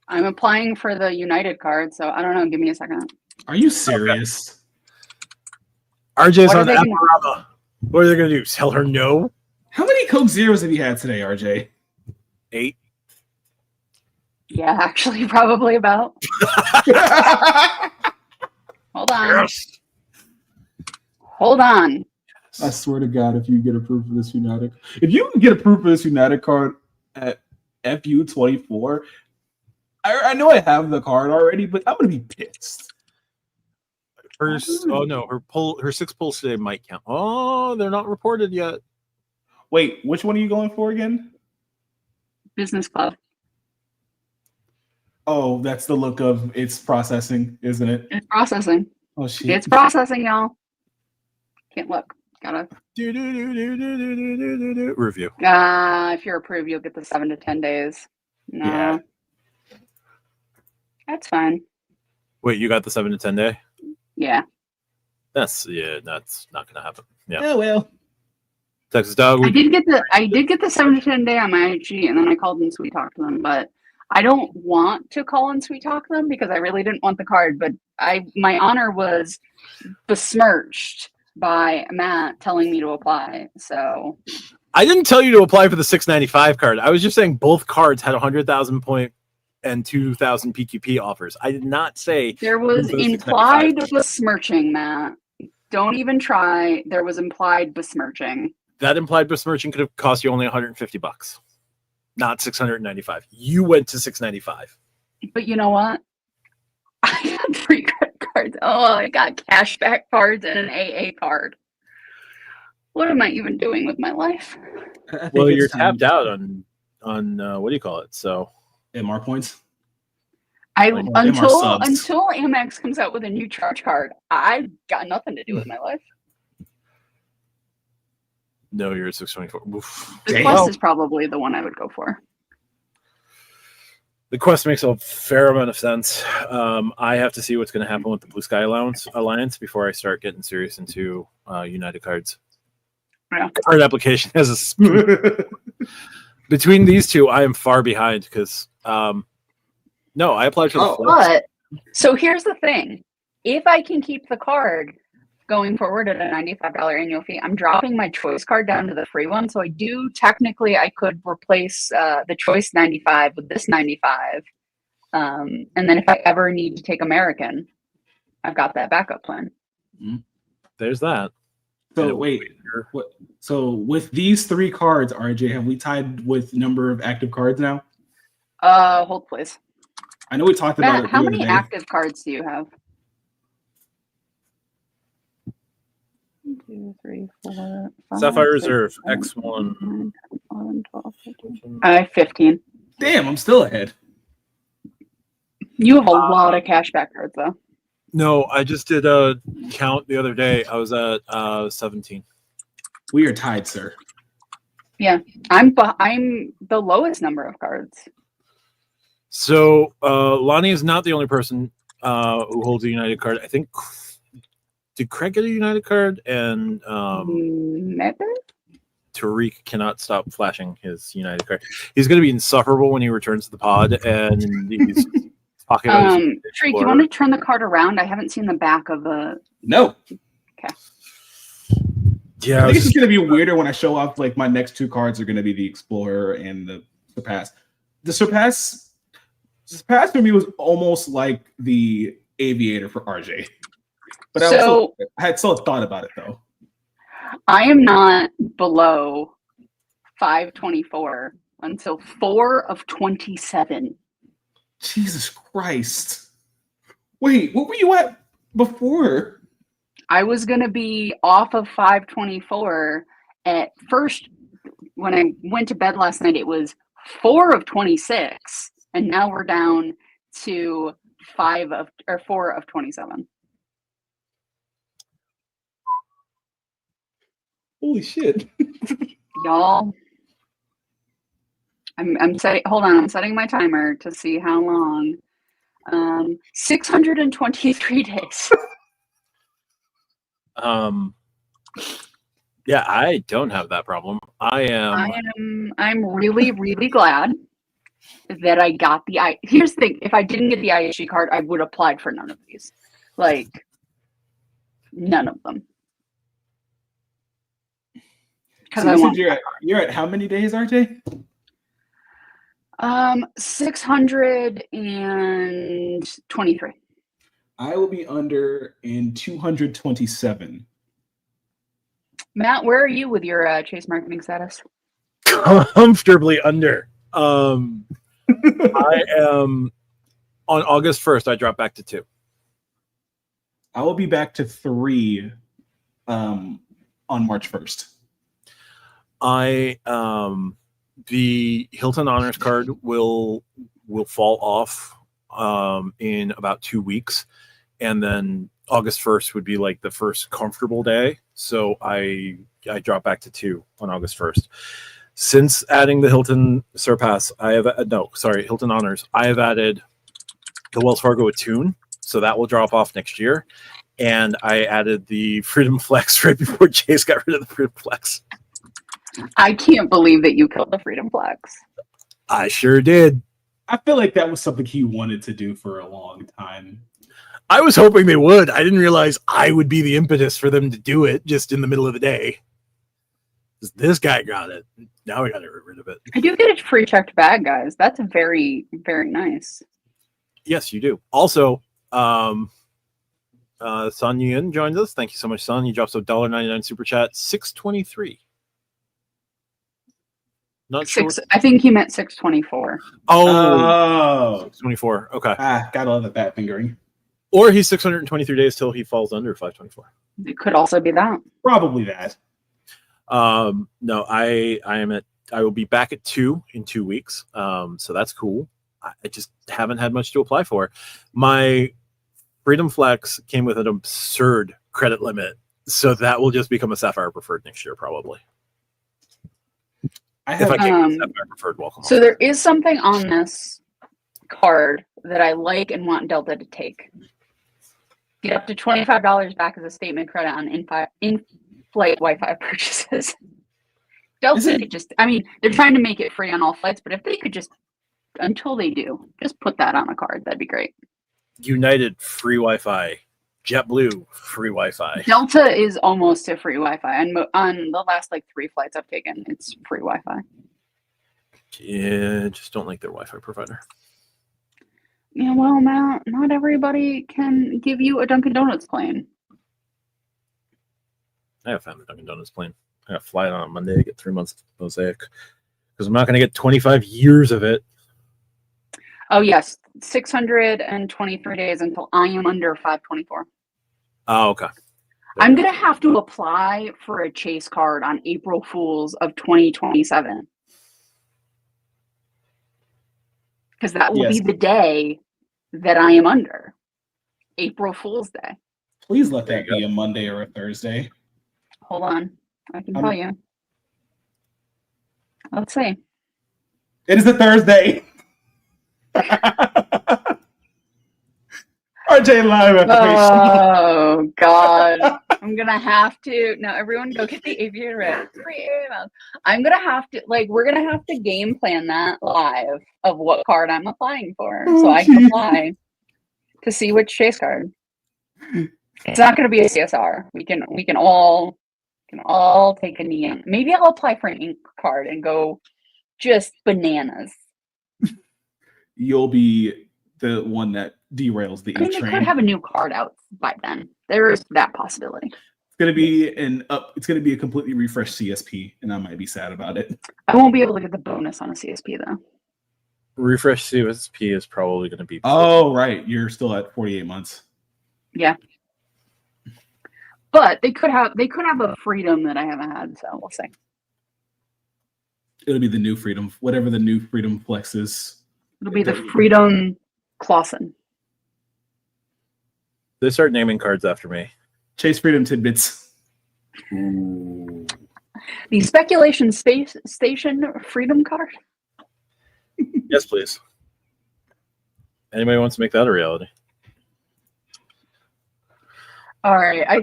I'm applying for the United card, so I don't know. Give me a second. Are you serious? Okay. RJ's on Apparama. What are they going to do? Tell her no? How many Coke Zeros have you had today, RJ? 8. Yeah, actually, probably about. Hold on. Yes. Hold on. I swear to God, if you get approved for this United, if you can get approved for this United card at FU24, I know I have the card already, but I'm gonna be pissed. Her 6 pulls today might count. Oh, they're not reported yet. Wait, which one are you going for again? Business club. Oh, that's the look of it's processing, isn't it? It's processing. Oh shit! It's processing, y'all. Can't look. Gotta. Review. If you're approved, you'll get the 7 to 10 days. No. Yeah. That's fine. Wait, you got the 7 to 10 day? Yeah. That's not gonna happen. Yeah. Oh well. Texas Dog. I did get the 7-10 day on my IG, and then I called and sweet talked to them. But I don't want to call and sweet talk them because I really didn't want the card. But my honor was besmirched by Matt telling me to apply. So I didn't tell you to apply for the 695 card. I was just saying both cards had 100,000 point and 2,000 PQP offers. I did not say there was implied besmirching, Matt. Don't even try. There was implied besmirching. That implied besmirching could have cost you only $150, not 695. You went to 695. But you know what? I got 3 credit cards. Oh, I got cashback cards and an AA card. What am I even doing with my life? Well, you're tapped out on what do you call it? So MR points. Until Amex comes out with a new charge card, I've got nothing to do with my life. No, you're at 624. Oof. The Quest is probably the one I would go for. The Quest makes a fair amount of sense. I have to see what's going to happen with the Blue Sky Alliance before I start getting serious into United cards. Yeah. Card application has a between these two, I am far behind because no, I applied for the Flex. But so here's the thing: if I can keep the card going forward at a $95 annual fee, I'm dropping my choice card down to the free one. So I could replace the choice 95 with this 95, and then if I ever need to take American, I've got that backup plan. There's that. So wait, what? So with these 3 cards, RJ, have we tied with number of active cards now? Hold please. I know we talked about it. How many active cards do you have? 1, 2, 3, 4, 5, Sapphire 6, Reserve 7, X1. 8, 9, 10, 11, 12, 13. I have 15. Damn, I'm still ahead. You have a lot of cashback cards though. No, I just did a count the other day. I was at 17. We are tied, sir. Yeah, I'm the lowest number of cards. So Lonnie is not the only person who holds a United card. I think did Craig get a United card? And Maybe? Tariq cannot stop flashing his United card. He's going to be insufferable when he returns to the pod, and he's talking about Tariq, you want to turn the card around? I haven't seen the back of the. No. Okay. Yeah, I think it's just going to be weirder when I show off. Like my next 2 cards are going to be the Explorer and the Surpass. The Surpass for me was almost like the Aviator for RJ. But I had still thought about it though. I am not below 524 until 4 of 27. Jesus Christ. Wait, what were you at before? I was going to be off of 524 at first. When I went to bed last night, it was 4 of 26. And now we're down to 4 of 27. Holy shit. Y'all. I'm setting, hold on, I'm setting my timer to see how long. 623 days. Yeah, I don't have that problem. I'm really, really glad that I got here's the thing, if I didn't get the IHG card, I would have applied for none of these. Like, none of them. So you're at how many days, RJ? 623. I will be under in 227. Matt, where are you with your Chase marketing status? Comfortably under. I am on August 1st. I drop back to 2. I will be back to 3 on March 1st. The Hilton Honors card will fall off in about 2 weeks, and then August 1st would be like the first comfortable day. So I drop back to 2 on August 1st. Since adding the Hilton Surpass, Hilton Honors, I have added the Wells Fargo Attune, so that will drop off next year. And I added the Freedom Flex right before Chase got rid of the Freedom Flex. I can't believe that you killed the Freedom Flex. I sure did. I feel like that was something he wanted to do for a long time. I was hoping they would. I didn't realize I would be the impetus for them to do it just in the middle of the day. This guy got it. Now we got to get rid of it. I do get a free checked bag, guys. That's very, very nice. Yes, you do. Also, Sun Yun joins us. Thank you so much, Sun. He drops a $1.99 super chat. 623. Not sure. I think he meant 624. Oh, 624. Okay. Gotta love the bat fingering. Or he's 623 days till he falls under 524. It could also be that. Probably that. No, I will be back at 2 in 2 weeks. So that's cool. I just haven't had much to apply for. My Freedom Flex came with an absurd credit limit, so that will just become a Sapphire Preferred next year, probably. If I can't get Sapphire Preferred, welcome. So there is something on this card that I like and want Delta to take. Get up to $25 back as a statement credit on in-flight Wi-Fi purchases. Delta just, I mean, they're trying to make it free on all flights, but if they could just, until they do, just put that on a card, that'd be great. United, free Wi-Fi. JetBlue, free Wi-Fi. Delta is almost a free Wi-Fi. And on the last, 3 flights I've taken, it's free Wi-Fi. Yeah, just don't like their Wi-Fi provider. Yeah, well, Matt, not everybody can give you a Dunkin' Donuts plane. I have found the Dunkin' Donuts plane. I got to fly it on Monday to get 3 months of Mosaic because I'm not going to get 25 years of it. Oh, yes. 623 days until I am under 524. Oh, okay. I'm going to have to apply for a Chase card on April Fools of 2027. Because that will be the day that I am under. April Fool's Day. Please let that be a Monday or a Thursday. Hold on. I can tell you. Let's see. It is a Thursday. RJ live. Oh, God. I'm going to have to. Now, everyone go get the aviator red. Free emails. I'm going to have to, we're going to have to game plan that live of what card I'm applying for. So I can apply to see which Chase card. It's not going to be a CSR. We can all take a knee. Maybe I'll apply for an ink card and go just bananas. You'll be the one that derails the ink train. They could have a new card out by then. There is that possibility. It's gonna be It's gonna be a completely refreshed CSP, and I might be sad about it. I won't be able to get the bonus on a CSP though. Refresh CSP is probably going to be. Oh, right. You're still at 48 months. Yeah. But they could have a freedom that I haven't had, so we'll see. It'll be the new freedom, whatever the new freedom flex is. It'll be the Freedom Clausen. They start naming cards after me. Chase Freedom Tidbits. Ooh. The Speculation Station Freedom card? Yes, please. Anybody wants to make that a reality? All right. I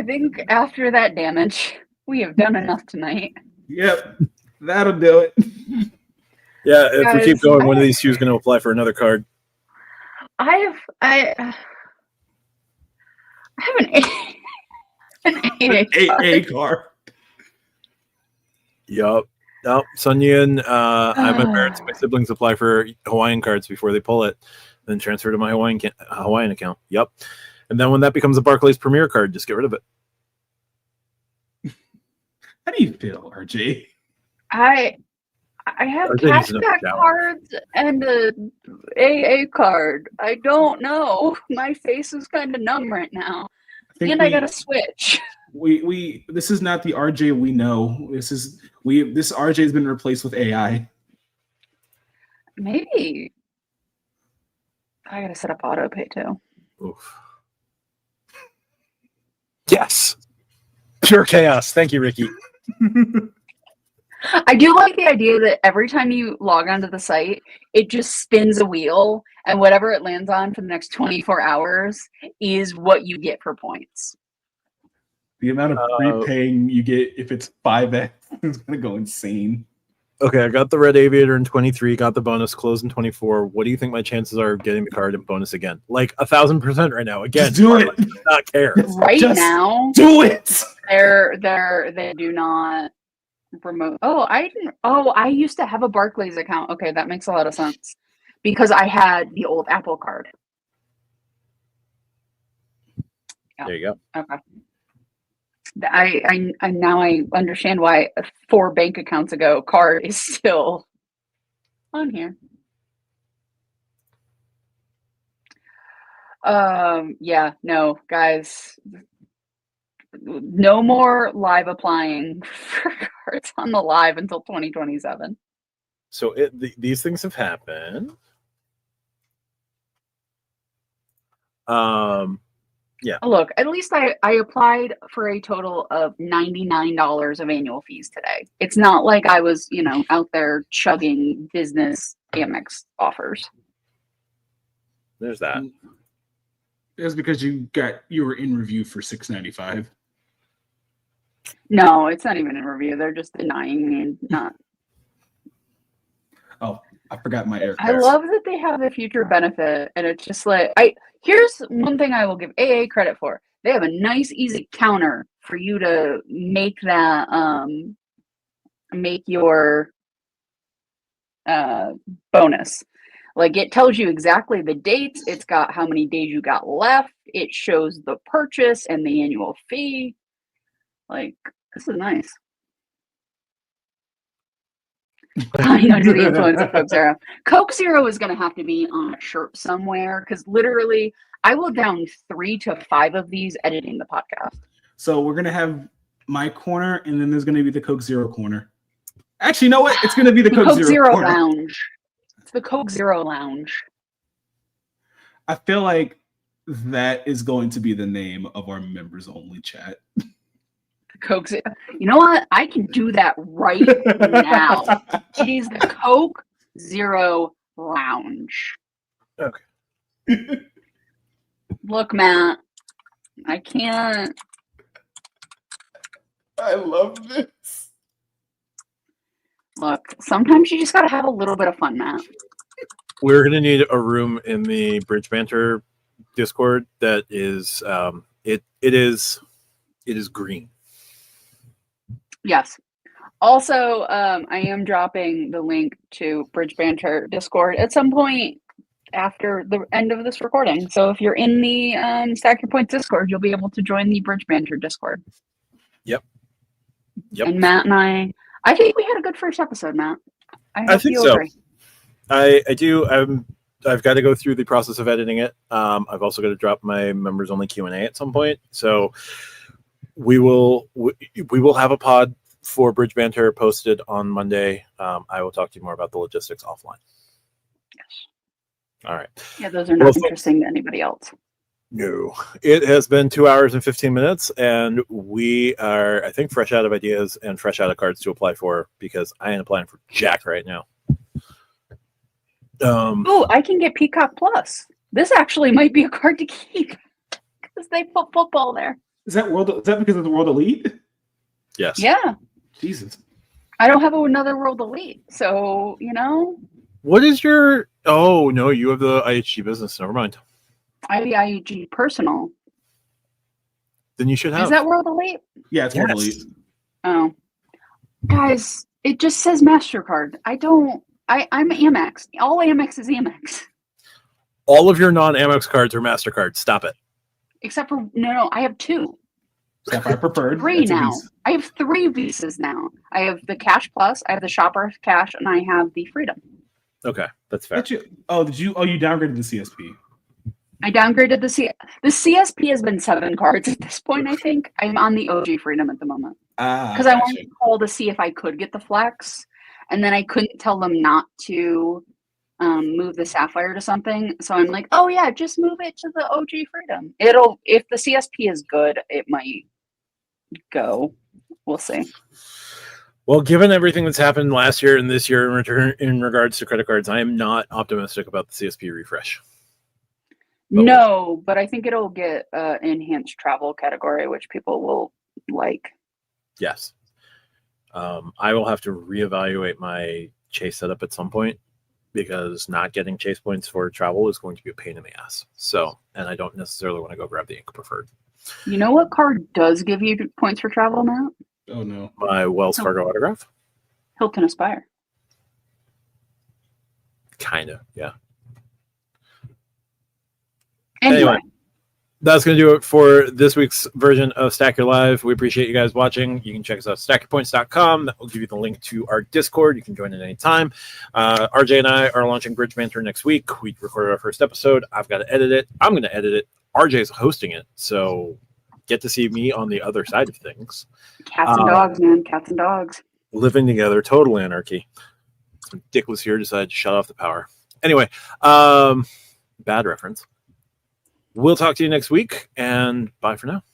think after that damage, we have done enough tonight. Yep. That'll do it. Yeah, if we keep going, one of these two is going to apply for another card. I have an 8A card. Yup. No, Sun Yun, I'm embarrassed. My siblings apply for Hawaiian cards before they pull it, then transfer to my Hawaiian account. Yep. And then when that becomes a Barclays Premier card, just get rid of it. How do you feel, RJ? I have cashback cards and a AA card. I don't know. My face is kind of numb right now. I got to switch. This is not the RJ we know. This RJ has been replaced with AI. Maybe. I got to set up auto pay too. Oof. Yes. Pure chaos. Thank you, Ricky. I do like the idea that every time you log onto the site, it just spins a wheel, and whatever it lands on for the next 24 hours is what you get for points. The amount of prepaying you get if it's 5x is going to go insane. Okay, I got the Red Aviator in 23, got the bonus, closed in 24. What do you think my chances are of getting the card and bonus again? Like 1,000% right now. Again, just do it. Does not care. Right Just now, do it. they do not promote. I used to have a Barclays account. Okay, that makes a lot of sense because I had the old Apple card. Yeah. There you go. Okay. I now I understand why 4 bank accounts ago card is still on here. Yeah, no, guys, no more live applying for cards on the live until 2027. So these things have happened. Yeah. Look, at least I applied for a total of $99 of annual fees today. It's not like I was, out there chugging business Amex offers. There's that. It was because you were in review for $6.95. No, it's not even in review. They're just denying me and not. Oh, I forgot my air. I love that they have the future benefit, and it's just like here's one thing I will give AA credit for. They have a nice, easy counter for you to make that make your bonus. Like it tells you exactly the dates. It's got how many days you got left. It shows the purchase and the annual fee. Like this is nice. Under the influence of Coke Zero. Coke Zero is going to have to be on a shirt somewhere because literally I will down 3 to 5 of these editing the podcast. So we're going to have my corner and then there's going to be the Coke Zero corner. Actually, you know what? It's going to be the Coke Zero corner. Lounge. It's the Coke Zero Lounge. I feel like that is going to be the name of our members only chat. Coke Zero. You know what? I can do that right now. It is the Coke Zero Lounge. Okay. Look, Matt, I can't. I love this. Look, sometimes you just got to have a little bit of fun, Matt. We're going to need a room in the Bridge Banter Discord that is it is green. Yes. Also, I am dropping the link to Bridge Banter Discord at some point after the end of this recording. So if you're in the Stack Your Points Discord, you'll be able to join the Bridge Banter Discord. Yep. And Matt and I think we had a good first episode, Matt. I think so. Agree. I do. I've got to go through the process of editing it. I've also got to drop my members only Q&A at some point. So we will have a pod for Bridge Banter posted on Monday. I will talk to you more about the logistics offline. Yes. All right. Yeah, those are not interesting to anybody else. No. It has been 2 hours and 15 minutes, and we are, I think, fresh out of ideas and fresh out of cards to apply for because I ain't applying for jack right now. I can get Peacock Plus. This actually might be a card to keep because they put football there. Is that because of the World Elite? Yes. Yeah. Jesus. I don't have another World Elite, so What is your? Oh no, you have the IHG business. Never mind. I have the IHG personal. Then you should have. Is that World Elite? Yeah, it's World Elite. Oh, guys, it just says MasterCard. I'm Amex. All Amex is Amex. All of your non-Amex cards are MasterCard. Stop it. Except for no, I have 2. Sapphire Preferred. 3 now. I have 3 Visas now. I have the Cash Plus, I have the Shopper Cash, and I have the Freedom. Okay, that's fair. Did you downgraded the CSP? I downgraded the CSP has been 7 cards at this point, I think. I'm on the OG Freedom at the moment. Because I wanted to call to see if I could get the Flex, and then I couldn't tell them not to move the Sapphire to something. So I'm like, oh yeah, just move it to the OG Freedom. If the CSP is good, it might go. We'll see. Well, given everything that's happened last year and this year in regards to credit cards, I am not optimistic about the CSP refresh. But I think it'll get enhanced travel category, which people will like. Yes. I will have to reevaluate my chase setup at some point because not getting chase points for travel is going to be a pain in the ass. So, and I don't necessarily want to go grab the Ink Preferred. You know what card does give you points for travel now? Oh no. My Wells Fargo autograph? Hilton Aspire. Kind of, yeah. Anyway. That's going to do it for this week's version of Stack Your Live. We appreciate you guys watching. You can check us out at stackyourpoints.com. That will give you the link to our Discord. You can join at any time. RJ and I are launching Bridge Banter next week. We recorded our first episode. I've got to edit it. I'm going to edit it. RJ's hosting it. So get to see me on the other side of things. Cats and dogs, man. Cats and dogs. Living together. Total anarchy. Some dick was here, decided to shut off the power. Anyway, bad reference. We'll talk to you next week, and bye for now.